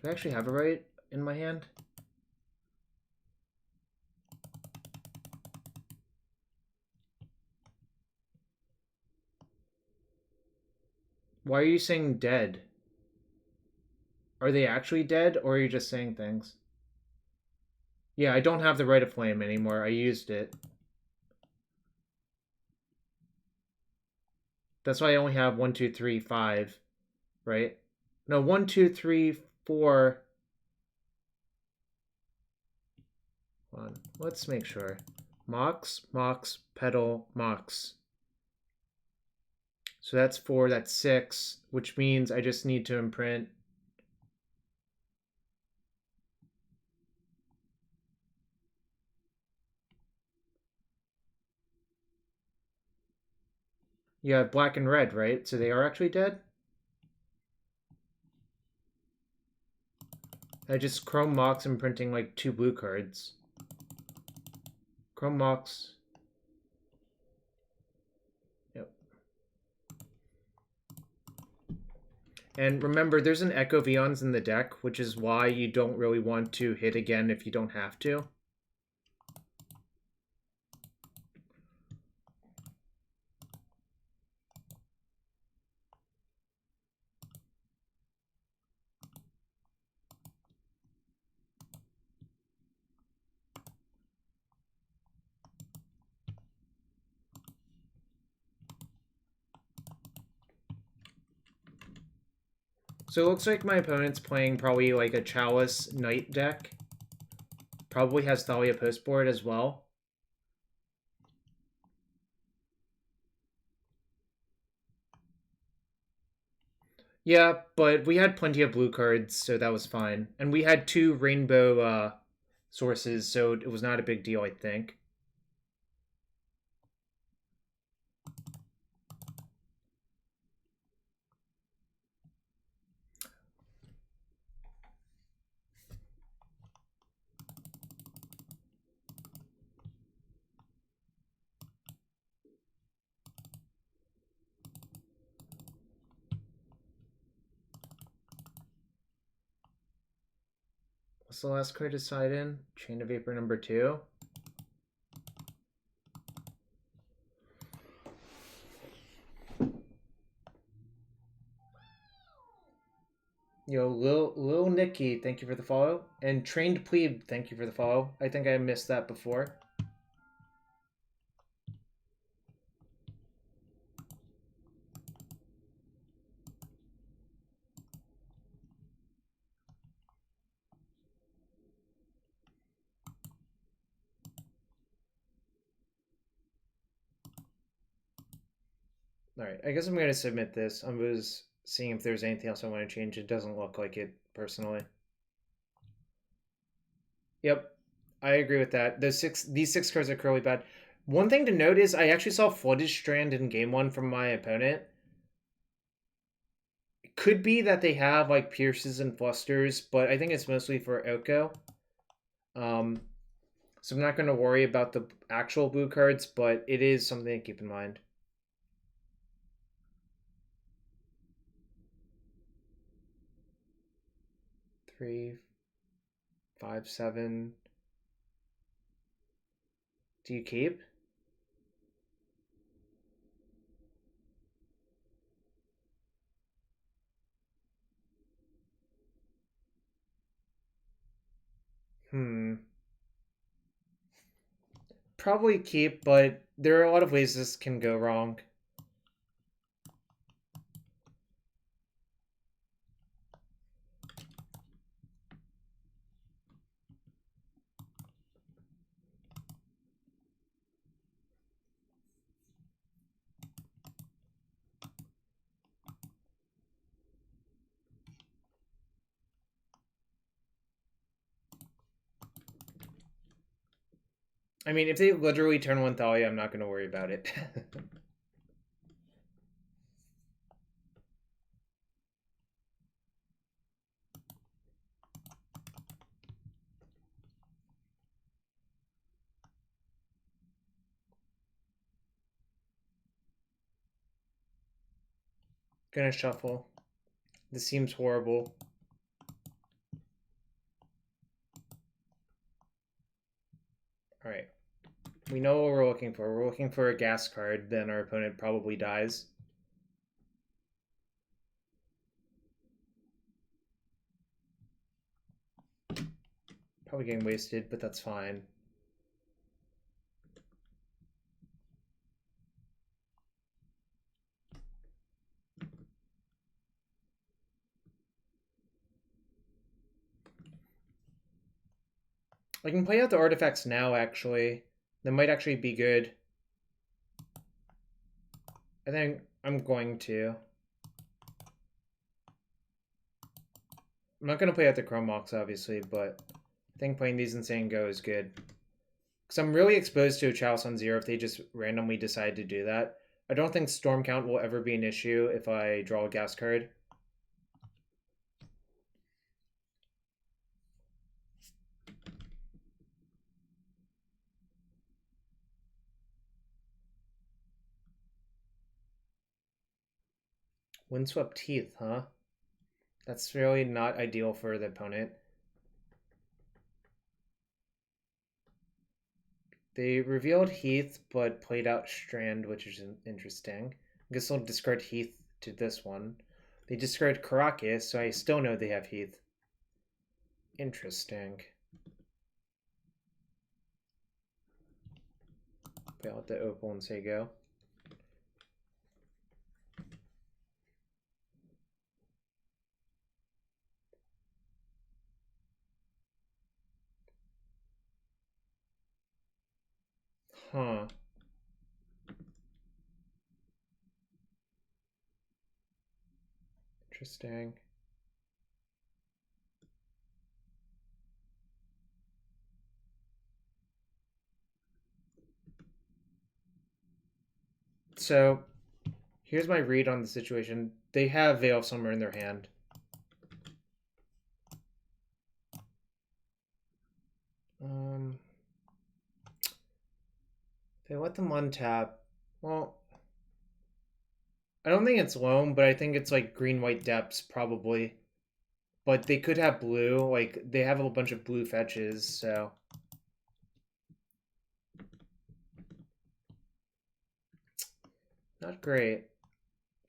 A: Do I actually have a right in my hand? Why are you saying dead? Are they actually dead, or are you just saying things? Yeah, I don't have the Rite of Flame anymore. I used it. That's why I only have 1, 2, 3, 5, right? No, 1, 2, 3, 4. Hold on. Let's make sure. Mox, Mox, Petal, Mox. So that's 4, that's 6, which means I just need to imprint. You have black and red, right? So they are actually dead? I just Chrome Mox imprinting like 2 blue cards. Chrome Mox. Yep. And remember, there's an Echo of Eons in the deck, which is why you don't really want to hit again if you don't have to. So it looks like my opponent's playing probably like a Chalice Knight deck. Probably has Thalia Postboard as well. Yeah, but we had plenty of blue cards, so that was fine. And we had 2 rainbow sources, so it was not a big deal, I think. What's the last card to side in? Chain of Vapor number 2. Yo, Lil Nicky, thank you for the follow. And Trained Plebe, thank you for the follow. I think I missed that before. Alright, I guess I'm going to submit this. I was seeing if there's anything else I want to change. It doesn't look like it, personally. Yep, I agree with that. These 6 cards are curly bad. One thing to note is I actually saw Flooded Strand in game 1 from my opponent. It could be that they have like pierces and flusters, but I think it's mostly for Oko. So I'm not going to worry about the actual blue cards, but it is something to keep in mind. Three, 5, 7. Do you keep? Probably keep, but there are a lot of ways this can go wrong. I mean, if they literally turn one Thalia, I'm not going to worry about it. Gonna shuffle. This seems horrible. Alright. We know what we're looking for. We're looking for a gas card, then our opponent probably dies. Probably getting wasted, but that's fine. I can play out the artifacts now, actually. That might actually be good. I think I'm going to. I'm not going to play out the Chrome Mox, obviously, but I think playing these and saying go is good. Because I'm really exposed to a Chalice on 0 if they just randomly decide to do that. I don't think Storm Count will ever be an issue if I draw a gas card. Windswept Teeth, huh? That's really not ideal for the opponent. They revealed Heath, but played out Strand, which is interesting. I guess they'll discard Heath to this one. They discard Caracas, so I still know they have Heath. Interesting. Play out the Opal and say go. Huh. Interesting. So, here's my read on the situation. They have Veil of Summer in their hand. They let them untap. Well, I don't think it's loam, but I think it's like green-white depths, probably. But they could have blue. Like, they have a bunch of blue fetches, so... Not great.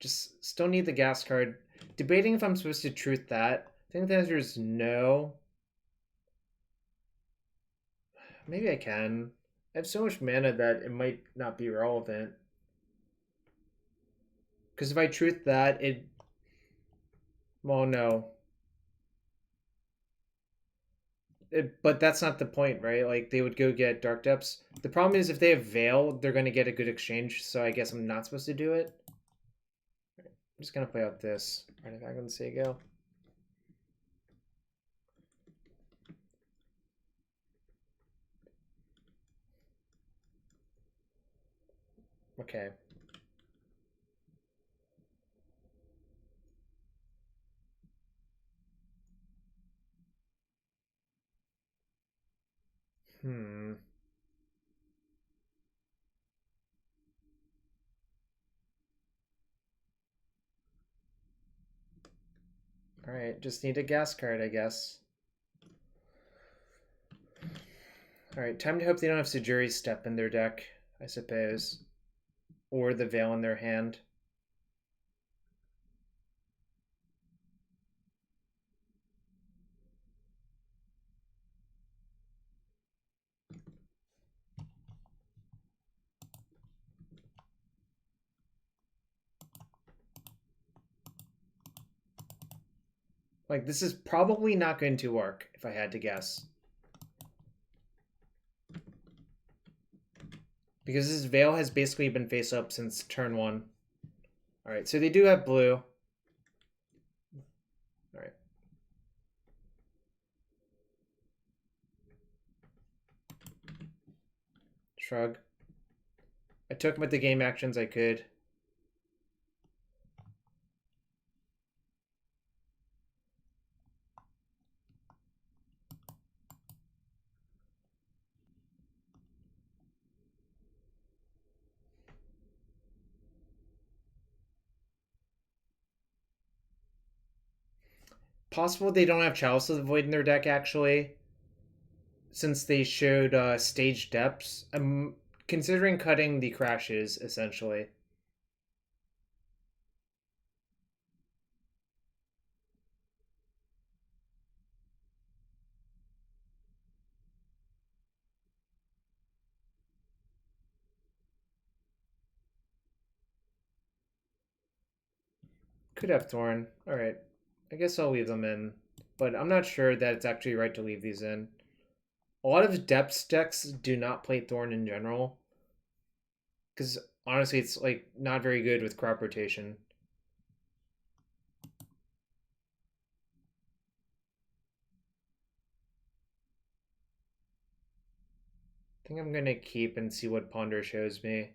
A: Just still need the gas card. Debating if I'm supposed to truth that. I think the answer is no. Maybe I can. I have so much mana that it might not be relevant. Because if I truth that, it... Well, no. But that's not the point, right? Like, they would go get Dark Depths. The problem is if they have Veil, they're going to get a good exchange, so I guess I'm not supposed to do it. I'm just going to play out this. Right, if I can say go. Okay. Alright, just need a gas card, I guess. Alright, time to hope they don't have Sejuri's Step in their deck, I suppose. Or the Veil in their hand. Like, this is probably not going to work, if I had to guess. Because this Veil has basically been face up since turn 1. Alright, so they do have blue. Alright. Shrug. I took with the game actions I could. Possible they don't have Chalice of the Void in their deck, actually. Since they showed stage depths. I'm considering cutting the crashes, essentially. Could have Thorn. Alright. I guess I'll leave them in. But I'm not sure that it's actually right to leave these in. A lot of depths decks do not play Thorn in general. Because honestly, it's like not very good with crop rotation. I think I'm going to keep and see what Ponder shows me.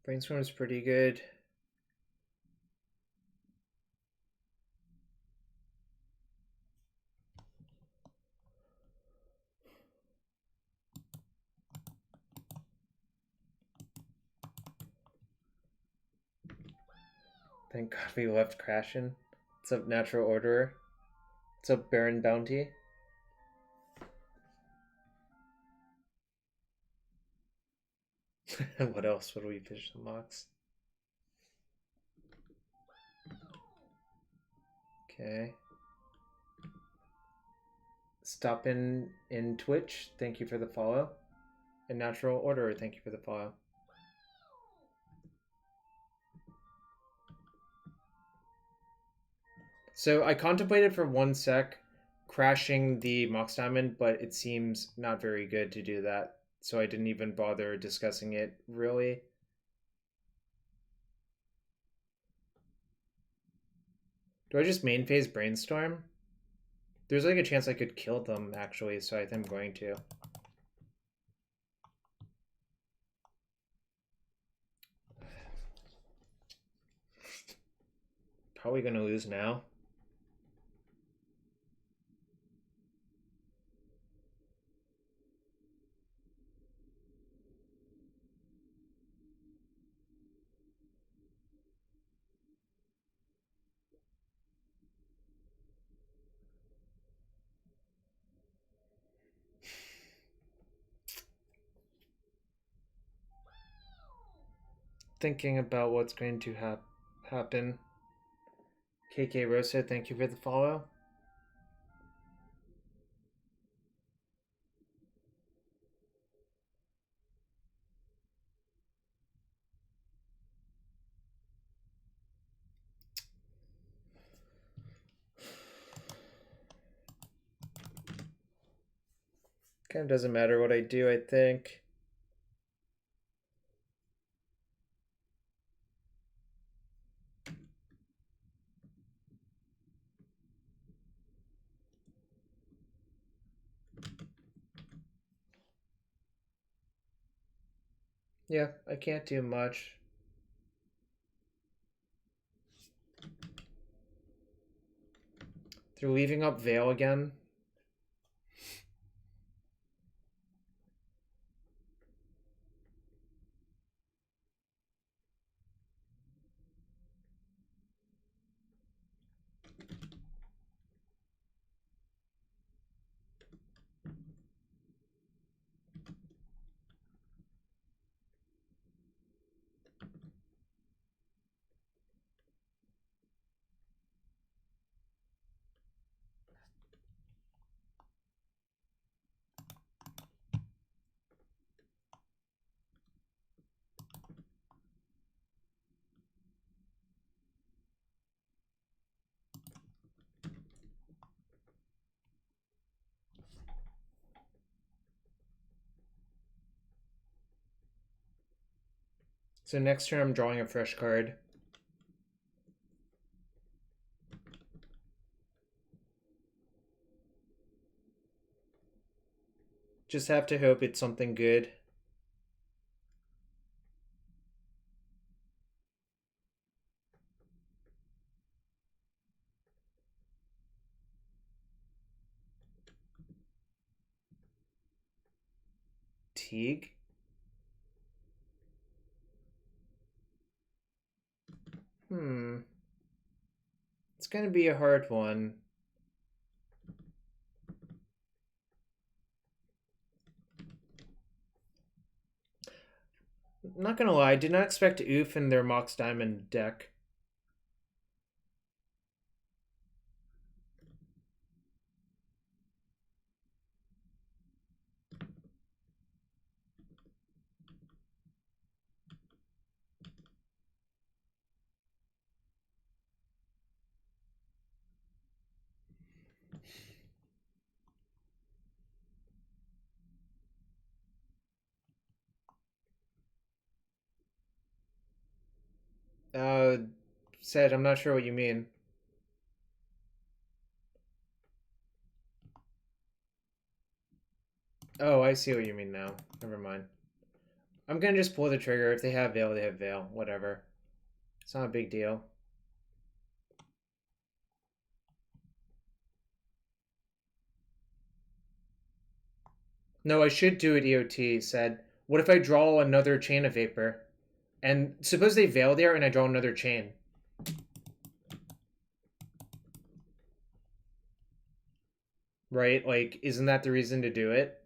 A: Brainstorm is pretty good. Thank God we left crashing. What's up, Natural Orderer? What's up, Baron Bounty? What else would we fish the Mox? Okay. Stop in Twitch. Thank you for the follow. And Natural Orderer, thank you for the follow. So I contemplated for 1 sec crashing the Mox Diamond, but it seems not very good to do that. So I didn't even bother discussing it, really. Do I just main phase Brainstorm? There's like a chance I could kill them, actually, so I think I'm going to. Probably going to lose now. Thinking about what's going to happen. KK Rosa, thank you for the follow. Kind of doesn't matter what I do, I think. Yeah, I can't do much. They're leaving up Veil again. So next turn I'm drawing a fresh card. Just have to hope it's something good. Teague? It's gonna be a hard one. I'm not gonna lie, I did not expect Oof in their Mox Diamond deck. Uh, Said, I'm not sure what you mean. Oh, I see what you mean now. Never mind. I'm gonna just pull the trigger. If they have Veil, they have Veil. Whatever. It's not a big deal. No, I should do it, EOT said. What if I draw another Chain of Vapor? And suppose they Veil there and I draw another Chain. Right? Like, isn't that the reason to do it?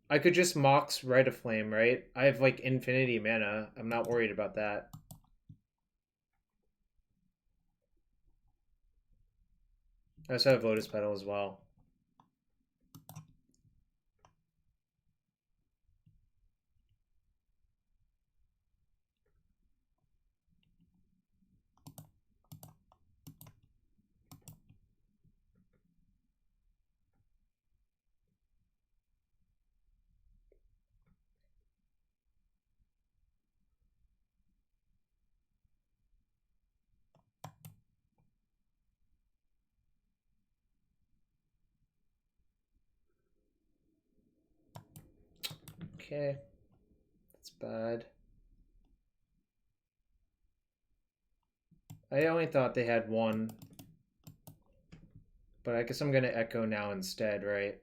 A: I could just Mox Rite of Flame, right? I have like infinity mana. I'm not worried about that. I also have Lotus Petal as well. Okay. That's bad. I only thought they had one. But I guess I'm gonna Echo now instead, right?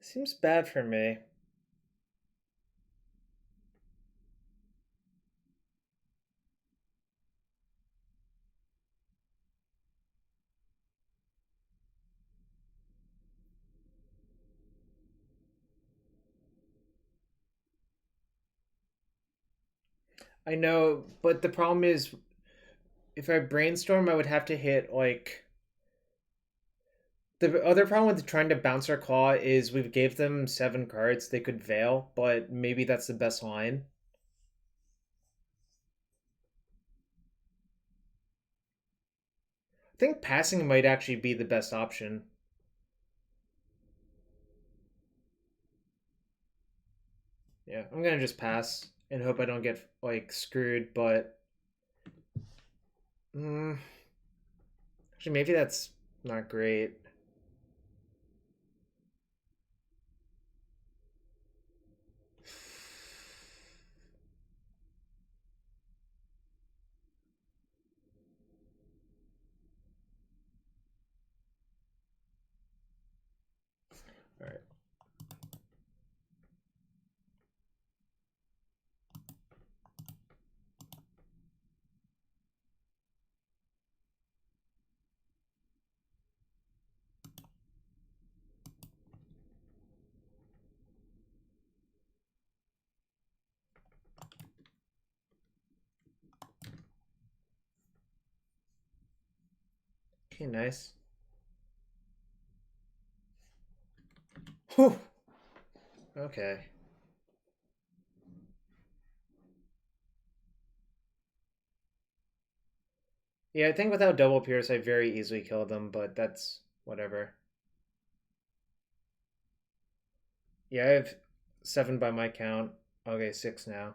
A: Seems bad for me. I know, but the problem is, if I brainstorm, I would have to hit like. The other problem with trying to bounce our claw is we've gave them 7 cards. They could veil, but maybe that's the best line. I think passing might actually be the best option. Yeah, I'm gonna just pass and hope I don't get like screwed. But actually, maybe that's not great. All right. Okay, nice. Whew. Okay. Yeah, I think without double pierce, I very easily killed them, but that's whatever. Yeah, I have 7 by my count. Okay, 6 now.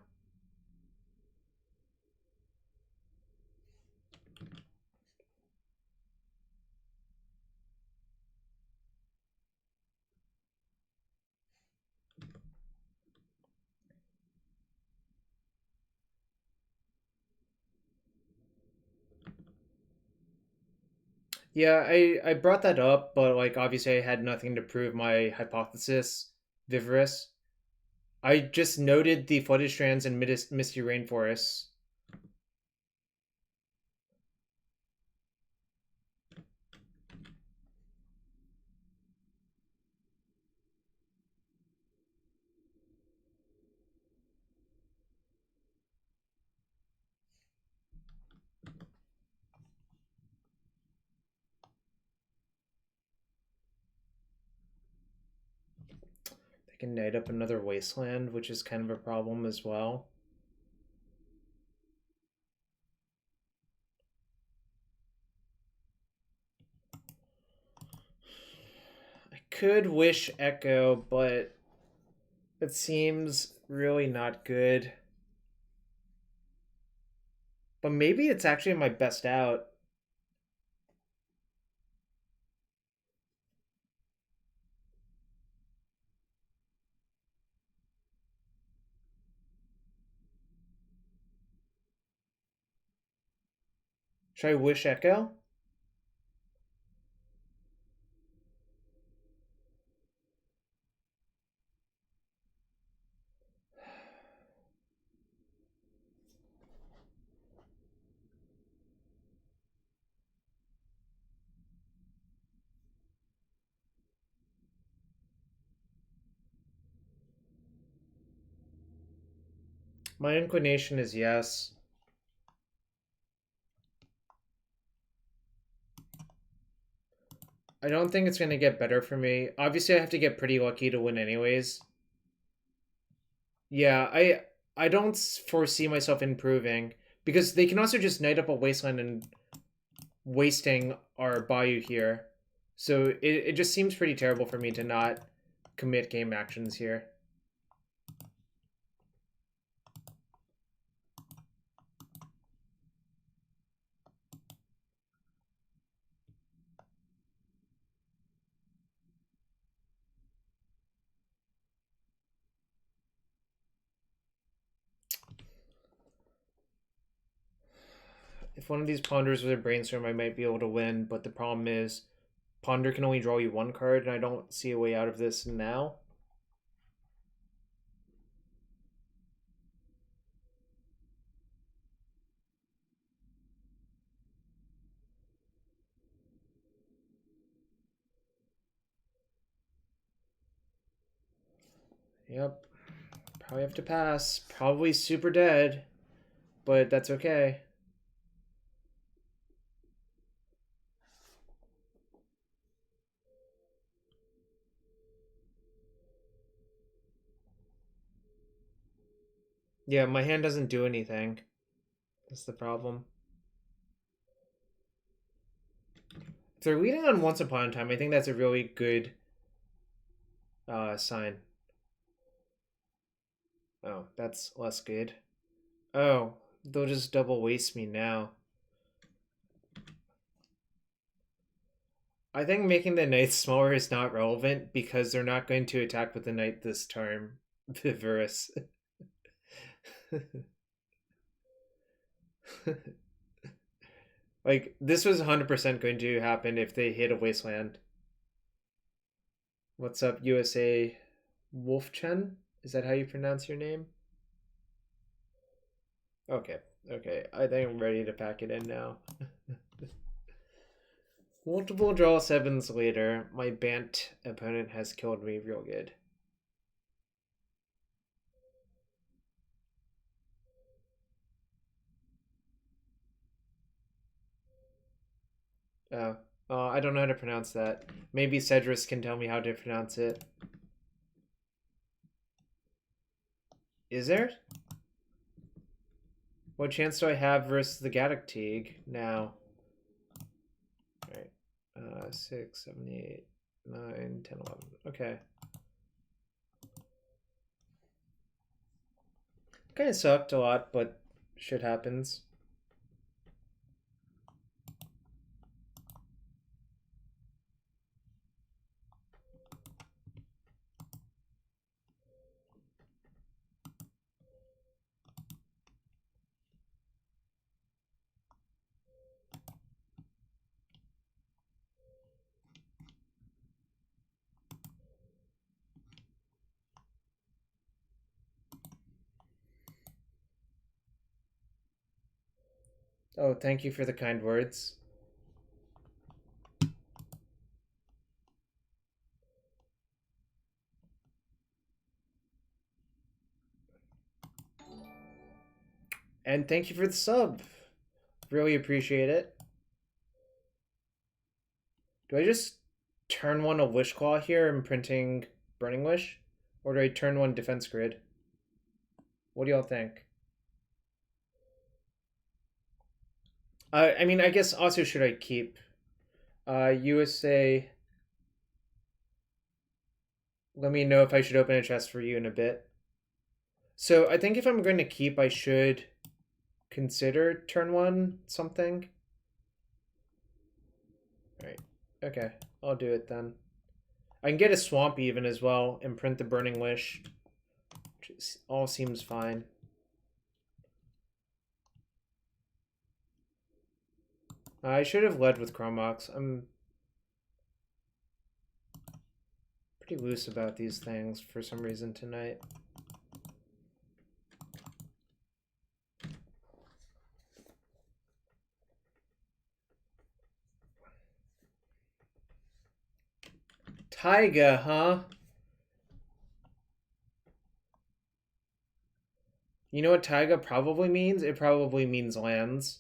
A: Yeah, I brought that up, but like obviously I had nothing to prove my hypothesis, Viverus. I just noted the flooded strands and misty rainforests. They can night up another wasteland, which is kind of a problem as well. I could wish Echo, but it seems really not good. But maybe it's actually my best out. Should I wish Echo? My inclination is yes. I don't think it's going to get better for me. Obviously, I have to get pretty lucky to win anyways. Yeah, I don't foresee myself improving because they can also just night up a wasteland and wasting our Bayou here. So it just seems pretty terrible for me to not commit game actions here. If one of these ponders was a brainstorm, I might be able to win, but the problem is Ponder can only draw you one card, and I don't see a way out of this now. Yep. Probably have to pass. Probably super dead, but that's okay. Yeah, my hand doesn't do anything. That's the problem. If they're leading on Once Upon a Time, I think that's a really good sign. Oh, that's less good. Oh, they'll just double waste me now. I think making the knight smaller is not relevant because they're not going to attack with the knight this turn. Viverus. Like, this was 100% going to happen if they hit a wasteland. What's up, USA Wolfchen? Is that how you pronounce your name? Okay, okay. I think I'm ready to pack it in now. Multiple draw 7s later, my Bant opponent has killed me real good. Oh, I don't know how to pronounce that. Maybe Cedrus can tell me how to pronounce it. Is there? What chance do I have versus the Gaddock now? Alright. 6, 7, 8, 9, 10, 11. Okay. Kind of sucked a lot, but shit happens. Oh, thank you for the kind words. And thank you for the sub. Really appreciate it. Do I just turn one a Wishclaw here, imprinting Burning Wish? Or do I turn one Defense Grid? What do y'all think? I mean, I guess also should I keep? USA... Let me know if I should open a chest for you in a bit. So I think if I'm going to keep, I should consider turn 1 something. Alright, okay, I'll do it then. I can get a Swamp even as well and print the Burning Wish. Which all seems fine. I should have led with Chrome Mox. I'm pretty loose about these things for some reason tonight. Taiga, huh? You know what Taiga probably means? It probably means lands.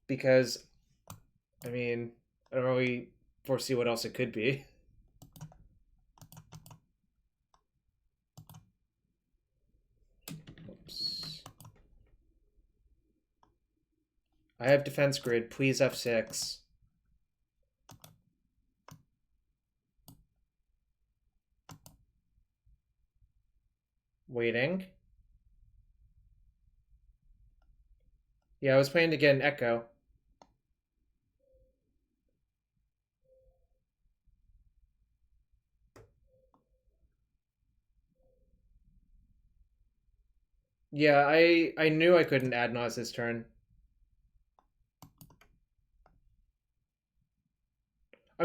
A: Because, I mean, I don't really foresee what else it could be. Oops. I have Defense Grid. Please F6. Waiting. Yeah, I was planning to get an Echo. Yeah, I knew I couldn't Ad Nauseam this turn.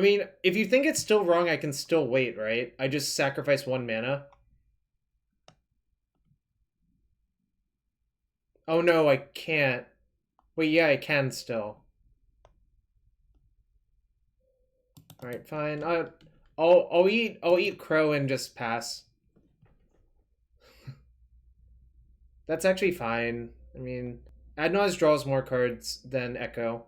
A: I mean, if you think it's still wrong, I can still wait, right? I just sacrifice 1 mana. Oh no, I can't. Wait, yeah, I can still. Alright, fine. I'll eat crow and just pass. That's actually fine. I mean, Ad Nauseam draws more cards than Echo.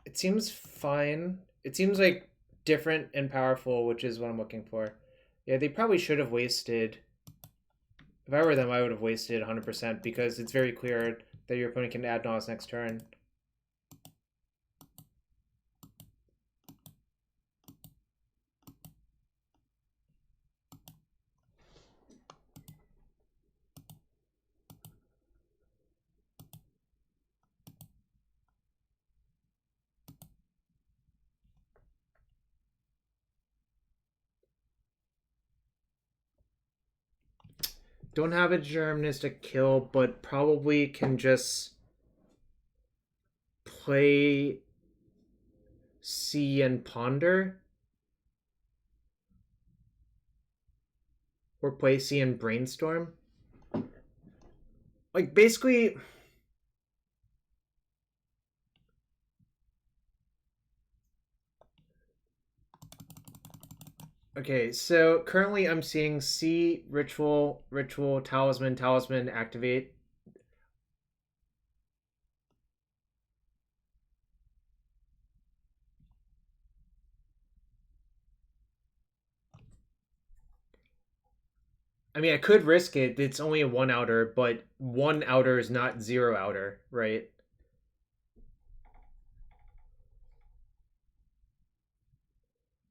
A: It seems fine. It seems like different and powerful, which is what I'm looking for. Yeah, they probably should have wasted. If I were them, I would have wasted 100% because it's very clear that your opponent can Ad Nauseam next turn. Don't have a deterministic kill, but probably can just play See and Ponder. Or play See and Brainstorm. Like, basically... Okay, so currently I'm seeing See, Ritual, Talisman, activate. I mean, I could risk it. It's only a 1 outer, but 1 outer is not 0 outer, right?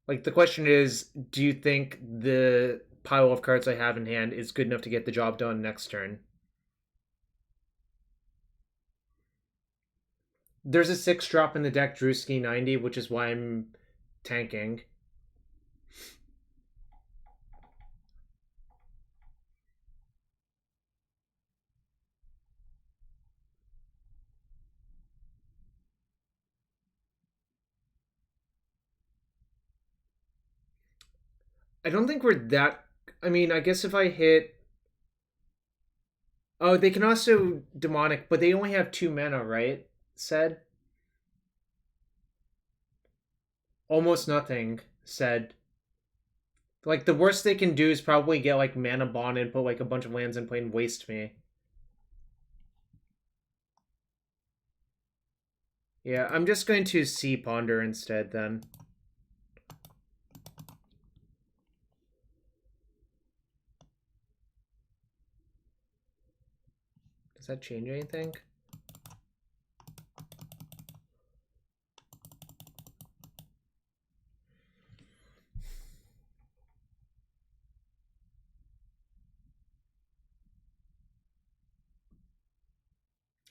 A: Like, the question is, do you think the pile of cards I have in hand is good enough to get the job done next turn? There's a 6-drop in the deck, Drewski 90, which is why I'm tanking. I don't think we're that... I mean, I guess if I hit... Oh, they can also demonic, but they only have 2 mana, right? Said. Almost nothing, said. Like, the worst they can do is probably get, like, mana bond and put, like, a bunch of lands in play and waste me. Yeah, I'm just going to See Ponder instead, then. Does that change anything?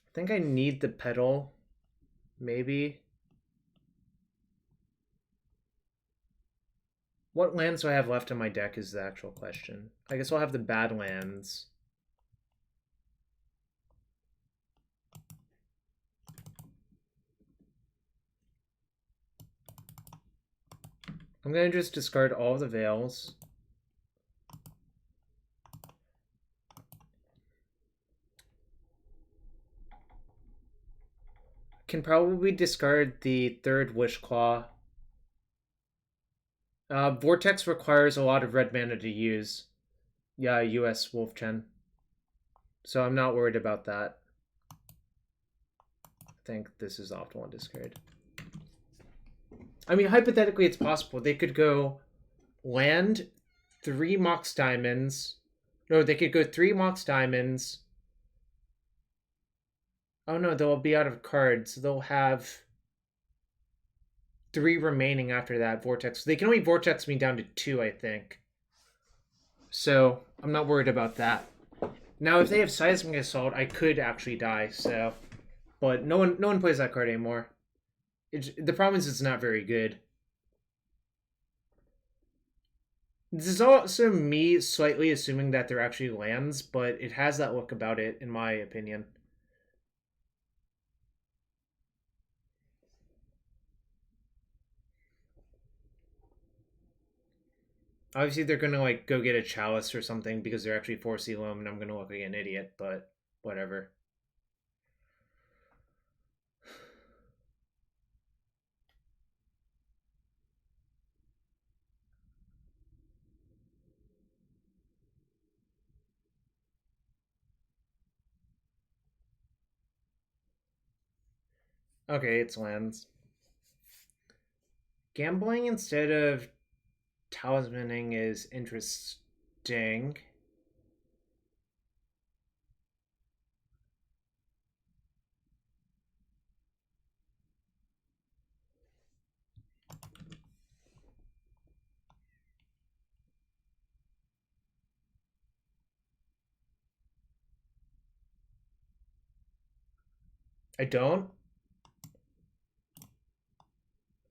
A: I think I need the Petal. Maybe. What lands do I have left in my deck is the actual question. I guess I'll have the Badlands. I'm going to just discard all of the Veils. Can probably discard the 3rd Wishclaw. Vortex requires a lot of red mana to use. Yeah, US Wolfchen. So I'm not worried about that. I think this is optimal discard. I mean, hypothetically, it's possible. They could go land 3 Mox Diamonds. No, they could go 3 Mox Diamonds. Oh no, they'll be out of cards. They'll have 3 remaining after that Vortex. They can only Vortex me down to 2, I think. So I'm not worried about that. Now, if they have Seismic Assault, I could actually die. So, but no one plays that card anymore. The problem is it's not very good. This is also me slightly assuming that they're actually lands, but it has that look about it, in my opinion. Obviously, they're gonna like go get a Chalice or something because they're actually 4C loam, and I'm gonna look like an idiot. But whatever. Okay, it's lands. Gambling instead of talismaning is interesting. I don't.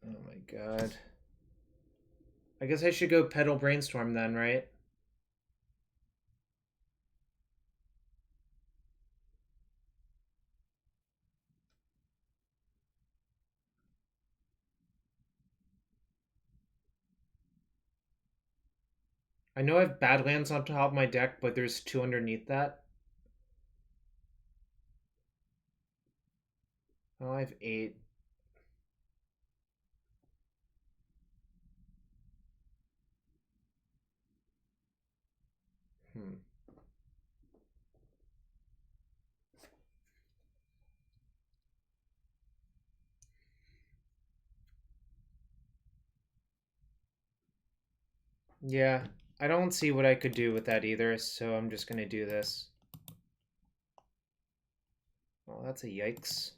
A: Oh my god. I guess I should go Petal Brainstorm then, right? I know I have Badlands on top of my deck, but there's 2 underneath that. Oh, I have 8. Hmm. Yeah, I don't see what I could do with that either, so I'm just gonna do this. Oh, that's a yikes.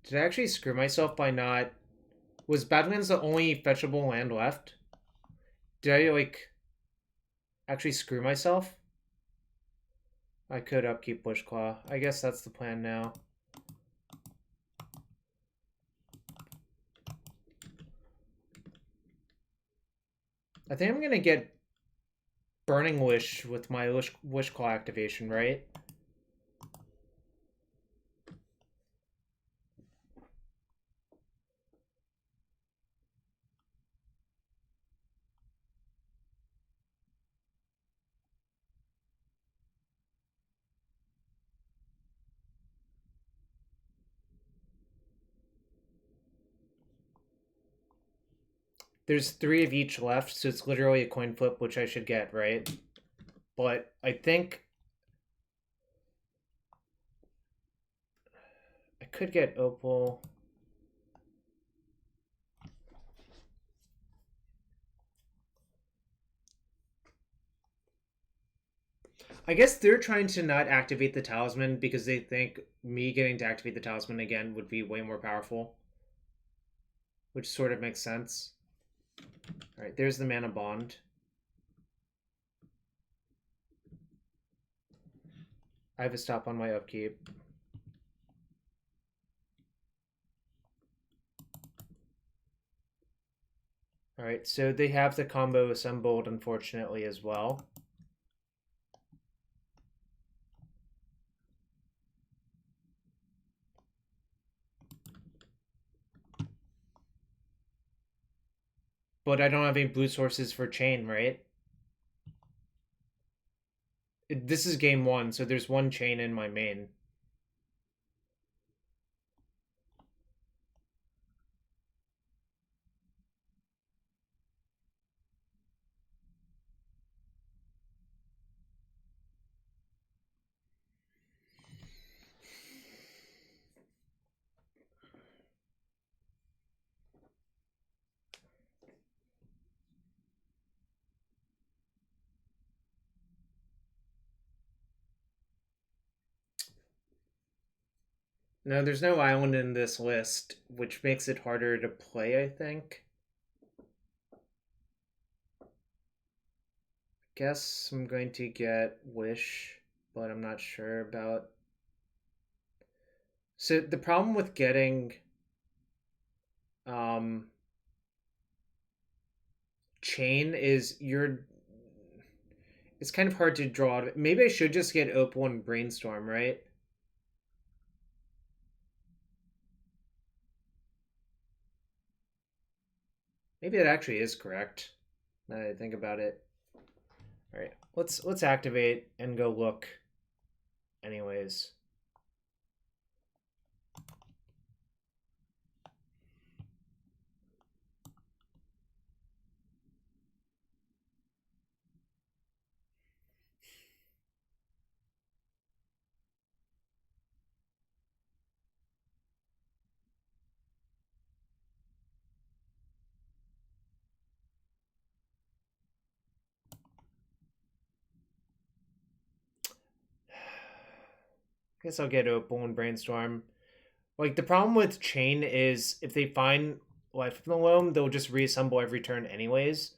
A: Did I actually screw myself by not... Was Badlands the only fetchable land left? Did I, like, actually screw myself? I could upkeep Wishclaw. I guess that's the plan now. I think I'm gonna get Burning Wish with my Wishclaw activation, right? There's 3 of each left, so it's literally a coin flip, which I should get, right? But I think I could get Opal. I guess they're trying to not activate the talisman because they think me getting to activate the talisman again would be way more powerful. Which sort of makes sense. Alright, there's the mana bond. I have a stop on my upkeep. Alright, so they have the combo assembled, unfortunately, as well. But I don't have any blue sources for chain, right? This is game 1, so there's 1 chain in my main. No, there's no island in this list, which makes it harder to play, I think. Guess I'm going to get Wish, but I'm not sure about. So the problem with getting um Chain is it's kind of hard to draw. Maybe I should just get Opal and Brainstorm, right? Maybe that actually is correct. Now that I think about it. All right, let's activate and go look. Anyways. Guess I'll get Opal and Brainstorm. Like, the problem with Chain is if they find Life of the Loam, they'll just reassemble every turn anyways.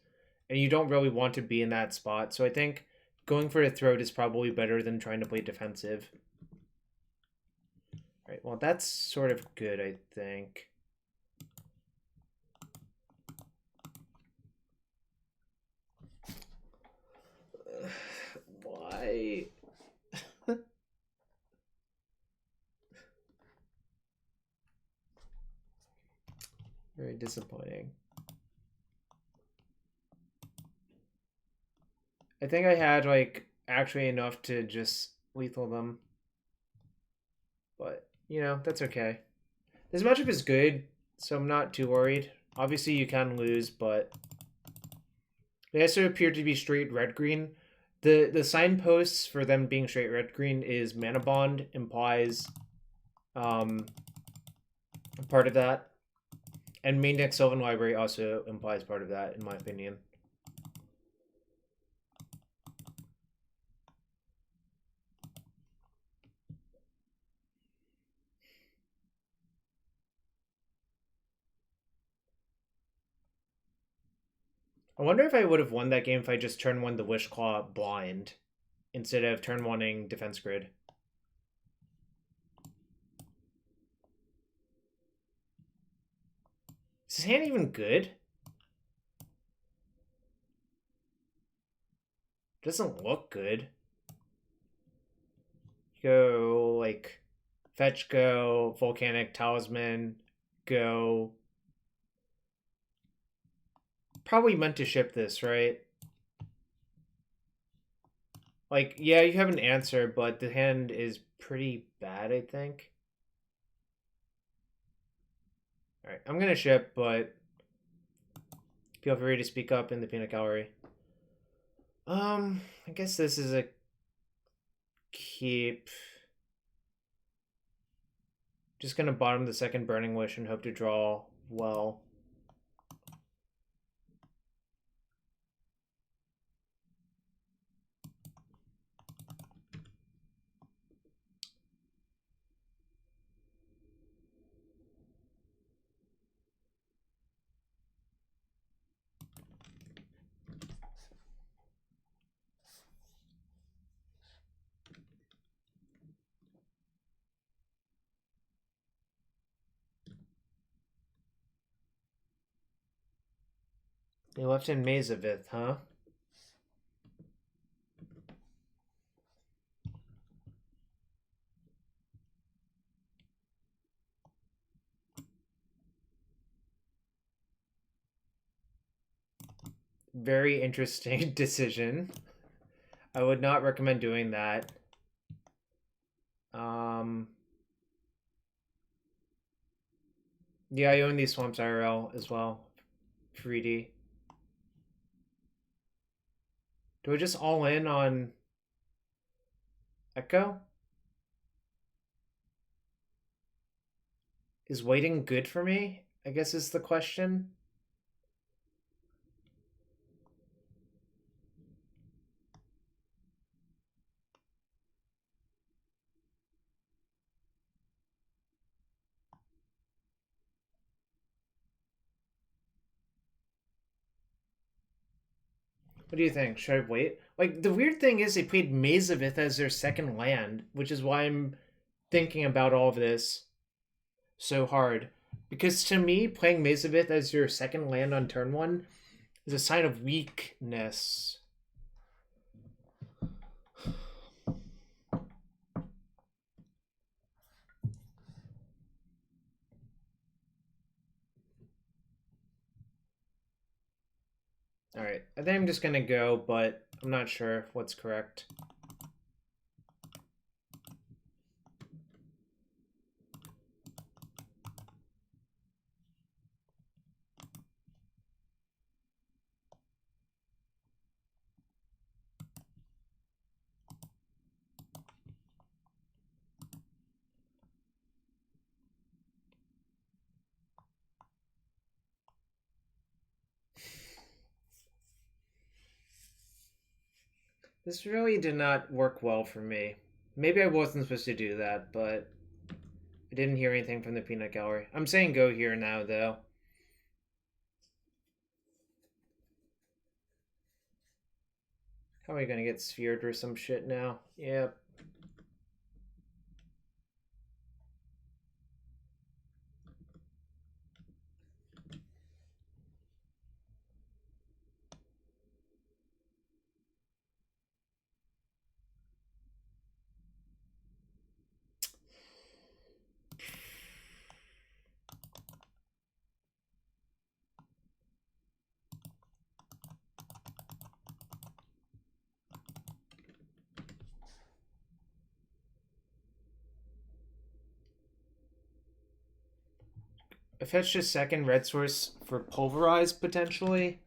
A: And you don't really want to be in that spot. So I think going for a Throat is probably better than trying to play defensive. All right, well, that's sort of good, I think. Why? Very disappointing. I think I had, like, actually enough to just lethal them. But, you know, that's okay. This matchup is good, so I'm not too worried. Obviously, you can lose, but they also appear to be straight red-green. The signposts for them being straight red-green is Mana Bond implies part of that. And main deck Sylvan Library also implies part of that, in my opinion. I wonder if I would have won that game if I just turn one the Wishclaw blind instead of turn one-ing Defense Grid. Is his hand even good? Doesn't look good. Go, like, fetch, go, Volcanic Talisman, go. Probably meant to ship this, right? Like, yeah, you have an answer, but the hand is pretty bad, I think. Alright, I'm gonna ship, but feel free to speak up in the peanut gallery. I guess this is a keep. Just gonna bottom the second Burning Wish and hope to draw well. You left in Mazavith, huh? Very interesting decision. I would not recommend doing that. Yeah, I own these Swamps IRL as well. 3D. Do I just all in on Echo? Is waiting good for me? I guess is the question. What do you think? Should I wait? Like, the weird thing is they played Maze of Ith as their second land, which is why I'm thinking about all of this so hard. Because to me, playing Maze of Ith as your second land on turn 1 is a sign of weakness. Alright, I think I'm just gonna go, but I'm not sure what's correct. This really did not work well for me. Maybe I wasn't supposed to do that, but I didn't hear anything from the peanut gallery. I'm saying go here now, though. How are we gonna get sphered or some shit now? Yep. I fetched a second red source for Pulverize, potentially.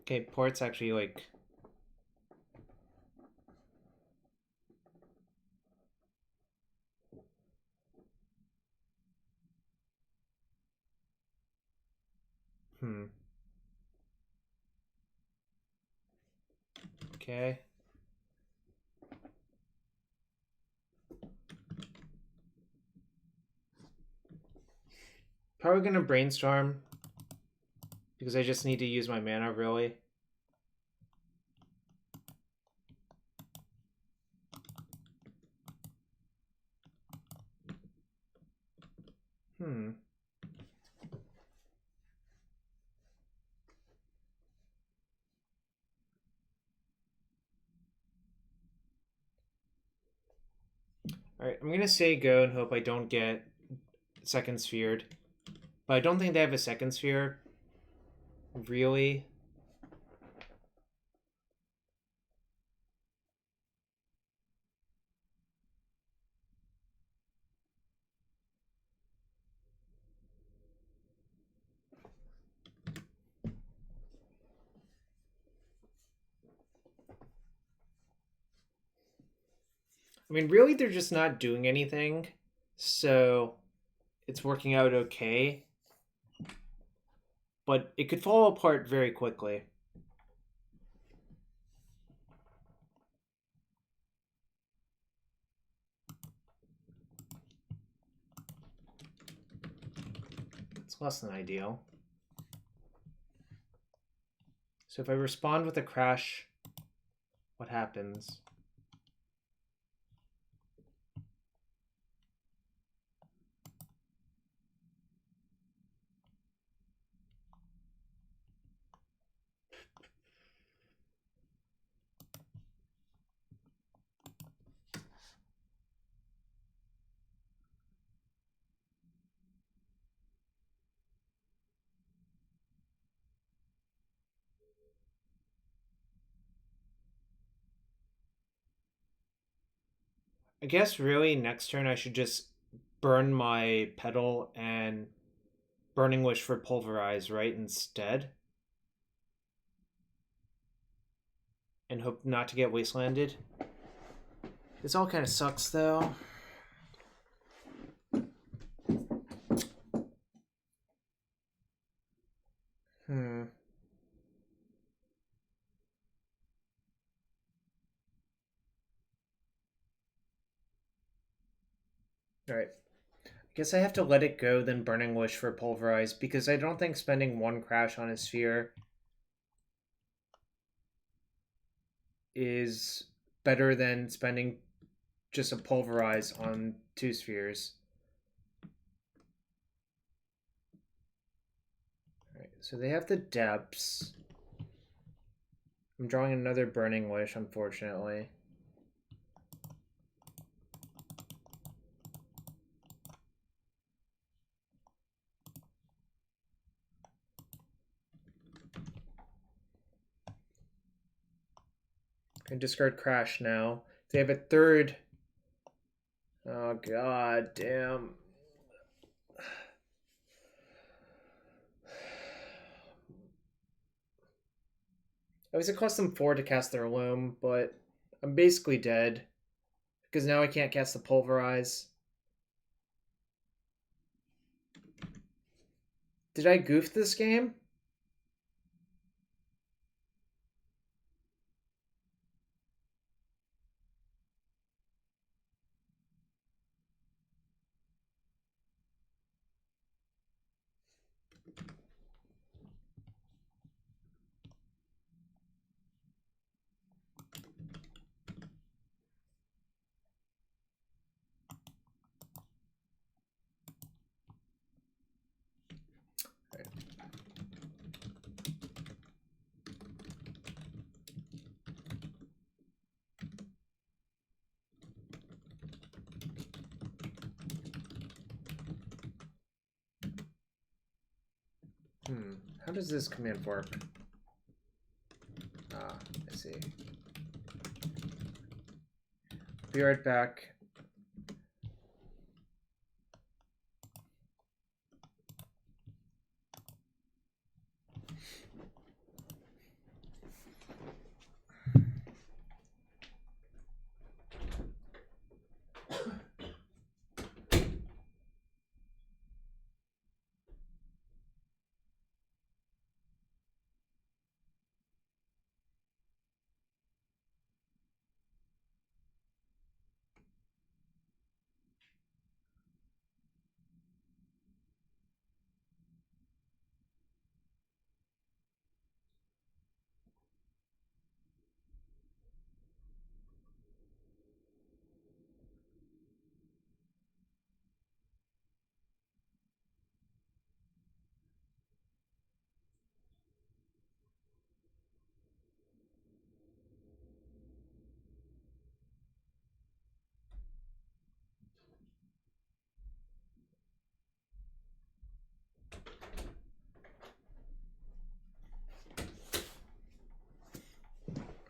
A: Okay, port's actually like... Okay. Probably gonna Brainstorm, because I just need to use my mana, really. Alright, I'm gonna say go and hope I don't get second sphered. But I don't think they have a second sphere. Really? I mean, really, they're just not doing anything. So it's working out okay. But it could fall apart very quickly. It's less than ideal. So if I respond with a crash, what happens? I guess really next turn I should just burn my Petal and Burning Wish for Pulverize, right, instead. And hope not to get Wastelanded. This all kind of sucks, though. Alright. I guess I have to let it go, then Burning Wish for Pulverize, because I don't think spending one crash on a sphere is better than spending just a Pulverize on 2 spheres. Alright, so they have the depths. I'm drawing another Burning Wish, unfortunately. I discard Crash now. They have a third. Oh, god damn. I was it cost them 4 to cast their Loom, but I'm basically dead. Because now I can't cast the Pulverize. Did I goof this game? How does this command work? Ah, I see. Be right back.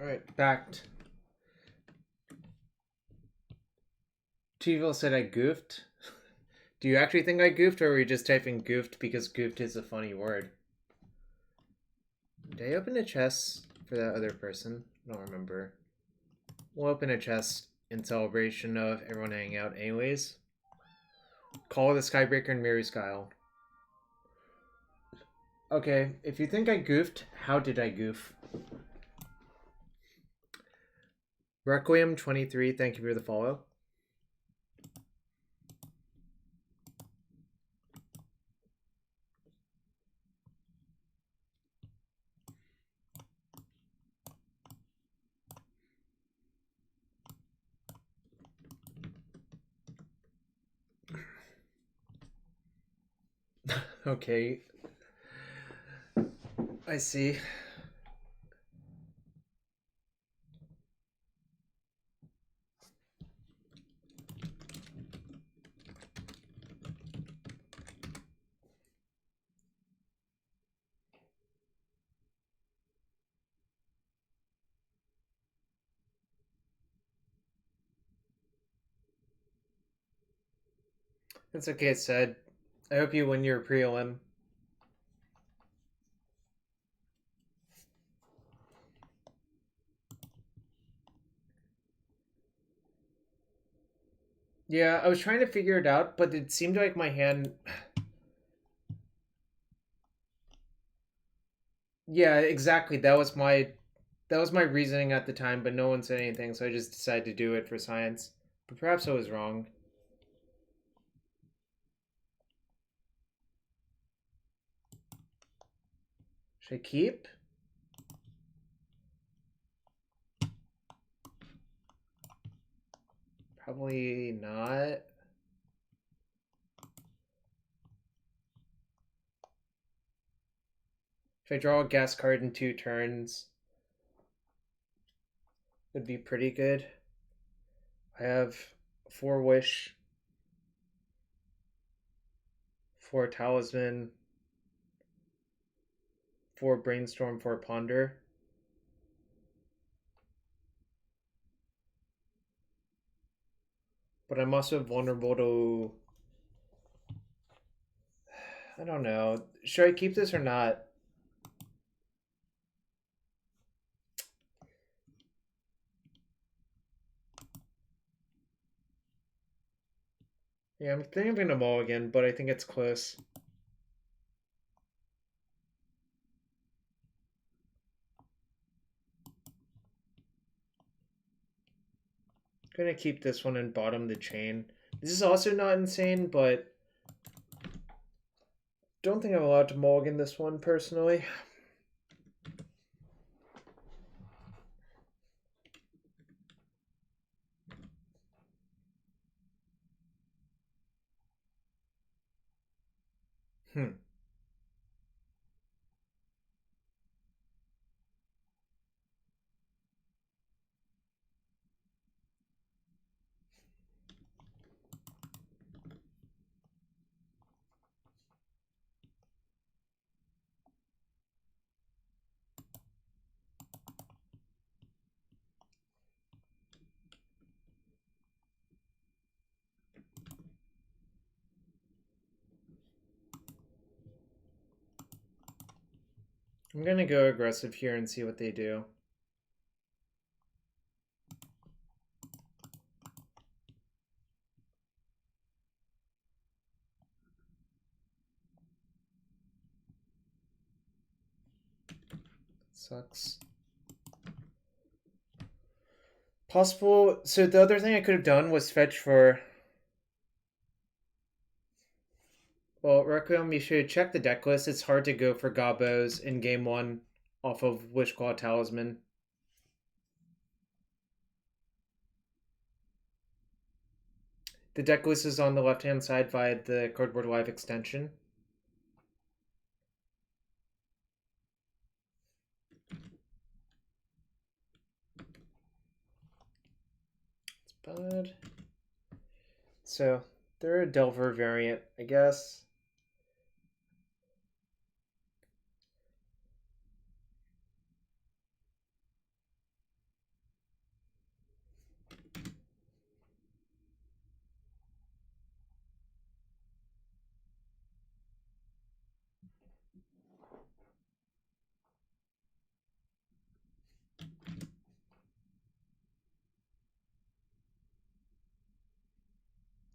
A: Alright, backed. Tvil said I goofed. Do you actually think I goofed, or are we just typing goofed because goofed is a funny word? Did I open a chest for that other person? I don't remember. We'll open a chest in celebration of everyone hanging out anyways. Call of the Skybreaker and Miri Skyle. Okay, if you think I goofed, how did I goof? Requiem 23, thank you for the follow. Okay. I see. That's okay, said. I hope you win your prelim. Yeah, I was trying to figure it out, but it seemed like my hand... Yeah, exactly. That was my reasoning at the time, but no one said anything, so I just decided to do it for science. But perhaps I was wrong. Should I keep? Probably not. If I draw a gas card in 2 turns, it would be pretty good. I have 4 Wish, 4 Talisman, 4 Brainstorm, 4 Ponder. But I'm also vulnerable to... I don't know. Should I keep this or not? Yeah, I'm thinking I'm gonna mulligan, but I think it's close. Gonna keep this one and bottom the chain. This is also not insane, but don't think I'm allowed to mulligan this one personally. I'm gonna go aggressive here and see what they do. Sucks. Possible. So the other thing I could have done was fetch for... Well, Requiem, you should check the deck list. It's hard to go for Gobos in game 1 off of Wishclaw Talisman. The deck list is on the left-hand side via the Cardboard Live extension. It's bad. So, they're a Delver variant, I guess.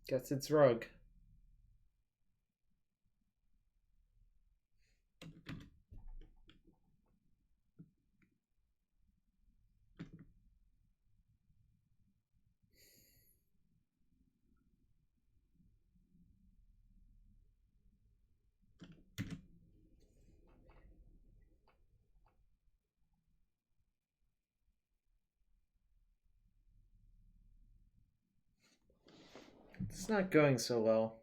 A: Guess it's Rug. It's not going so well.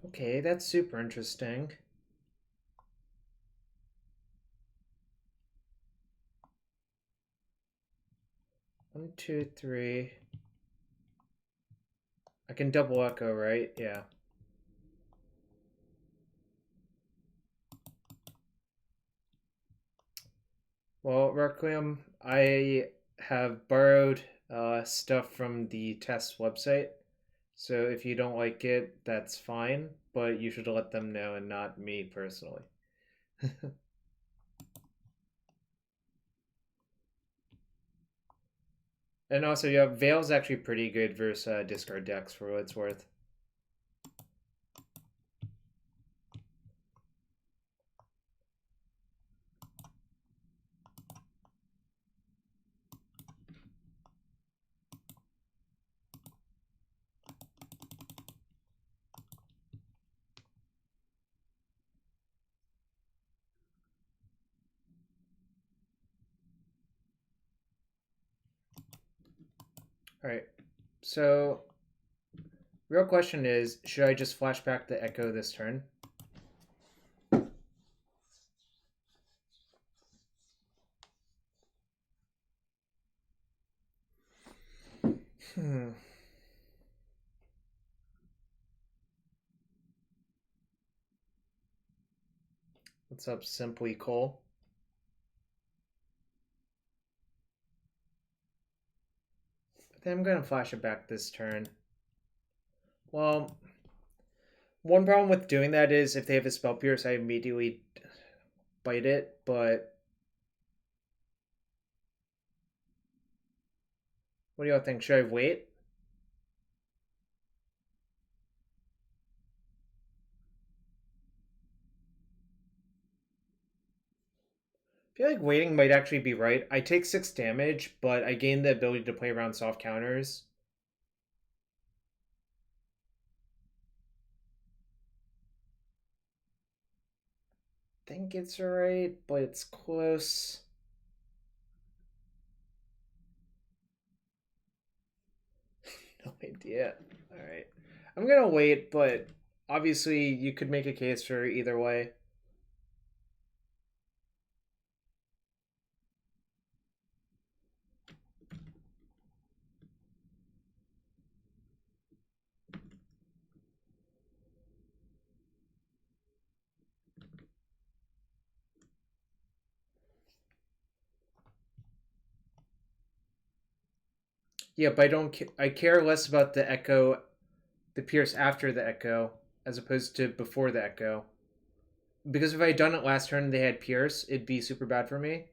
A: Okay, that's super interesting. 1, 2, 3. I can double echo, right? Yeah. Well, Requiem, I have borrowed stuff from the TES website. So if you don't like it, that's fine, but you should let them know and not me personally. And also, yeah, Veil's actually pretty good versus discard decks for what it's worth. All right, so real question is, should I just flash back the Echo this turn? What's up, Simply Cole? I think I'm gonna flash it back this turn. Well, one problem with doing that is if they have a Spell Pierce, I immediately bite it, but what do y'all think? Should I wait? I feel like waiting might actually be right. I take 6 damage, but I gain the ability to play around soft counters. I think it's alright, but it's close. No idea. Alright. I'm gonna wait, but obviously you could make a case for either way. Yeah, but I care less about the Echo, the Pierce after the Echo, as opposed to before the Echo. Because if I had done it last turn and they had Pierce, it'd be super bad for me.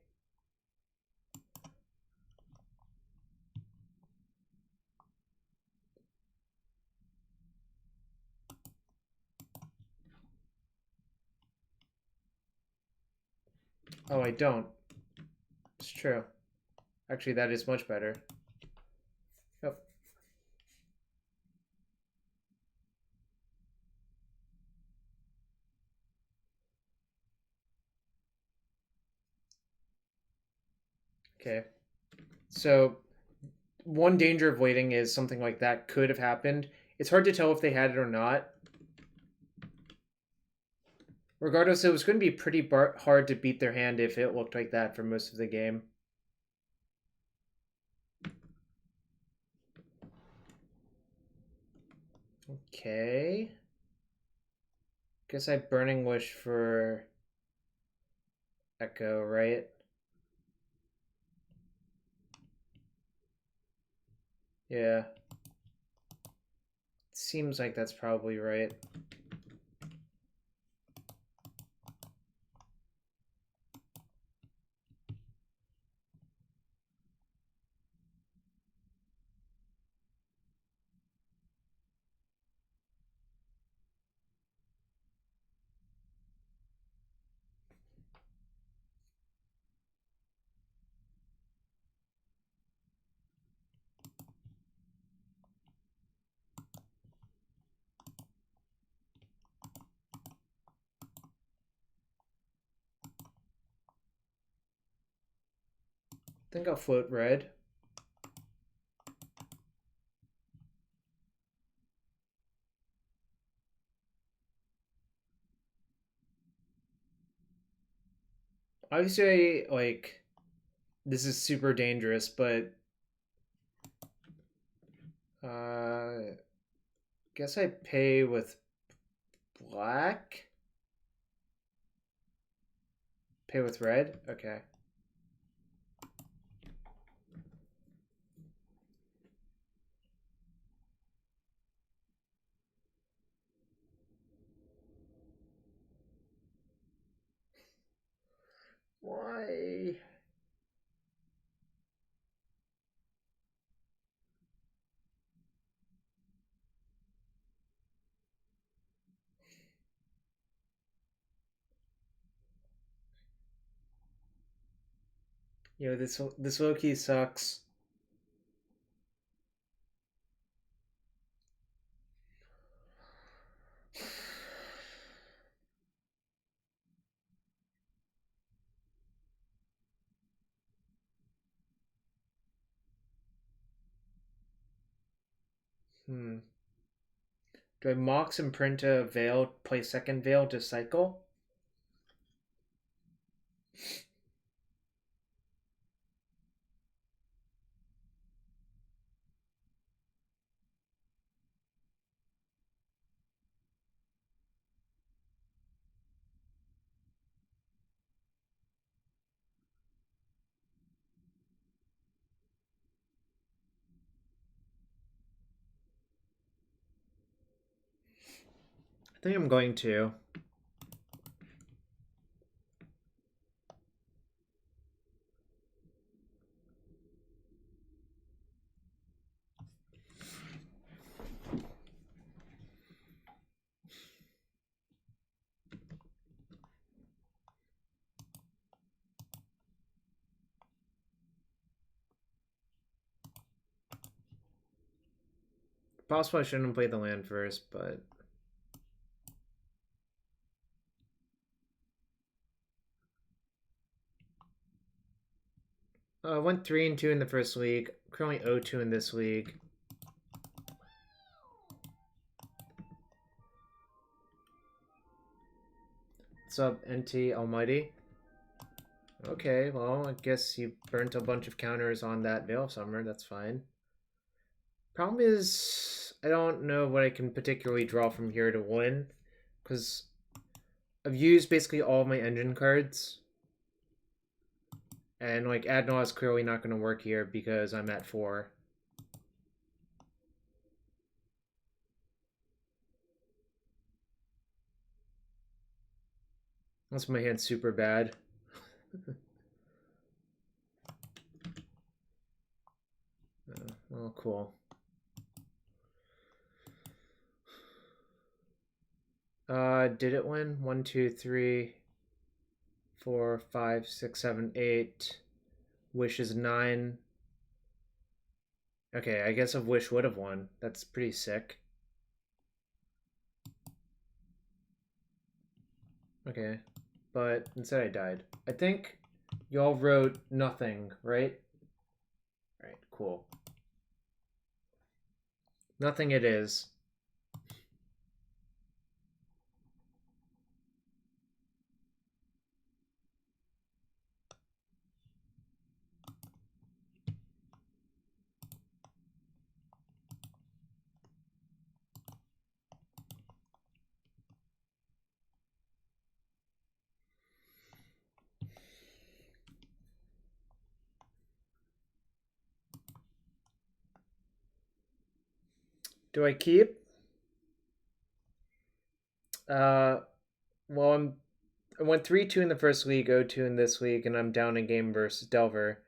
A: Oh, I don't. It's true. Actually, that is much better. Yep. Okay. So, one danger of waiting is something like that could have happened. It's hard to tell if they had it or not. Regardless, it was going to be pretty hard to beat their hand if it looked like that for most of the game. Okay. Guess I Burning Wish for Echo, right? Yeah. Seems like that's probably right. I think I'll float red. Obviously, like, this is super dangerous, but guess I pay with black? Pay with red? Okay. Why? Yo, this low-key sucks. Do I Mox and print a Veil, play second Veil to cycle? I think I'm going to. Possibly I shouldn't have played the land first, but... I went 3-2 in the first league. Currently 0-2 in this league. What's up, NT Almighty? Okay, well, I guess you burnt a bunch of counters on that Veil of Summer. That's fine. Problem is, I don't know what I can particularly draw from here to win, because I've used basically all of my engine cards. And, like, Ad Nauseam is clearly not going to work here because I'm at 4. Unless my hand's super bad. Well, cool. Did it win? 1, 2, 3, 4, 5, 6, 7, 8. Wish is 9. Okay, I guess if Wish would have won. That's pretty sick. Okay, but instead I died. I think y'all wrote nothing, right? Alright, cool. Nothing it is. Do I keep? Well, I went 3-2 in the first league, 0-2 in this league, and I'm down a game versus Delver.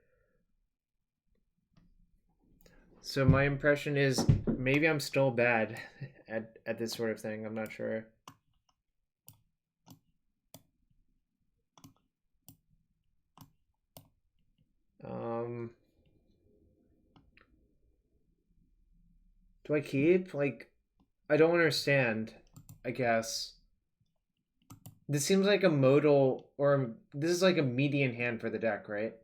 A: So my impression is maybe I'm still bad at this sort of thing. I'm not sure. Do I keep? Like, I don't understand, I guess. This seems like a modal, or this is like a median hand for the deck, right?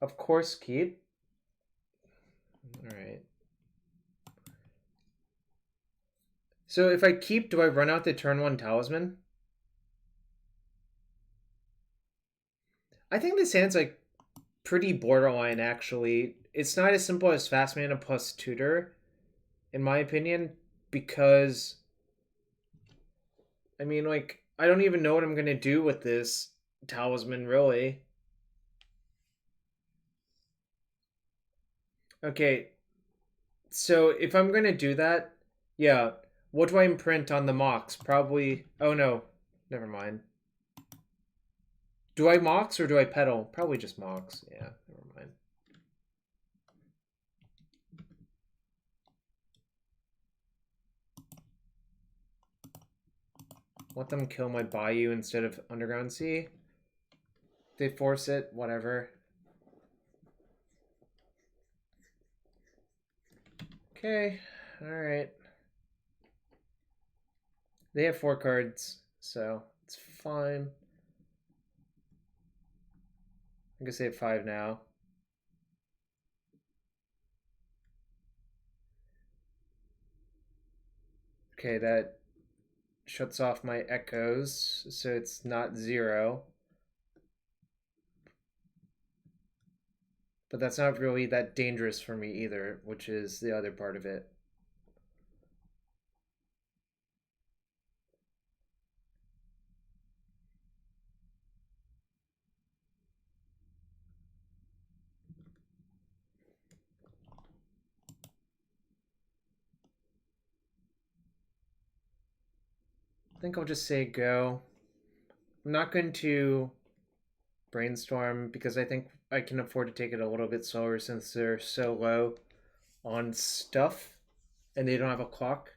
A: Of course, keep. Alright. So if I keep, do I run out the turn 1 talisman? I think this hand's like pretty borderline, actually. It's not as simple as fast mana plus tutor, in my opinion, because I mean, like, I don't even know what I'm gonna do with this. Talisman, really. Okay, so if I'm gonna do that, yeah, what do I imprint on the Mox? Probably. Oh no, never mind. Do I Mox or do I Petal? Probably just Mox. Yeah, never mind. Let them kill my Bayou instead of Underground Sea. They force it, whatever. Okay, alright. They have 4 cards, so it's fine. I guess they have 5 now. Okay, that shuts off my echoes, so it's not 0. But that's not really that dangerous for me either, which is the other part of it. I think I'll just say go. I'm not going to Brainstorm because I think I can afford to take it a little bit slower since they're so low on stuff and they don't have a clock.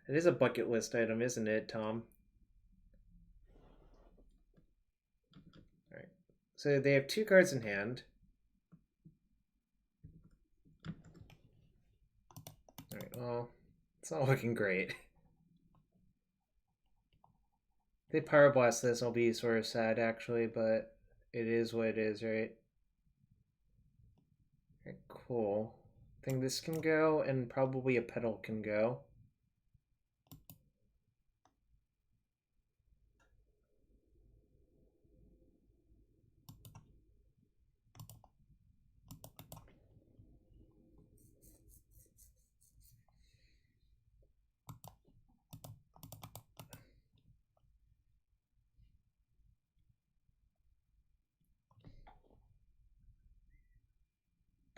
A: It is a bucket list item, isn't it, Tom? Alright. So they have 2 cards in hand. Alright, well, it's not looking great. If they Pyroblast this, I'll be sort of sad actually, but it is what it is, right? Okay, cool. I think this can go, and probably a Petal can go.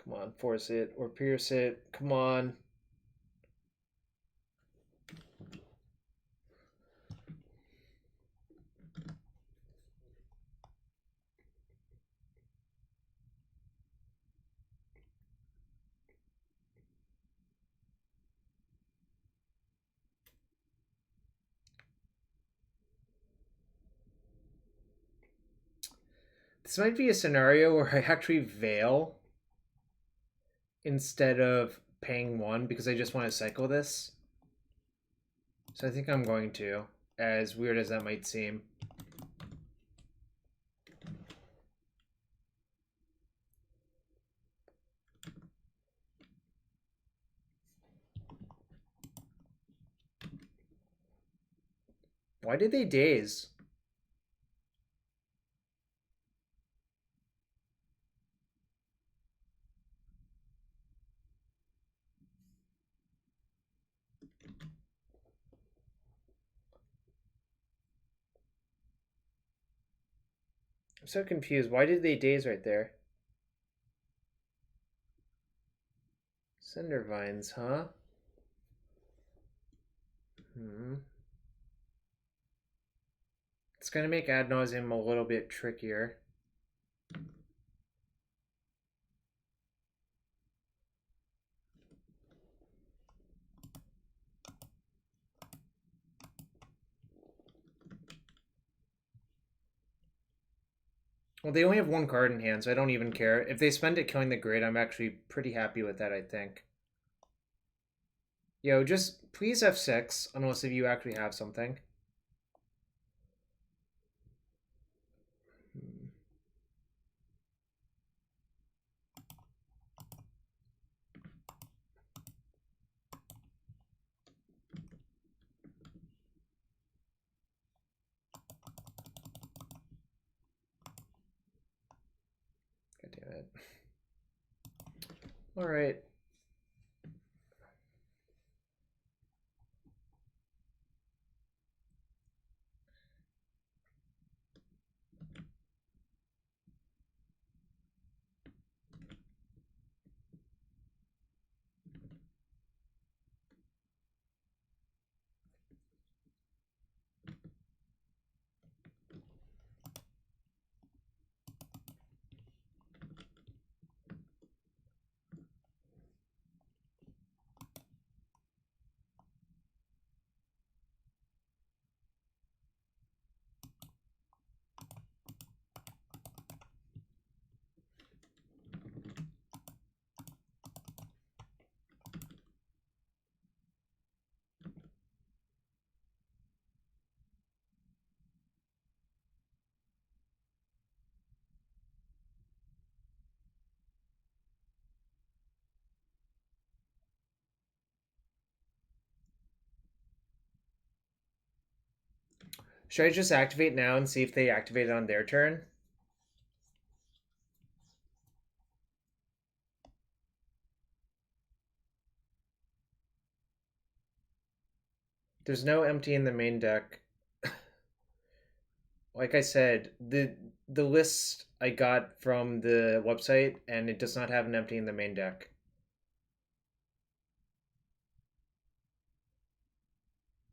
A: Come on, force it or pierce it. Come on. This might be a scenario where I actually Veil instead of paying 1 because I just want to cycle this. So I think I'm going to, as weird as that might seem. Why did they daze? I'm so confused. Why did they daze right there? Cinder Vines, huh? It's going to make Ad Nauseam a little bit trickier. Well, they only have 1 card in hand, so I don't even care. If they spend it killing the grid, I'm actually pretty happy with that, I think. Yo, just please F6, unless if you actually have something. God damn it. Alright. Should I just activate now and see if they activate it on their turn? There's no empty in the main deck. Like I said, the list I got from the website, and it does not have an empty in the main deck.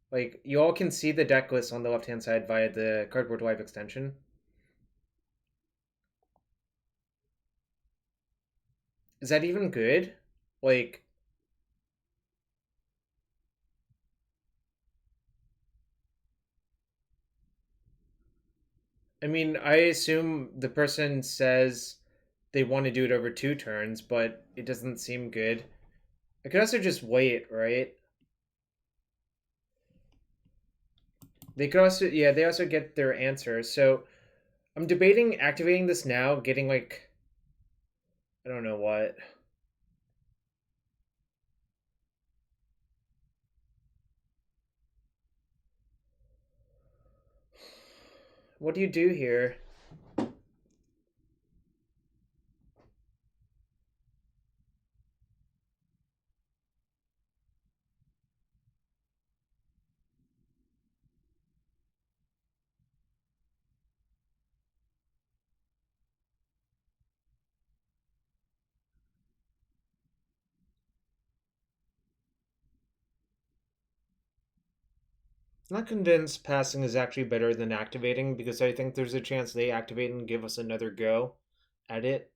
A: Like, you all can see the deck list on the left-hand side via the Cardboard Live extension. Is that even good? Like, I mean, I assume the person says they want to do it over 2 turns, but it doesn't seem good. I could also just wait, right? They could also, yeah, they also get their answer. So I'm debating activating this now, getting like, I don't know what. What do you do here? I'm not convinced passing is actually better than activating, because I think there's a chance they activate and give us another go at it.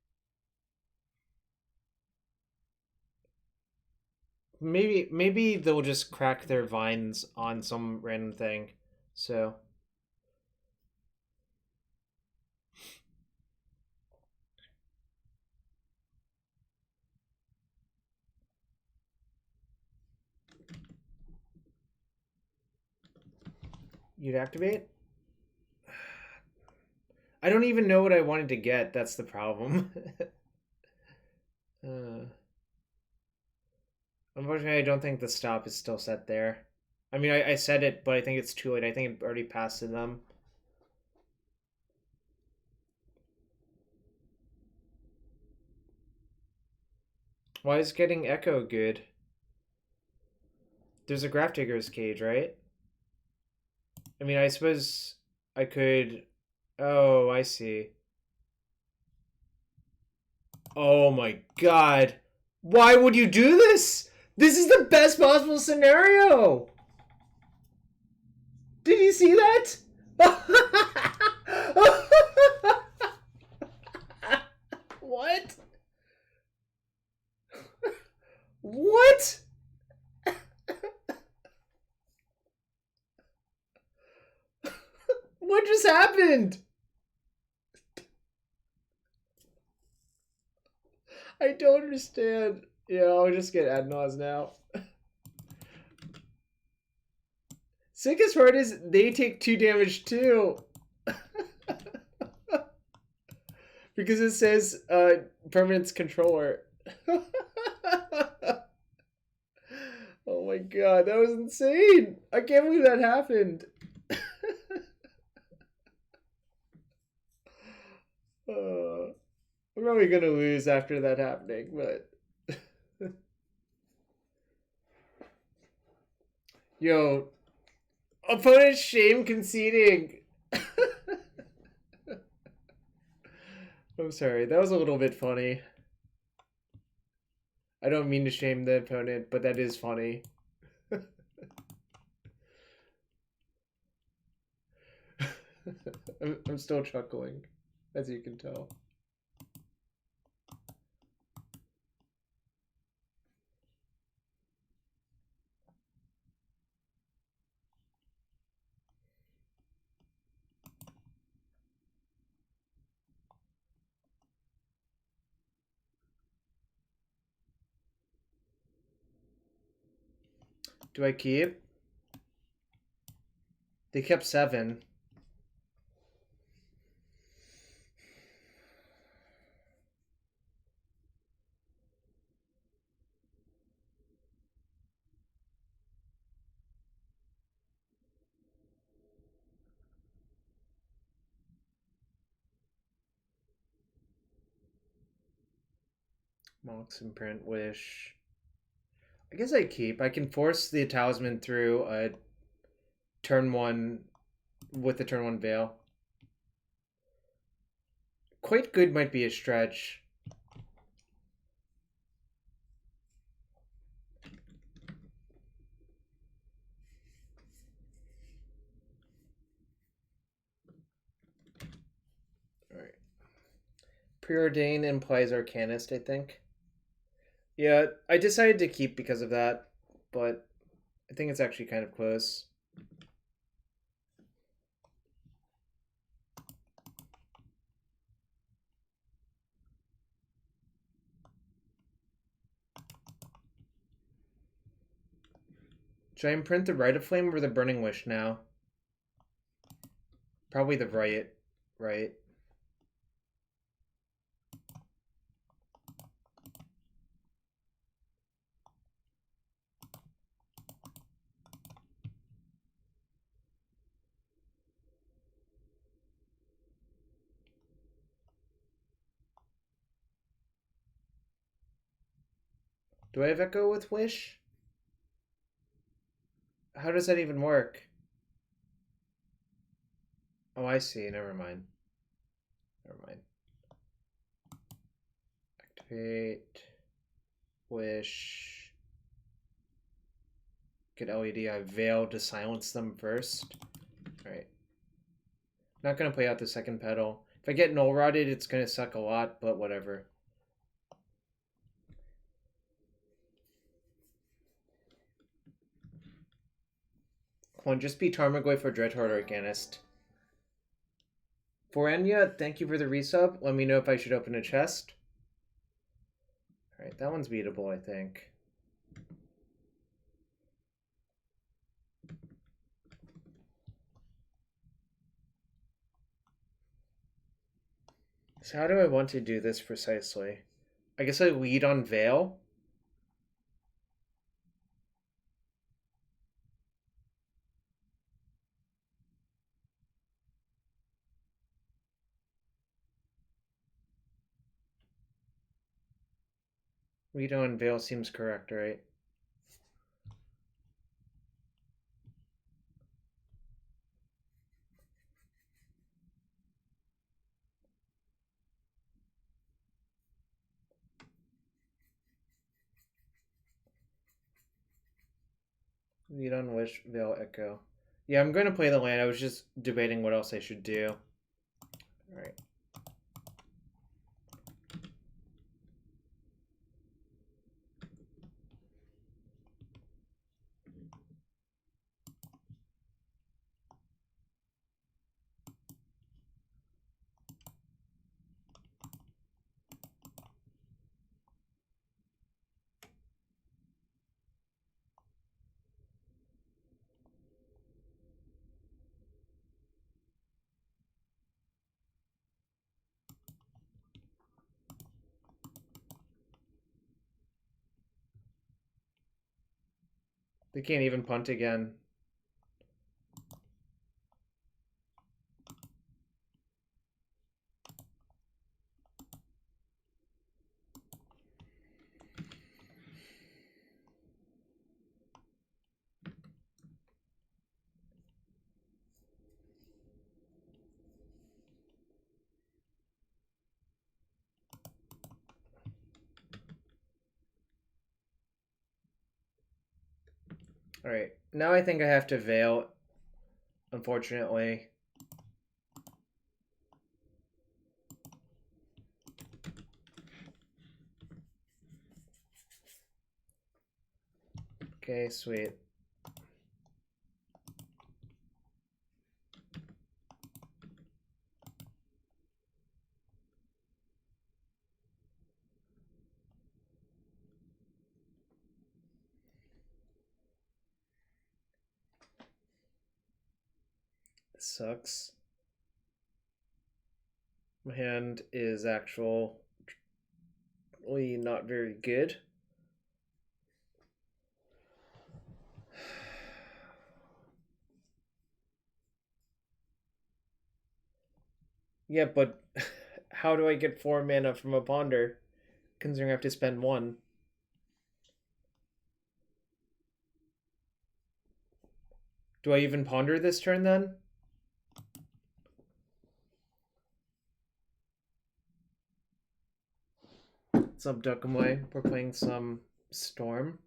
A: Maybe they'll just crack their vines on some random thing. So you'd activate? I don't even know what I wanted to get. That's the problem. uh, Unfortunately, I don't think the stop is still set there. I mean, I said it, but I think it's too late. I think it already passed to them. Why is getting Echo good? There's a Grafdigger's Cage, right? I mean, I suppose I could... Oh, I see. Oh my god. Why would you do this? This is the best possible scenario! Did you see that? What? What? What just happened? I don't understand. Yeah, I'll just get Ad Nauseam now. Sickest part is they take 2 damage too. Because it says permanence controller. Oh my god, that was insane. I can't believe that happened. I'm probably gonna lose after that happening, but yo, opponent shame conceding. I'm sorry, that was a little bit funny. I don't mean to shame the opponent, but that is funny. I'm still chuckling, as you can tell. Do I keep? They kept 7. Mox Imprint, Wish. I guess I keep. I can force the Talisman through a turn 1 with the turn 1 Veil. Quite good might be a stretch. Alright. Preordain implies Arcanist, I think. Yeah, I decided to keep because of that, but I think it's actually kind of close. Should I imprint the Rite of Flame or the Burning Wish now? Probably the right. Do I have Echo with Wish? How does that even work? Oh, I see. Never mind. Activate. Wish. Get LED. I Veil to silence them first. Alright. Not gonna play out the second petal. If I get null rotted, it's gonna suck a lot, but whatever. Come on, just be Tarmogoyf for Dreadhorde Arcanist. For Enya, thank you for the resub. Let me know if I should open a chest. Alright, that one's beatable, I think. So how do I want to do this precisely? I guess I lead on Veil. Lead on Veil seems correct, right? Lead on Wish, Veil, Echo. Yeah, I'm going to play the land. I was just debating what else I should do. Alright. They can't even punt again. Alright, now I think I have to Veil, unfortunately. Okay, sweet. This sucks. My hand is actually not very good. Yeah, but how do I get 4 mana from a Ponder? considering I have to spend one. Do I even ponder this turn then? Some Duckamway. We're playing some Storm.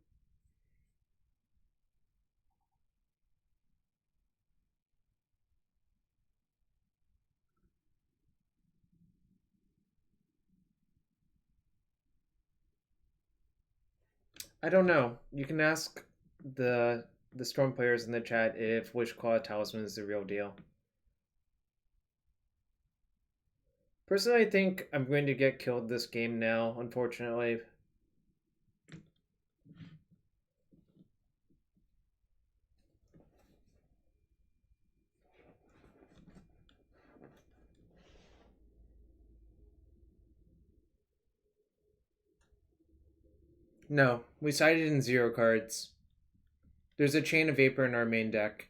A: I don't know. You can ask the Storm players in the chat if Wishclaw Talisman is the real deal. Personally, I think I'm going to get killed this game now, unfortunately. No, we sided in 0 cards. There's a Chain of Vapor in our main deck.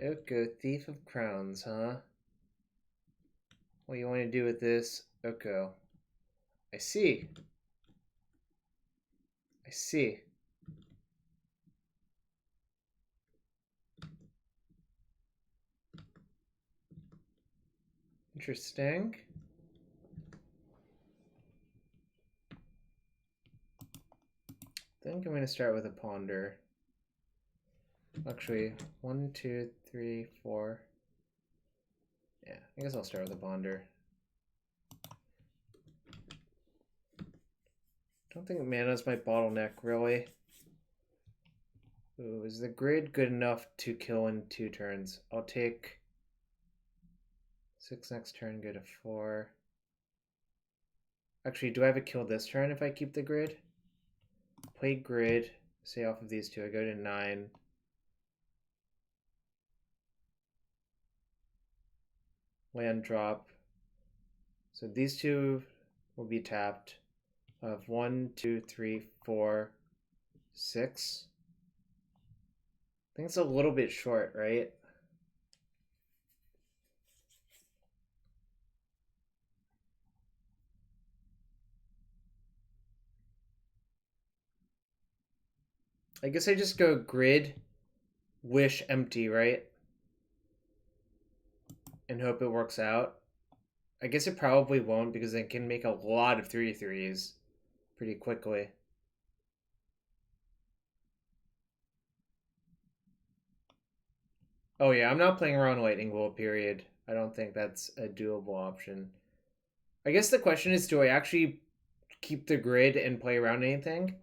A: Oko, Thief of Crowns, huh? What do you want to do with this, Oko? I see. I see. Interesting. I think I'm going to start with a Ponder. Actually, 1, 2, 3, 4. Yeah, I guess I'll start with a Ponder. Don't think mana's my bottleneck, really. Ooh, is the grid good enough to kill in 2 turns? I'll take 6 next turn, go to 4. Actually, do I have a kill this turn if I keep the grid? Play grid, say off of these 2, I go to 9. Land drop. So these 2 will be tapped. Of 1, 2, 3, 4, 6. I think it's a little bit short, right? I guess I just go grid, wish empty, right? And hope it works out. I guess it probably won't because I can make a lot of 3/3s pretty quickly. Oh yeah, I'm not playing around Lightning Bolt, period. I don't think that's a doable option. I guess the question is, do I actually keep the grid and play around anything?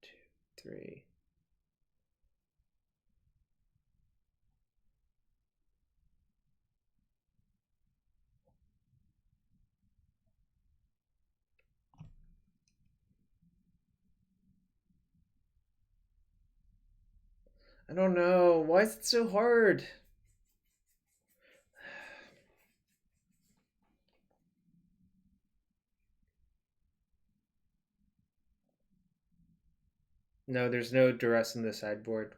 A: Two, three. I don't know. Why is it so hard? No, there's no duress in the sideboard.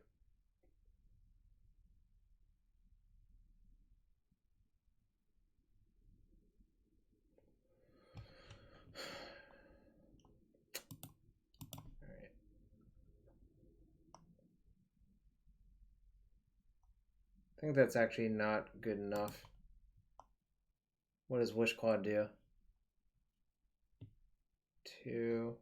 A: Alright. I think that's actually not good enough. What does Wishclaw do? 2.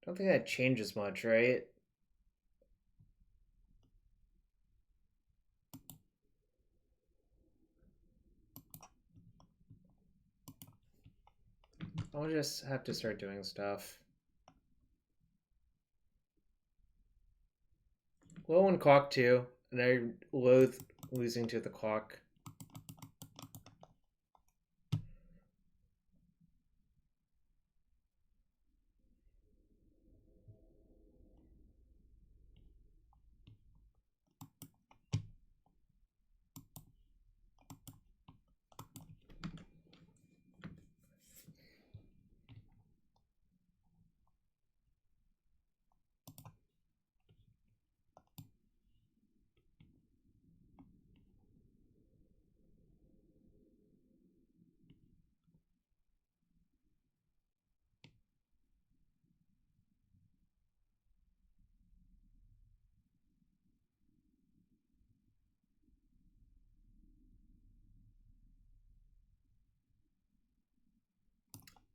A: Don't think that changes much, right? I'll just have to start doing stuff. Low on clock too, and I loathe losing to the clock.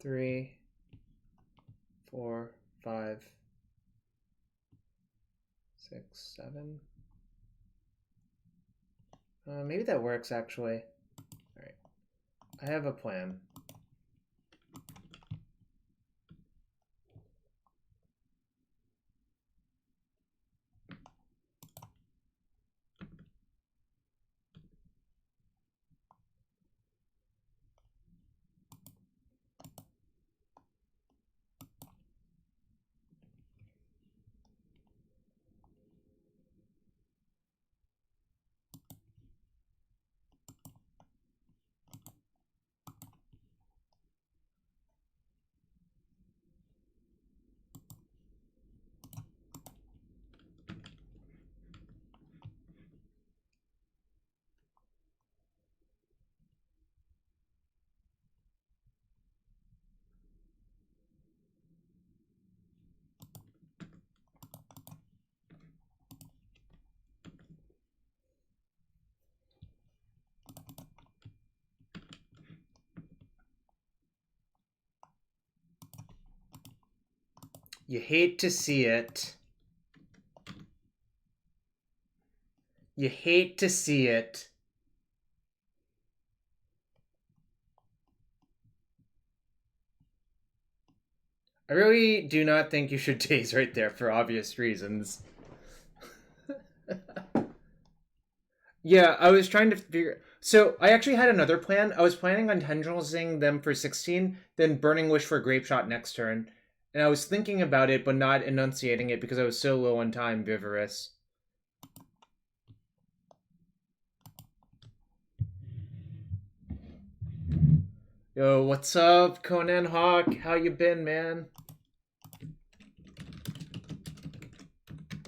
A: Three, 4, 5, 6, 7. Maybe that works actually. All right, I have a plan. You hate to see it. You hate to see it. I really do not think you should daze right there for obvious reasons. Yeah, I was trying to figure... So, I actually had another plan. I was planning on Tendrilsing them for 16, then Burning Wish for Grapeshot next turn. And I was thinking about it, but not enunciating it because I was so low on time, Vivarous. Yo, what's up, Conan Hawk? How you been, man?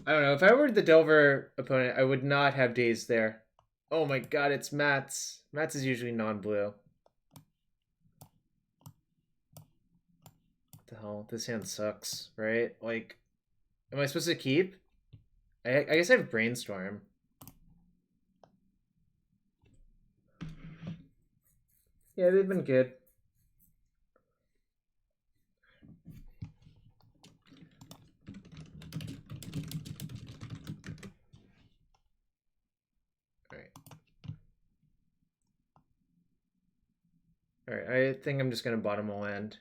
A: I don't know. If I were the Delver opponent, I would not have Daze there. Oh my god, it's Mats. Mats is usually non-blue. What the hell? This hand sucks, right? Like, am I supposed to keep? I guess I have Brainstorm. Yeah, they've been good. Alright, I think I'm just gonna bottom a land.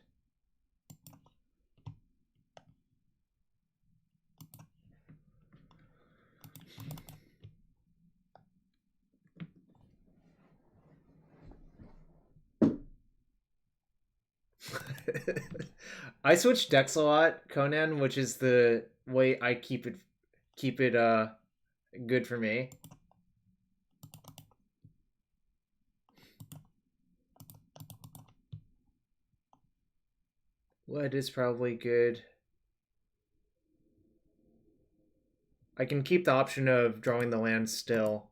A: I switch decks a lot, Conan, which is the way I keep it good for me. What is probably good? I can keep the option of drawing the land still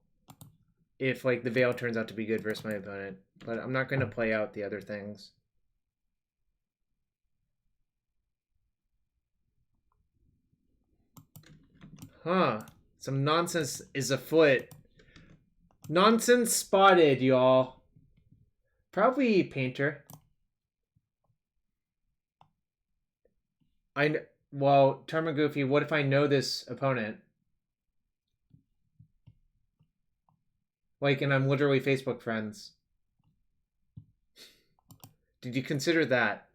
A: if like the Veil turns out to be good versus my opponent, but I'm not going to play out the other things. Huh. Some nonsense is afoot. Nonsense spotted, y'all. Probably Painter. Well, Tarmagoofy, what if I know this opponent? Like, and I'm literally Facebook friends. Did you consider that?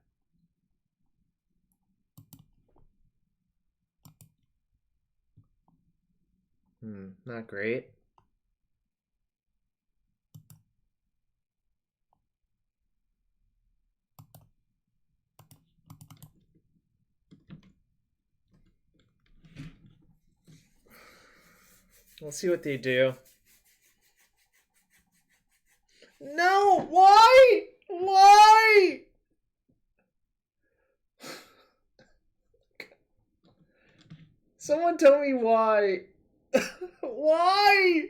A: Not great. We'll see what they do. No! Why? Why? Someone tell me why. Why?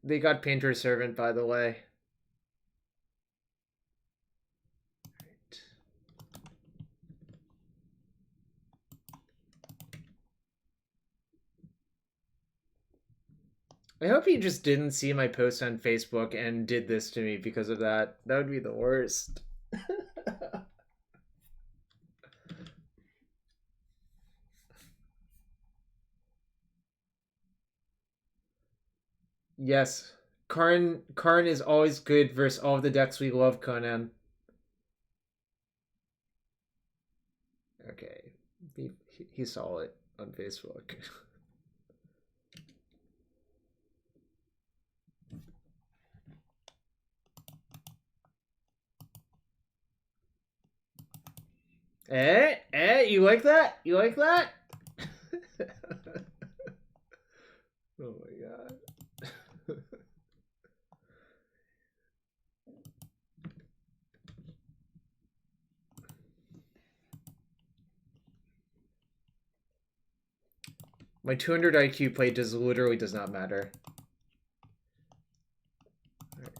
A: They got Painter's Servant, by the way. I hope he just didn't see my post on Facebook and did this to me because of that. That would be the worst. Yes. Karn is always good versus all of the decks we love, Conan. Okay. He saw it on Facebook. You like that? You like that? Oh my god. My 200 IQ play literally does not matter. Right.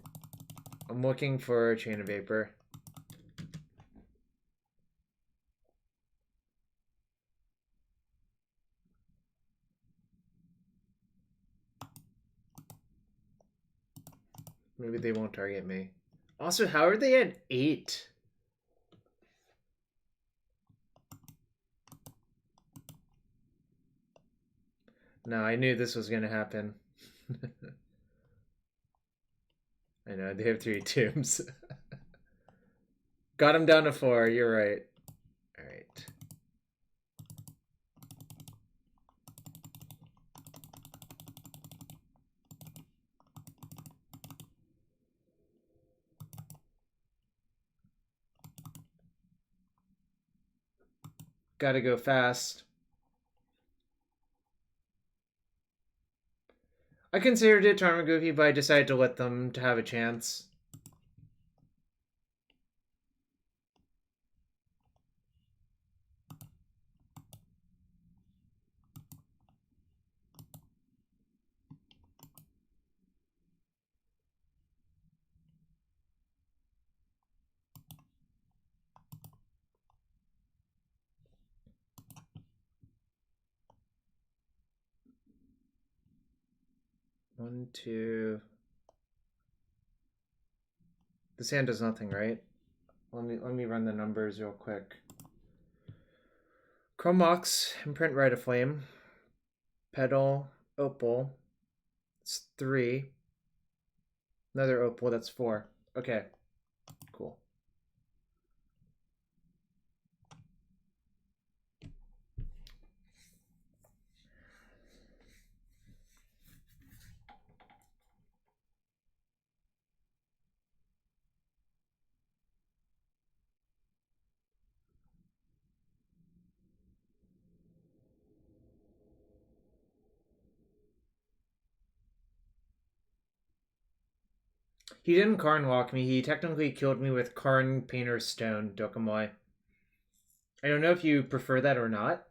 A: I'm looking for a Chain of Vapor. Maybe they won't target me. Also, how are they at 8? No, I knew this was gonna happen. I know, they have 3 tombs. Got him down to 4, you're right. Alright. Gotta go fast. I considered it Tarmogoyf, but I decided to let them to have a chance. One, two. This hand does nothing, right? Let me run the numbers real quick. Chrome Mox, imprint Rite of Flame. Petal, Opal. It's 3. Another Opal, that's 4. Okay. Cool. He didn't Karn walk me. He technically killed me with Karn Painter's Stone, Dokamoy. I don't know if you prefer that or not.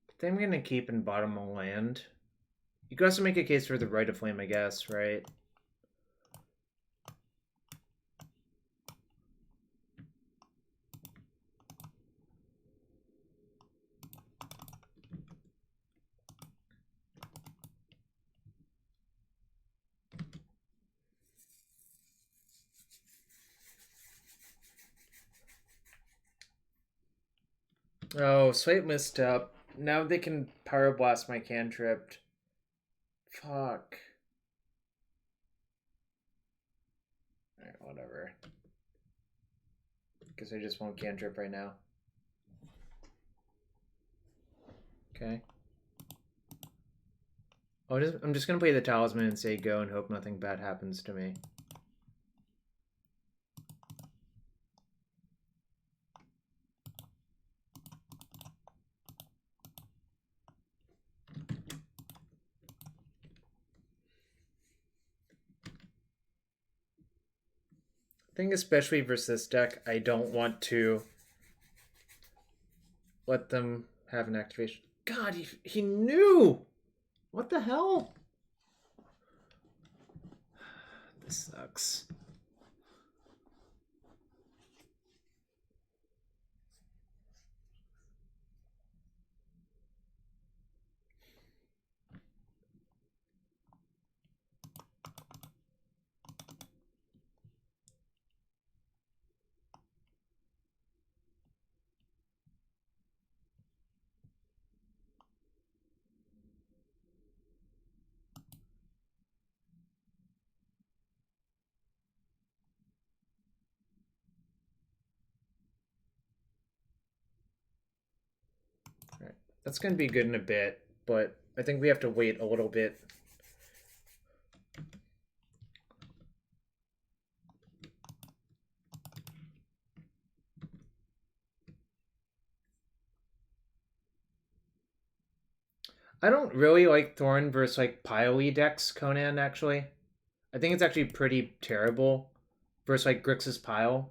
A: I think I'm going to keep in bottom of land. You could also make a case for the Rite of Flame, I guess, right? Oh, swipe misstep. Now they can Power Blast my cantrip. Fuck. Alright, whatever. Guess I just won't cantrip right now. Okay. I'm just gonna play the talisman and say go and hope nothing bad happens to me. I think especially versus this deck, I don't want to let them have an activation. God, he knew! What the hell? This sucks. Alright, that's going to be good in a bit, but I think we have to wait a little bit. I don't really like Thorn versus like Pile-y decks, Conan, actually. I think it's actually pretty terrible versus like Grixis Pile.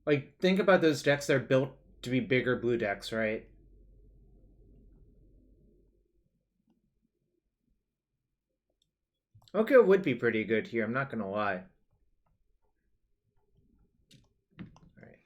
A: Like, think about those decks that are built to be bigger blue decks, right? Okay, it would be pretty good here, I'm not gonna lie. Alright.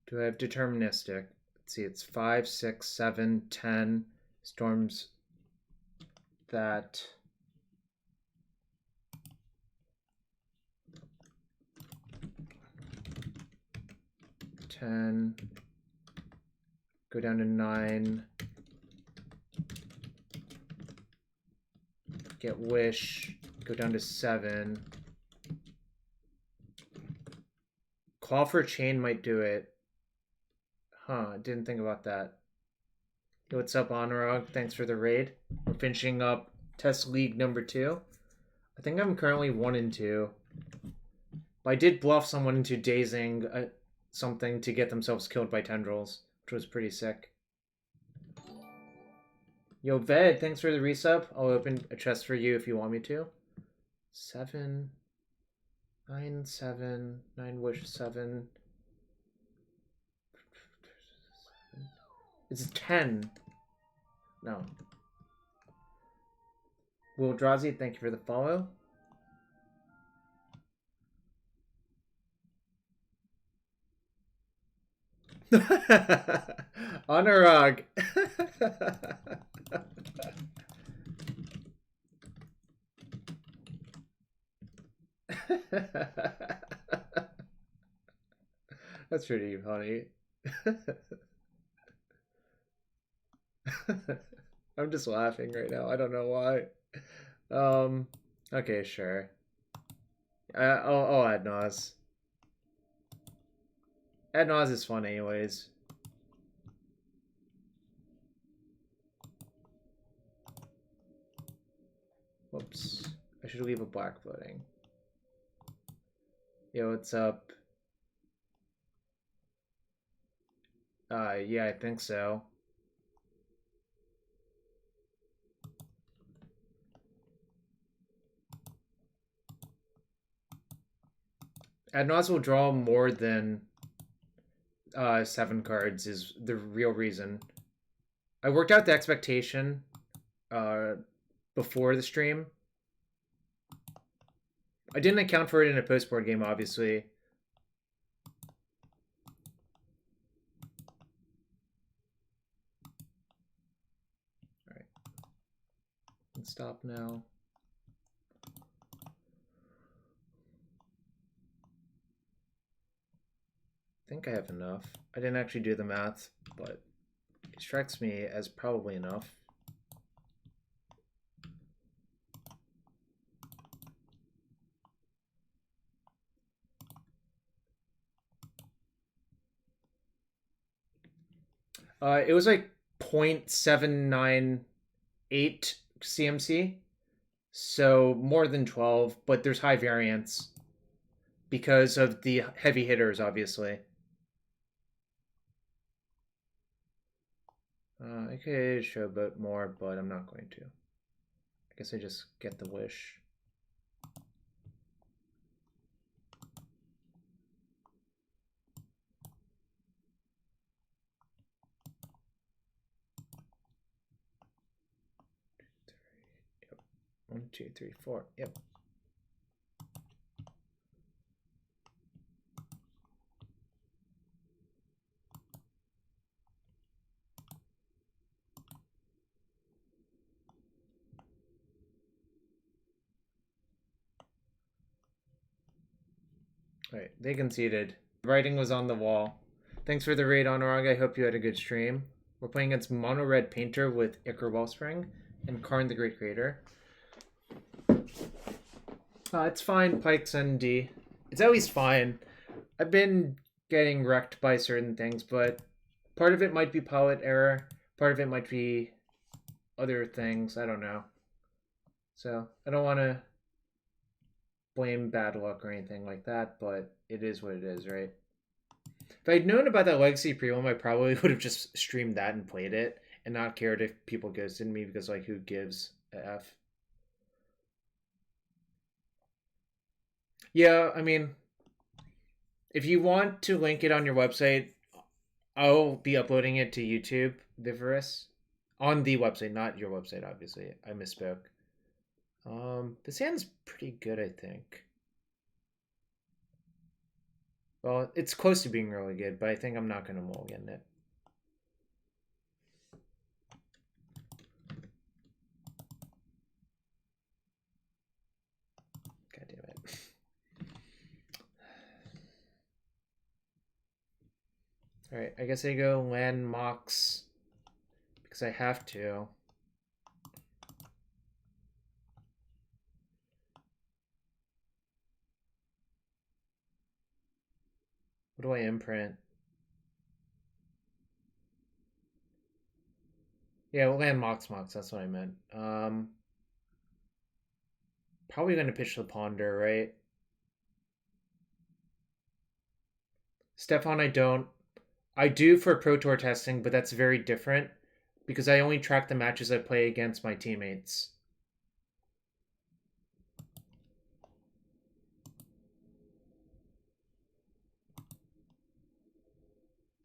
A: Do I have deterministic? Let's see, it's 5, 6, 7, 10 storms that 10 go down to 9. Get Wish, go down to 7. Call for Chain might do it. Huh, didn't think about that. Yo, what's up, Honorog? Thanks for the raid. We're finishing up Test League number 2. I think I'm currently 1 and 2. But I did bluff someone into dazing something to get themselves killed by Tendrils, which was pretty sick. Yo, Ved, thanks for the resub. I'll open a chest for you if you want me to. 7, 9, 7, 9 Wish 7. It's 10. No. Will Drazi, thank you for the follow. Honorog. That's pretty funny. I'm just laughing right now. I don't know why. Okay, sure. I'll Ad Nause. Ad Nause is fun anyways. Whoops. I should leave a black floating. Yo, what's up? Yeah, I think so. Ad Nauseam will draw more than 7 cards is the real reason. I worked out the expectation before the stream. I didn't account for it in a post-board game, obviously. All right. Let's stop now. I think I have enough. I didn't actually do the math, but it strikes me as probably enough. It was like 0.798 CMC, so more than 12, but there's high variance because of the heavy hitters, obviously. I could show a bit more, but I'm not going to. I guess I just get the wish. Yep. 1, 2, 3, 4. Yep. Alright, they conceded. Writing was on the wall. Thanks for the raid, Honorang. I hope you had a good stream. We're playing against Mono Red Painter with Icar Wellspring and Karn the Great Creator. It's fine, Pikes ND. It's always fine. I've been getting wrecked by certain things, but part of it might be pilot error. Part of it might be other things. I don't know. So I don't want to blame bad luck or anything like that, but it is what it is, right? If I'd known about that Legacy Prelim, I probably would have just streamed that and played it and not cared if people ghosted me because, like, who gives a F? Yeah, I mean, if you want to link it on your website, I'll be uploading it to YouTube, Viverus. On the website, not your website, obviously. I misspoke. This hand's pretty good, I think. Well, it's close to being really good, but I think I'm not going to mulligan it. God damn it. Alright, I guess I go land Mox because I have to. What do I imprint? Yeah, we'll land Mox, that's what I meant. Probably going to pitch the Ponder, right? Stefan, I don't. I do for Pro Tour testing, but that's very different because I only track the matches I play against my teammates.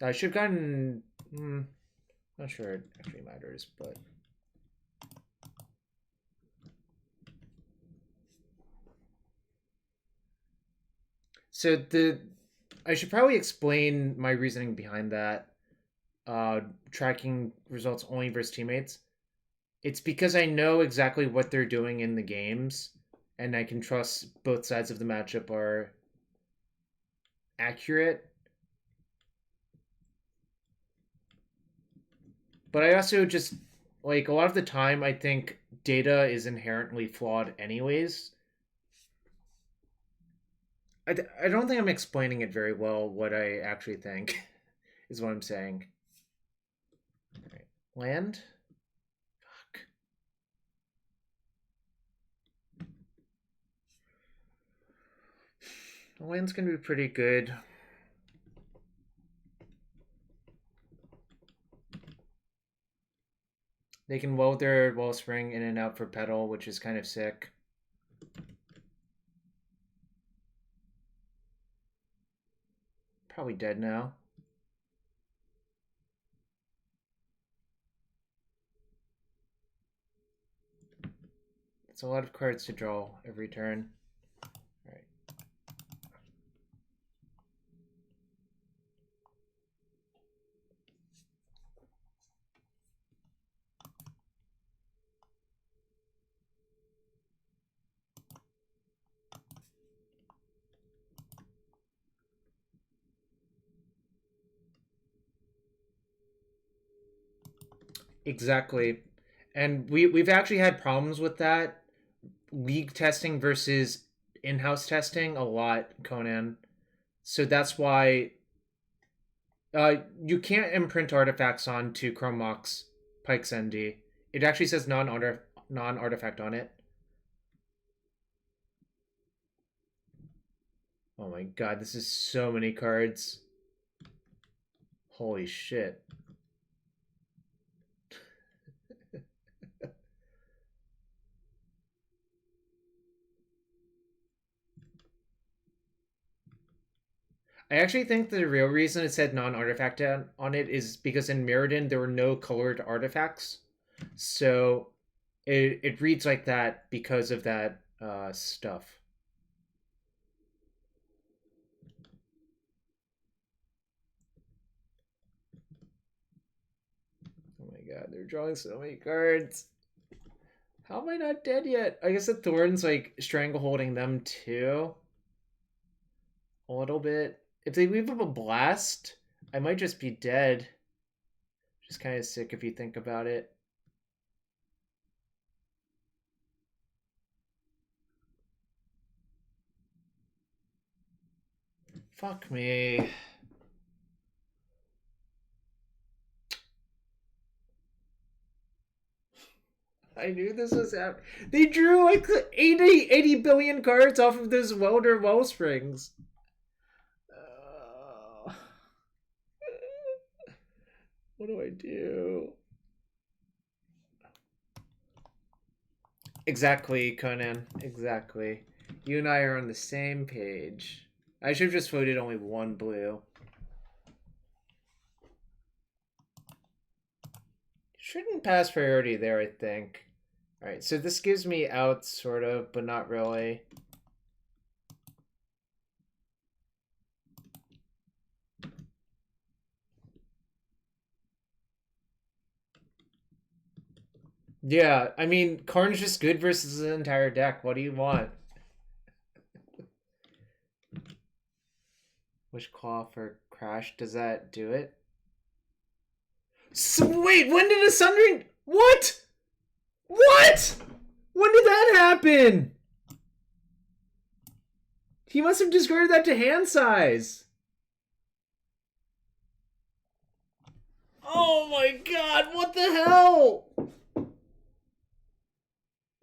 A: I should have gotten... not sure it actually matters, but... So I should probably explain my reasoning behind that. Tracking results only versus teammates. It's because I know exactly what they're doing in the games, and I can trust both sides of the matchup are accurate. But I also just, like, a lot of the time, I think data is inherently flawed anyways. I don't think I'm explaining it very well, what I actually think, is what I'm saying. All right. Land? Fuck. The land's gonna be pretty good. They can weld their Wellspring in and out for Petal, which is kind of sick. Probably dead now. It's a lot of cards to draw every turn. Alright. Exactly. And we've actually had problems with that. League testing versus in-house testing a lot, Conan. So that's why you can't imprint artifacts onto Chrome Mox Pike's ND. It actually says non-artifact on it. Oh my god, this is so many cards. Holy shit. I actually think the real reason it said non-artifact on it is because in Mirrodin there were no colored artifacts. So it reads like that because of that stuff. Oh my god, they're drawing so many cards. How am I not dead yet? I guess the Thorn's like strangleholding them too. A little bit. If they leave up a blast, I might just be dead. Just kind of sick if you think about it. Fuck me. I knew this was happening. They drew like 80 billion cards off of those Welder Wellsprings. What do I do? Exactly, Conan. Exactly. You and I are on the same page. I should have just voted only one blue. Shouldn't pass priority there, I think. Alright, so this gives me out, sort of, but not really. Yeah, I mean, Karn's just good versus the entire deck. What do you want? Wishclaw for Crash, does that do it? So, wait, when did a Sundering... What? What? When did that happen? He must have discarded that to hand size. Oh my god, what the hell?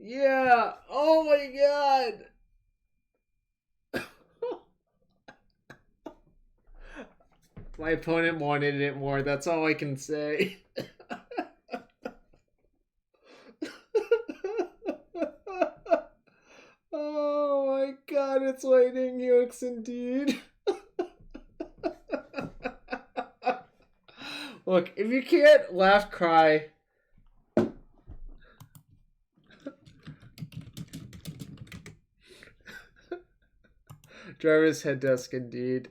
A: Yeah, oh my god. My opponent wanted it more, that's all I can say. Oh my god, it's lightning yolks indeed. Look, if you can't laugh, cry. Driver's head desk indeed.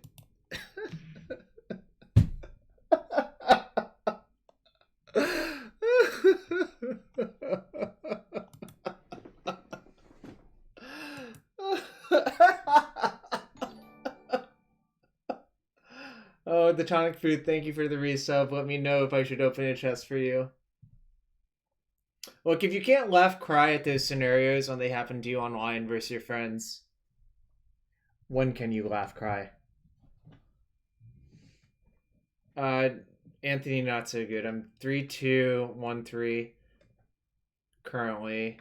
A: Oh, the tonic food, thank you for the resub. Let me know if I should open a chest for you. Look, if you can't laugh, cry at those scenarios when they happen to you online versus your friends, when can you laugh, cry? Anthony, not so good. I'm 3-2-1-3 currently.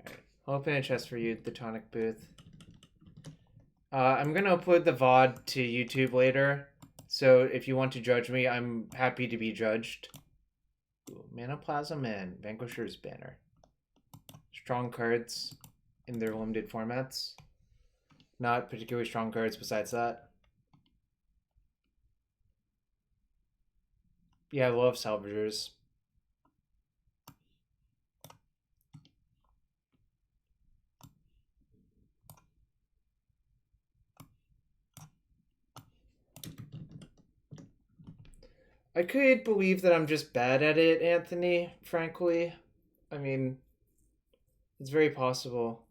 A: Alright, I'll open a chest for you, the tonic booth. I'm gonna upload the VOD to YouTube later, so if you want to judge me, I'm happy to be judged. Ooh, Manaplasm and Vanquisher's Banner. Strong cards in their limited formats. Not particularly strong cards besides that. Yeah, I love Salvagers. I could believe that I'm just bad at it, Anthony, frankly. I mean, it's very possible.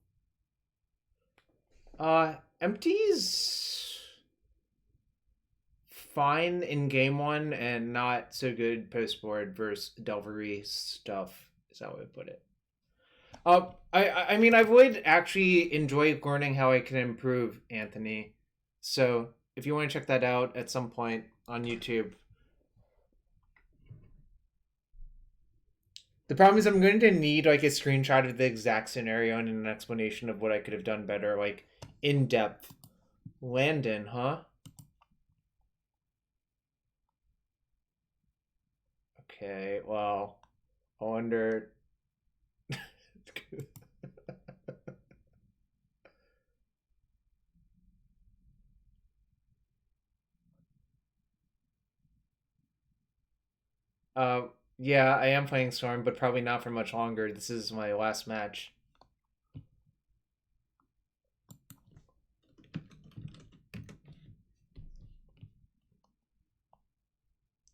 A: Empty's fine in game one and not so good post board versus Delvery stuff, is how I would put it. I mean, I would actually enjoy learning how I can improve, Anthony. So if you want to check that out at some point on YouTube. The problem is I'm going to need like a screenshot of the exact scenario and an explanation of what I could have done better, like in depth. Landon, huh? Okay, well, I wonder. Yeah, I am playing Storm, but probably not for much longer. This is my last match.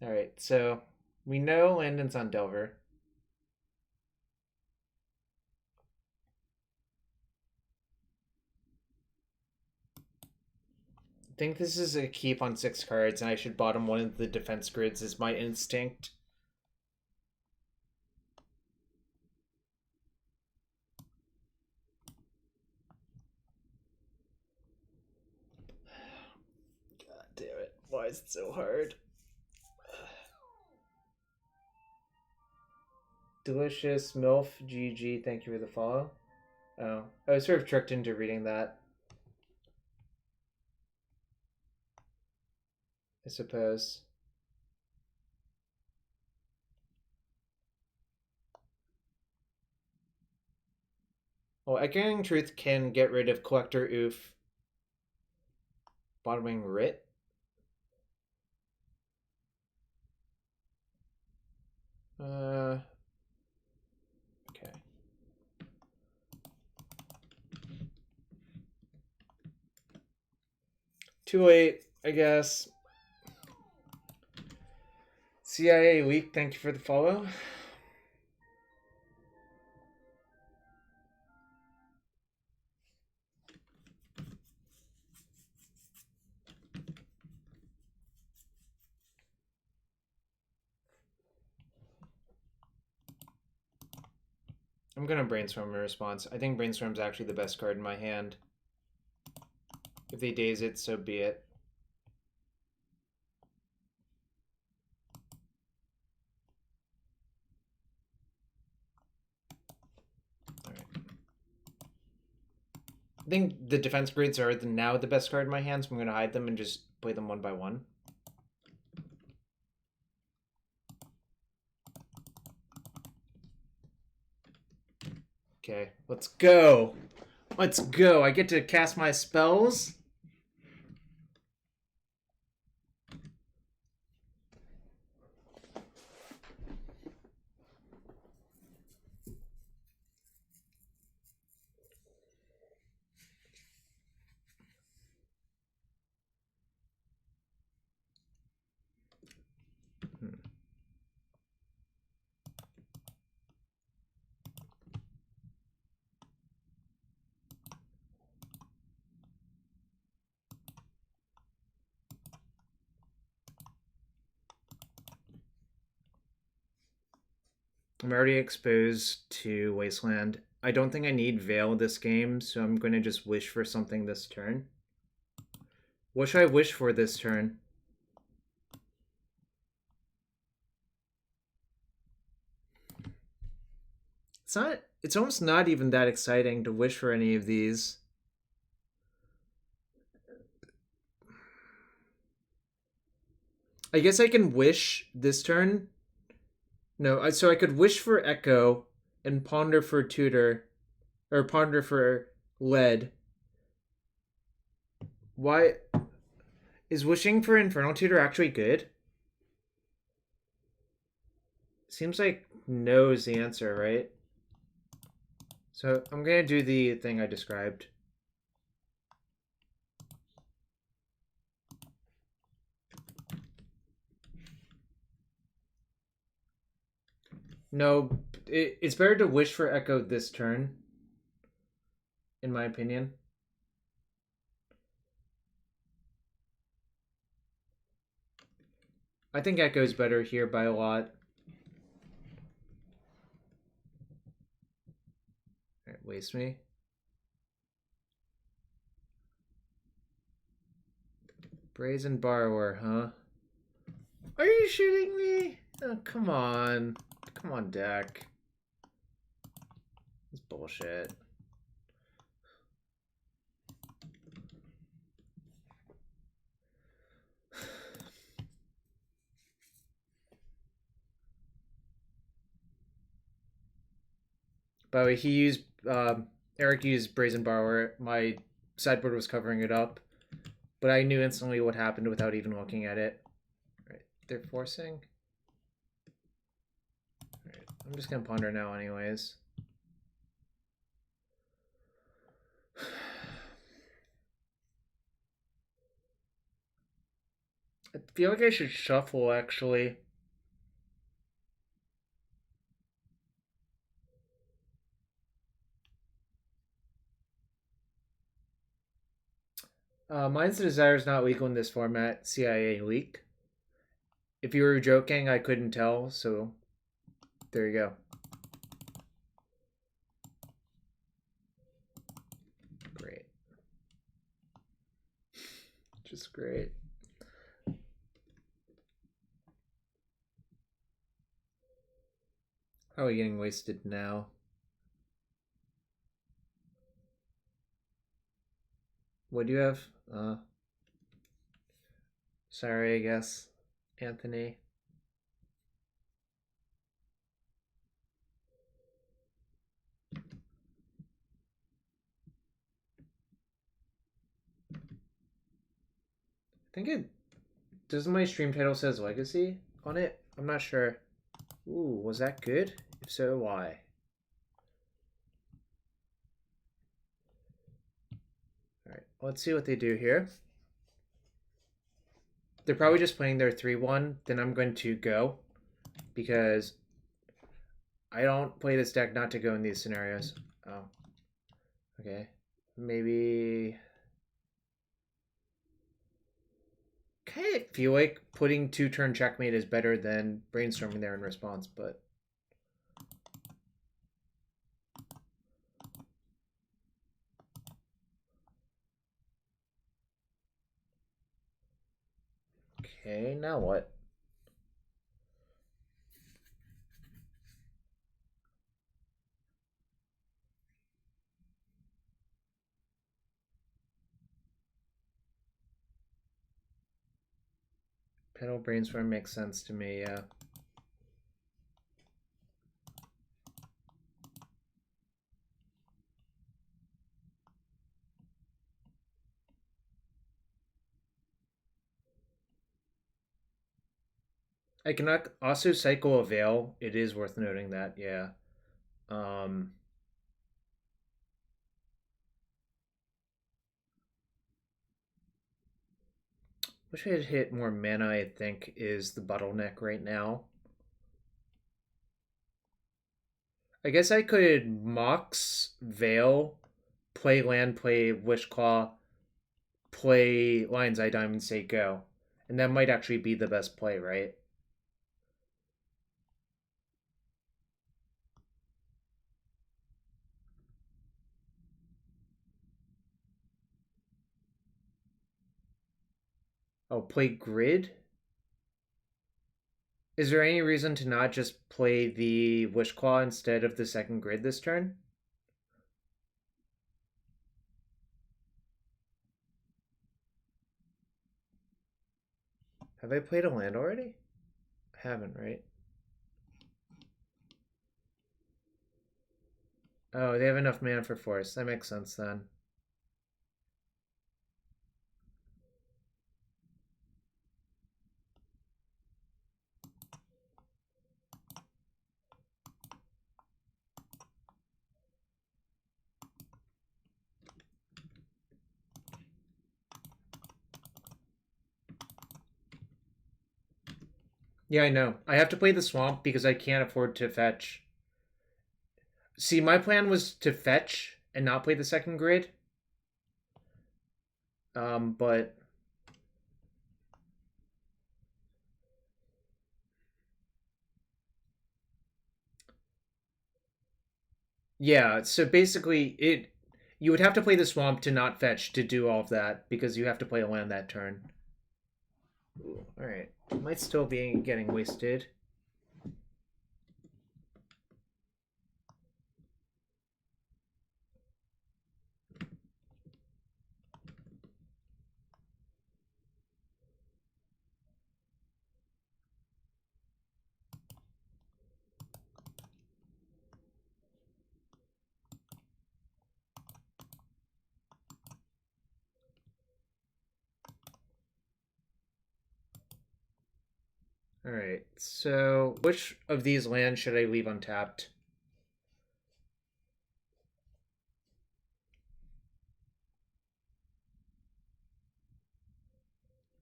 A: Alright, so we know Landon's on Delver. I think this is a keep on 6 cards, and I should bottom one of the defense grids is my instinct. God damn it. Why is it so hard? Delicious MILF GG, thank you for the follow. Oh, I was sort of tricked into reading that, I suppose. Well, Echoing Truth can get rid of Collector Oof. Bottoming Writ. Okay. 2-8, I guess. CIA Week, thank you for the follow. I'm gonna Brainstorm in response. I think Brainstorm's actually the best card in my hand. If they daze it, so be it. Alright. I think the defense grids are now the best card in my hand, so I'm gonna hide them and just play them one by one. Okay, let's go. Let's go. I get to cast my spells. I'm already exposed to Wasteland. I don't think I need Veil this game, so I'm going to just wish for something this turn. What should I wish for this turn? It's almost not even that exciting to wish for any of these. I guess I can wish this turn. No, so I could wish for Echo and ponder for Tutor, or ponder for Lead. Why is wishing for Infernal Tutor actually good? Seems like no is the answer, right? So I'm gonna do the thing I described. No, it's better to wish for Echo this turn, in my opinion. I think Echo's better here by a lot. Alright, waste me. Brazen Borrower, huh? Are you shooting me? Oh, come on. Come on, deck. It's bullshit. By the way, he used Eric used Brazen Borrower. My sideboard was covering it up, but I knew instantly what happened without even looking at it. Right, they're forcing. Right, I'm just gonna ponder now, anyways. I feel like I should shuffle, actually. Mine's Desire is not legal in this format. CIA leak. If you were joking, I couldn't tell, so there you go. Great. Just great. How are we getting wasted now? What do you have? Sorry, I guess. Anthony. I think it... Doesn't my stream title says Legacy on it? I'm not sure. Ooh, was that good? If so, why? Alright, let's see what they do here. They're probably just playing their 3-1. Then I'm going to go. Because I don't play this deck not to go in these scenarios. Oh. Okay. Maybe... Kind of feel like putting 2-turn checkmate is better than brainstorming there in response, but... Okay, now what? Petal Brainstorm makes sense to me, yeah. I can also cycle a Veil. It is worth noting that, yeah. Wish I had hit more mana, I think, is the bottleneck right now. I guess I could Mox, Veil, play land, play Wishclaw, play Lion's Eye Diamond, say go. And that might actually be the best play, right? Oh, play Grid? Is there any reason to not just play the Wishclaw instead of the second Grid this turn? Have I played a land already? I haven't, right? Oh, they have enough mana for Force. That makes sense then. Yeah, I know. I have to play the swamp because I can't afford to fetch. See, my plan was to fetch and not play the second grid. But yeah, so basically you would have to play the swamp to not fetch to do all of that because you have to play a land that turn. Ooh, all right. Might still be getting wasted. All right. So, which of these lands should I leave untapped?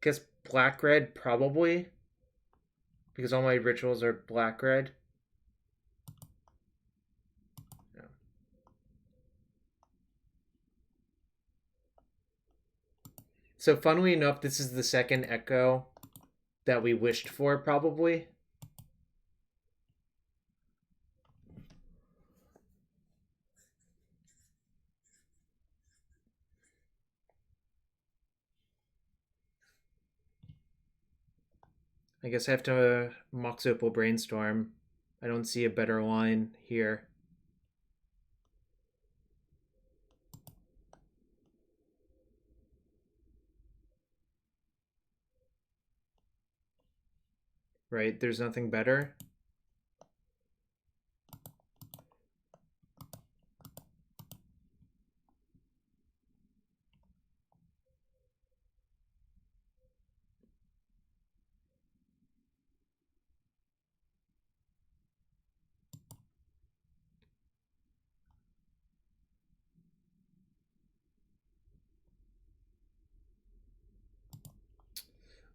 A: Guess black red probably because all my rituals are black red. No. So funnily enough, this is the second echo that we wished for probably. I guess I have to Mox Opal Brainstorm. I don't see a better line here. Right? There's nothing better.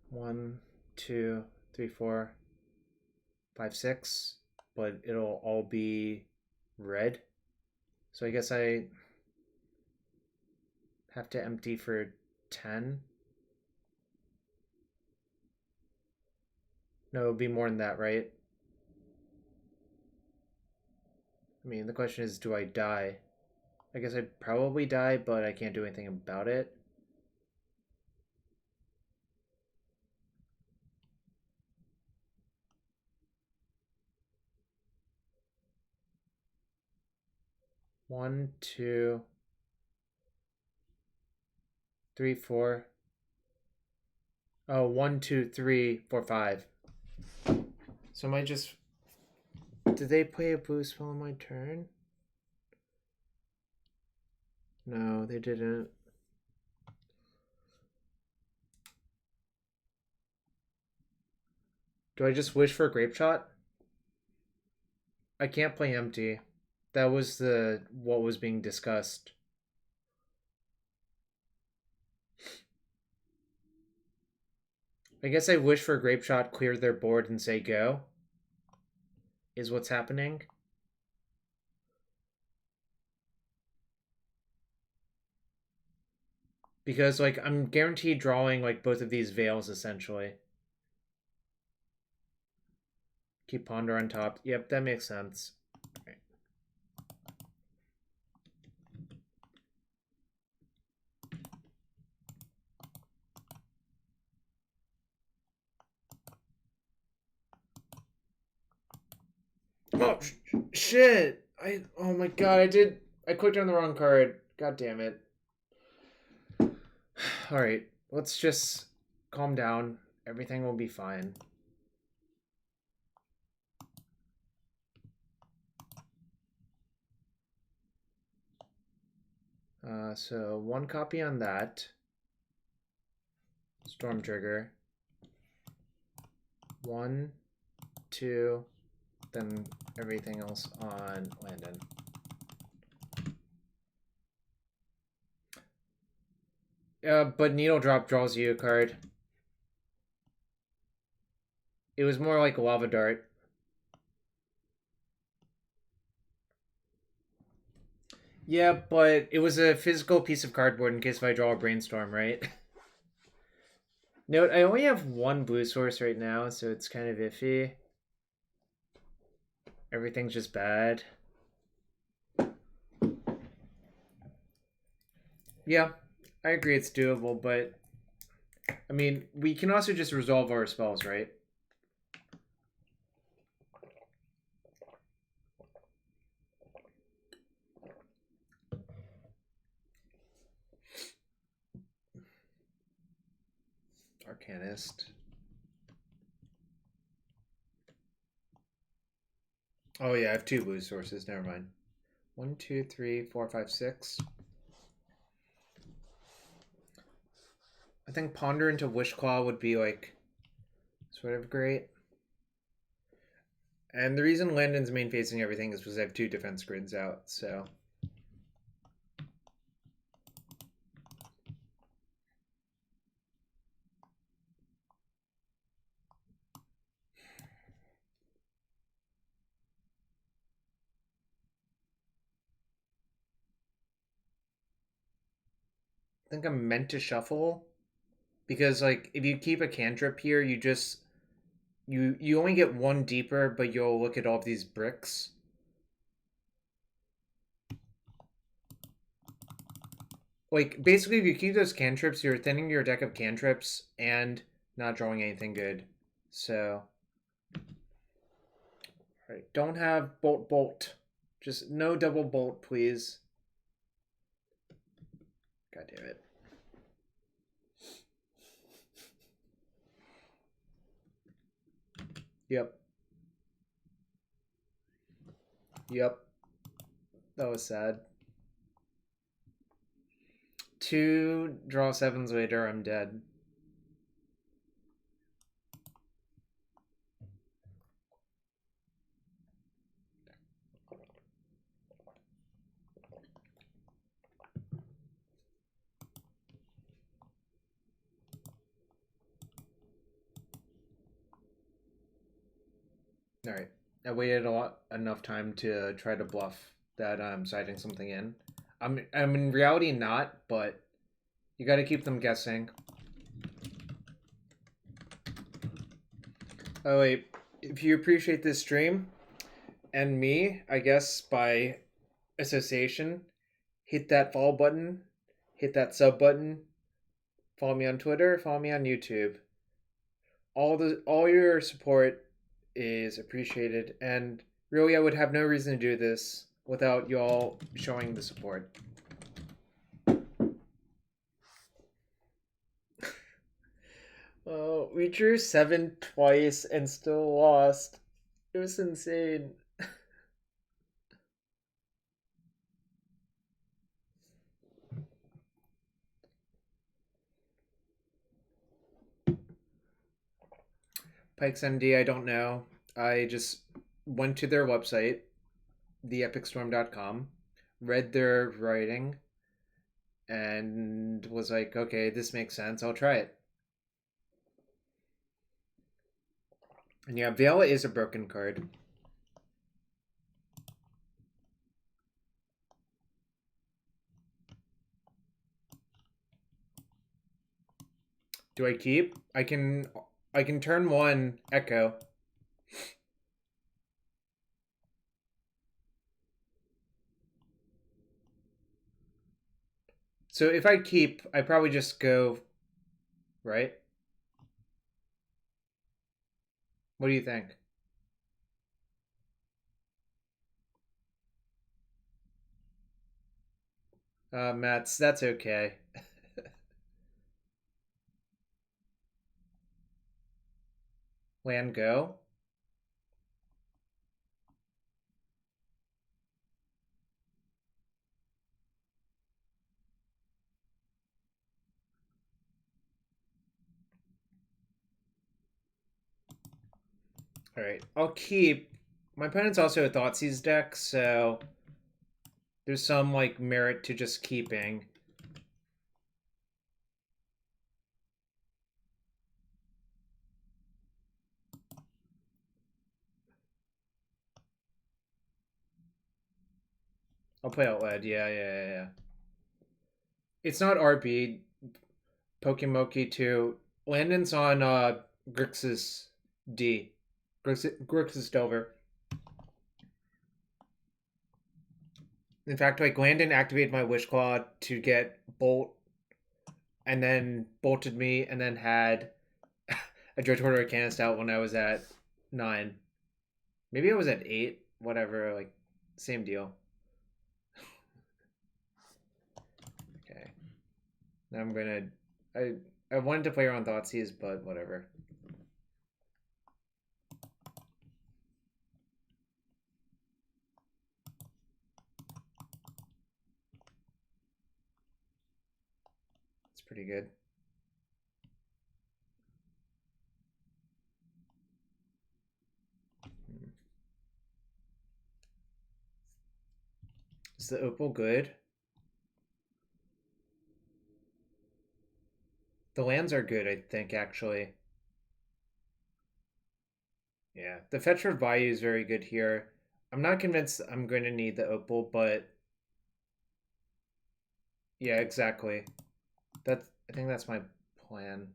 A: One, two, three, four, five, six. But it'll all be red. So I guess I have to empty for 10. No, it'll be more than that, right? I mean, the question is, do I die? I guess I'd probably die, but I can't do anything about it. One, two, three, four. Oh, 1, 2, 3, 4, 5. So am I just... Did they play a blue spell on my turn? No, they didn't. Do I just wish for a Grapeshot? I can't play empty. That was what was being discussed. I guess I wish for a Grapeshot, clear their board, and say go. Is what's happening. Because, like, I'm guaranteed drawing, like, both of these veils, essentially. Keep Ponder on top. Yep, that makes sense. Right. Oh, shit! Oh my god, I clicked on the wrong card. God damn it. Alright, let's just calm down. Everything will be fine. So one copy on that. Storm Trigger. 1, 2, then everything else on Landon. But Needle Drop draws you a card. It was more like a lava dart. Yeah, but it was a physical piece of cardboard in case if I draw a Brainstorm, right? Note, I only have one blue source right now, so it's kind of iffy. Everything's just bad. Yeah, I agree it's doable, but... I mean, we can also just resolve our spells, right? Arcanist. Oh yeah, I have two blue sources. Never mind. 1, 2, 3, 4, 5, 6. I think Ponder into Wishclaw would be like sort of great. And the reason Landon's main facing everything is because I have two defense grids out, so. I think I'm meant to shuffle because like if you keep a cantrip here, you just you only get one deeper, but you'll look at all of these bricks. Like basically if you keep those cantrips, you're thinning your deck of cantrips and not drawing anything good. So right, don't have bolt. Just no double bolt, please. God damn it. Yep. That was sad. 2 draw 7s later, I'm dead. All right. I waited enough time to try to bluff that I'm siding something in. I'm in reality not, but you got to keep them guessing. Oh wait, if you appreciate this stream and me, I guess by association, hit that follow button, hit that sub button, follow me on Twitter, follow me on YouTube. All your support is appreciated, and really I would have no reason to do this without y'all showing the support. Oh, we drew 7 twice and still lost. It was insane. Pikes MD, I don't know. I just went to their website, theepicstorm.com, read their writing, and was like, okay, this makes sense. I'll try it. And yeah, Vela is a broken card. Do I keep? I can turn 1 Echo. So if I keep, I probably just go, right? What do you think? Mats, that's okay. Land go. Alright, I'll keep. My opponent's also a Thoughtseize deck, so there's some like merit to just keeping. I'll play out loud. Yeah. It's not RB. Pokemoki 2. Landon's on Grixis D. Grixis Delver. In fact, like Landon activated my Wishclaw to get Bolt, and then bolted me, and then had a Dreadhorde Arcanist out when I was at 9. Maybe I was at 8. Whatever, like, same deal. Okay. Now I'm gonna... I wanted to play around Thoughtseize, but whatever. It's pretty good. Is the Opal good? The lands are good, I think, actually. Yeah, the fetch for Bayou is very good here. I'm not convinced I'm going to need the Opal, but... Yeah, exactly. I think that's my plan.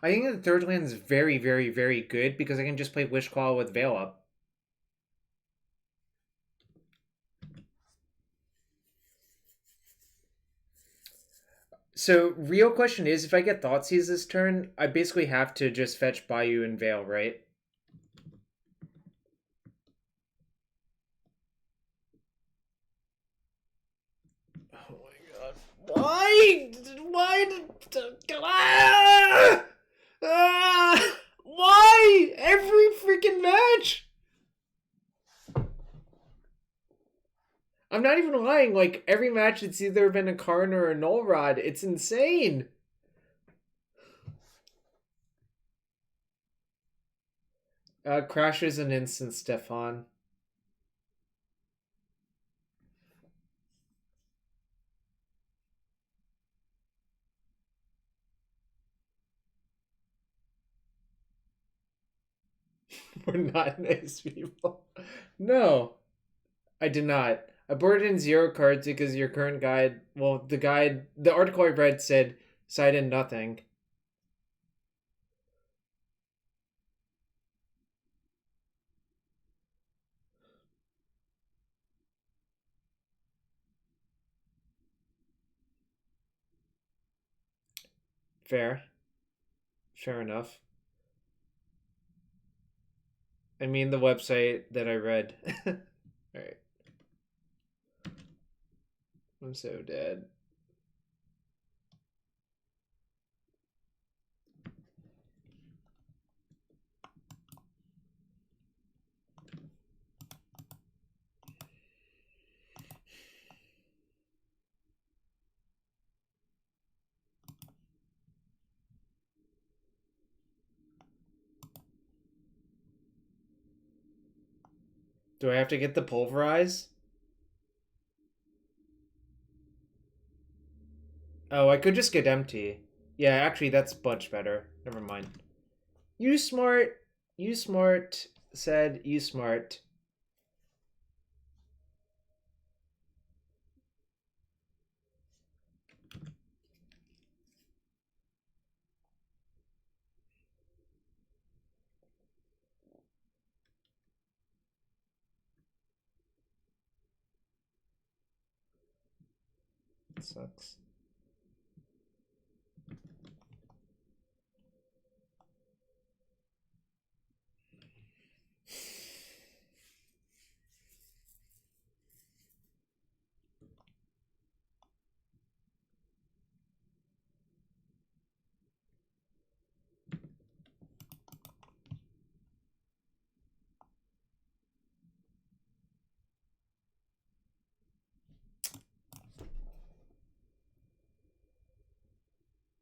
A: I think the third land is very, very, very good because I can just play Wishclaw with Veil up. So, real question is, if I get Thoughtseize this turn, I basically have to just fetch Bayou and Veil, right? Oh my god. Why? Why? Every freaking match? I'm not even lying. Like, every match it's either been a Karn or a Null Rod. It's insane. Crashes an instant, Stefan. We're not nice people. No, I did not. I boarded in 0 cards because your current guide, well, the article I read said side in nothing. Fair. Fair enough. I mean the website that I read. Alright. I'm so dead. Do I have to get the Pulverize? Oh, I could just get empty. Yeah, actually, that's much better. Never mind. You smart. You smart. Said you smart. It sucks.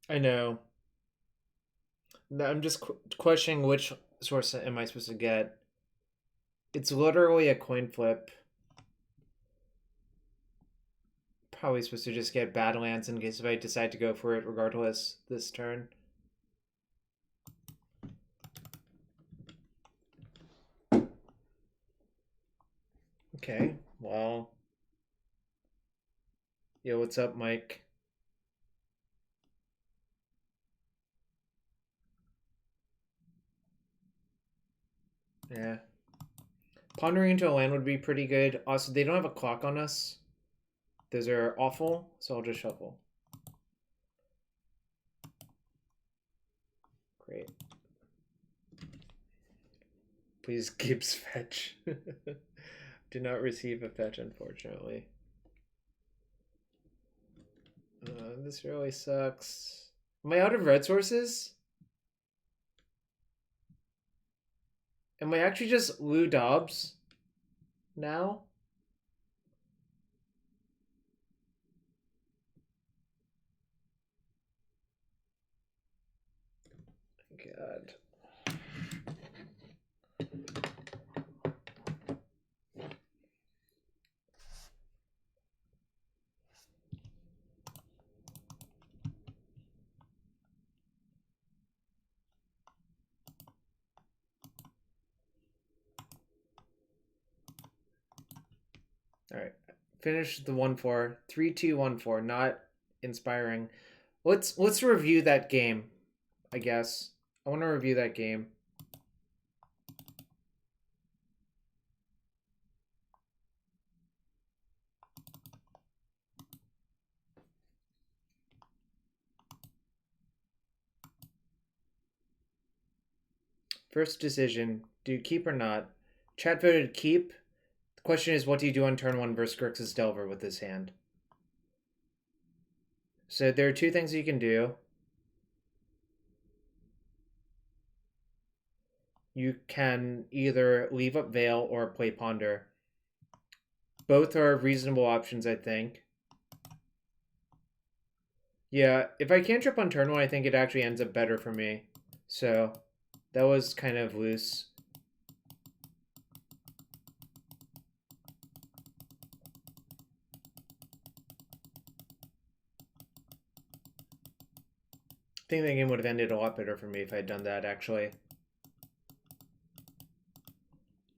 A: I know. No, I'm just questioning which source am I supposed to get. It's literally a coin flip. Probably supposed to just get Badlands in case if I decide to go for it regardless this turn. Okay, well... Yo, what's up, Mike? Yeah. Pondering into a land would be pretty good. Also, they don't have a clock on us. Those are awful, so I'll just shuffle. Great. Please Gibbs fetch. Did not receive a fetch, unfortunately. This really sucks. Am I out of red sources? Am I actually just Lou Dobbs now? God. Alright. Finish the 1-4. 3-2-1-4. Not inspiring. Let's review that game, I guess. I want to review that game. First decision, do you keep or not? Chat voted keep. The question is, what do you do on turn 1 versus Grixis Delver with this hand? So there are two things you can do. You can either leave up Veil or play Ponder. Both are reasonable options, I think. Yeah, if I cantrip on turn 1, I think it actually ends up better for me. So that was kind of loose. I think the game would have ended a lot better for me if I had done that, actually.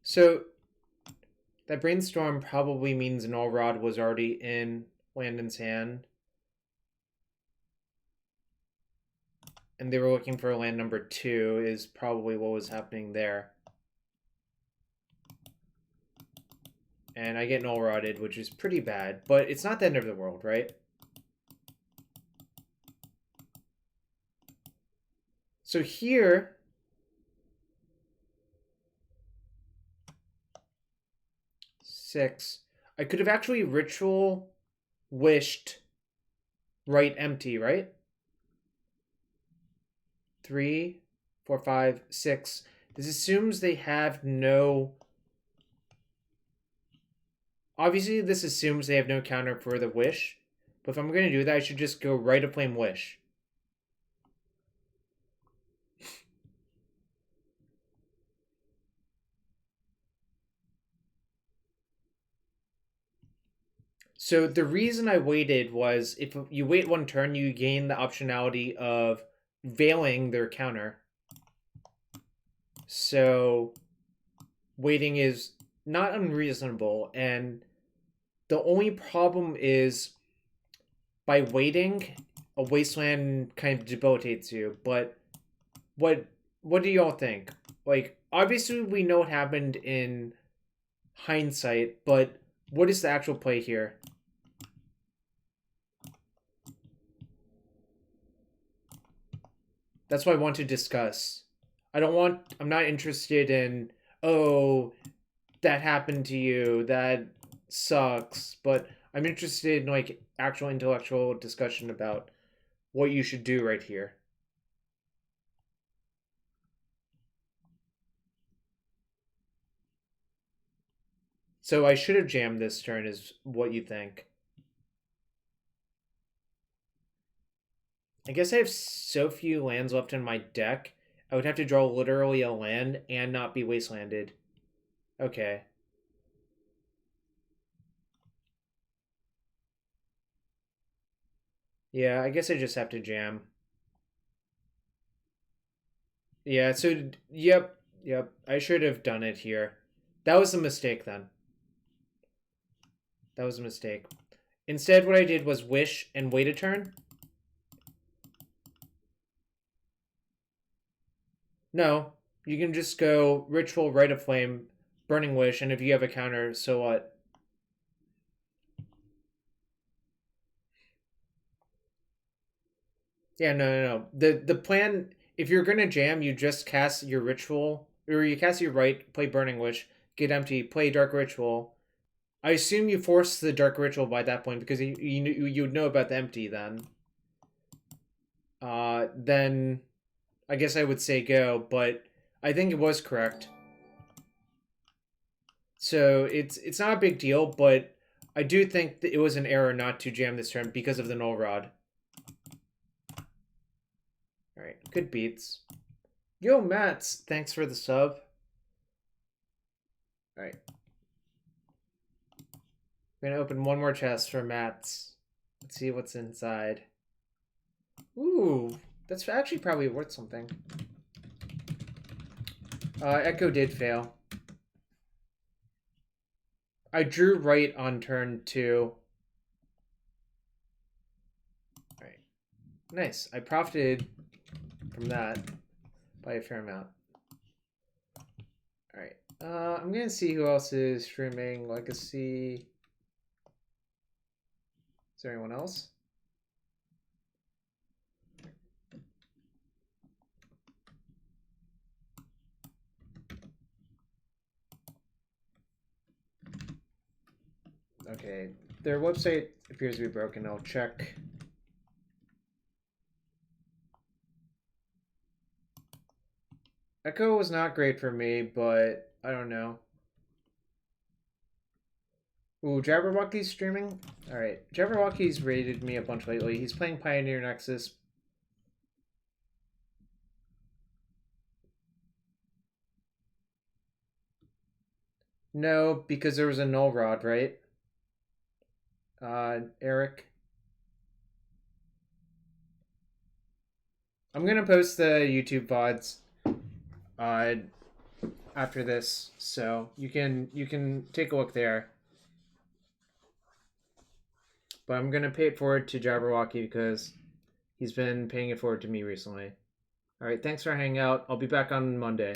A: So that Brainstorm probably means Null Rod was already in Landon's hand. And they were looking for land number 2 is probably what was happening there. And I get Null Rodded, which is pretty bad. But it's not the end of the world, right? So here... I could have actually Ritual wished right empty, right? 3, 4, 5, 6. This assumes they have no... Obviously, this assumes they have no counter for the Wish. But if I'm going to do that, I should just go Rite of Flame Wish. So the reason I waited was if you wait 1 turn, you gain the optionality of veiling their counter. So waiting is not unreasonable, and the only problem is by waiting, a wasteland kind of debilitates you. But what do y'all think? Like, obviously we know what happened in hindsight, but what is the actual play here? That's what I want to discuss. I'm not interested in, oh, that happened to you, that sucks, but I'm interested in like actual intellectual discussion about what you should do right here. So I should have jammed this turn is what you think. I guess I have so few lands left in my deck. I would have to draw literally a land and not be wastelanded. Okay. Yeah, I guess I just have to jam. Yeah, so, yep. I should have done it here. That was a mistake then. That was a mistake. Instead, what I did was wish and wait a turn. No, you can just go Ritual, Rite of Flame, Burning Wish, and if you have a counter, so what? Yeah, no. The plan, if you're gonna jam, you just cast your Ritual, or you cast your Rite, play Burning Wish, get empty, play Dark Ritual. I assume you force the Dark Ritual by that point because you'd know about the empty then. Then I guess I would say go, but I think it was correct. So it's not a big deal, but I do think that it was an error not to jam this turn because of the Null Rod. Alright, good beats. Yo, Mats, thanks for the sub. Alright. I'm gonna open one more chest for Mats. Let's see what's inside. Ooh, that's actually probably worth something. Echo did fail. I drew right on turn 2. Alright. Nice. I profited from that by a fair amount. Alright. I'm gonna see who else is streaming. Legacy. Is there anyone else? Okay, their website appears to be broken. I'll check. Echo was not great for me, but I don't know. Ooh, Jabberwocky's streaming? Alright, Jabberwocky's raided me a bunch lately. He's playing Pioneer Nexus. No, because there was a Null Rod, right? Eric. I'm gonna post the YouTube VODs after this, so you can take a look there. But I'm gonna pay it forward to Jabberwocky because he's been paying it forward to me recently. Alright, thanks for hanging out. I'll be back on Monday.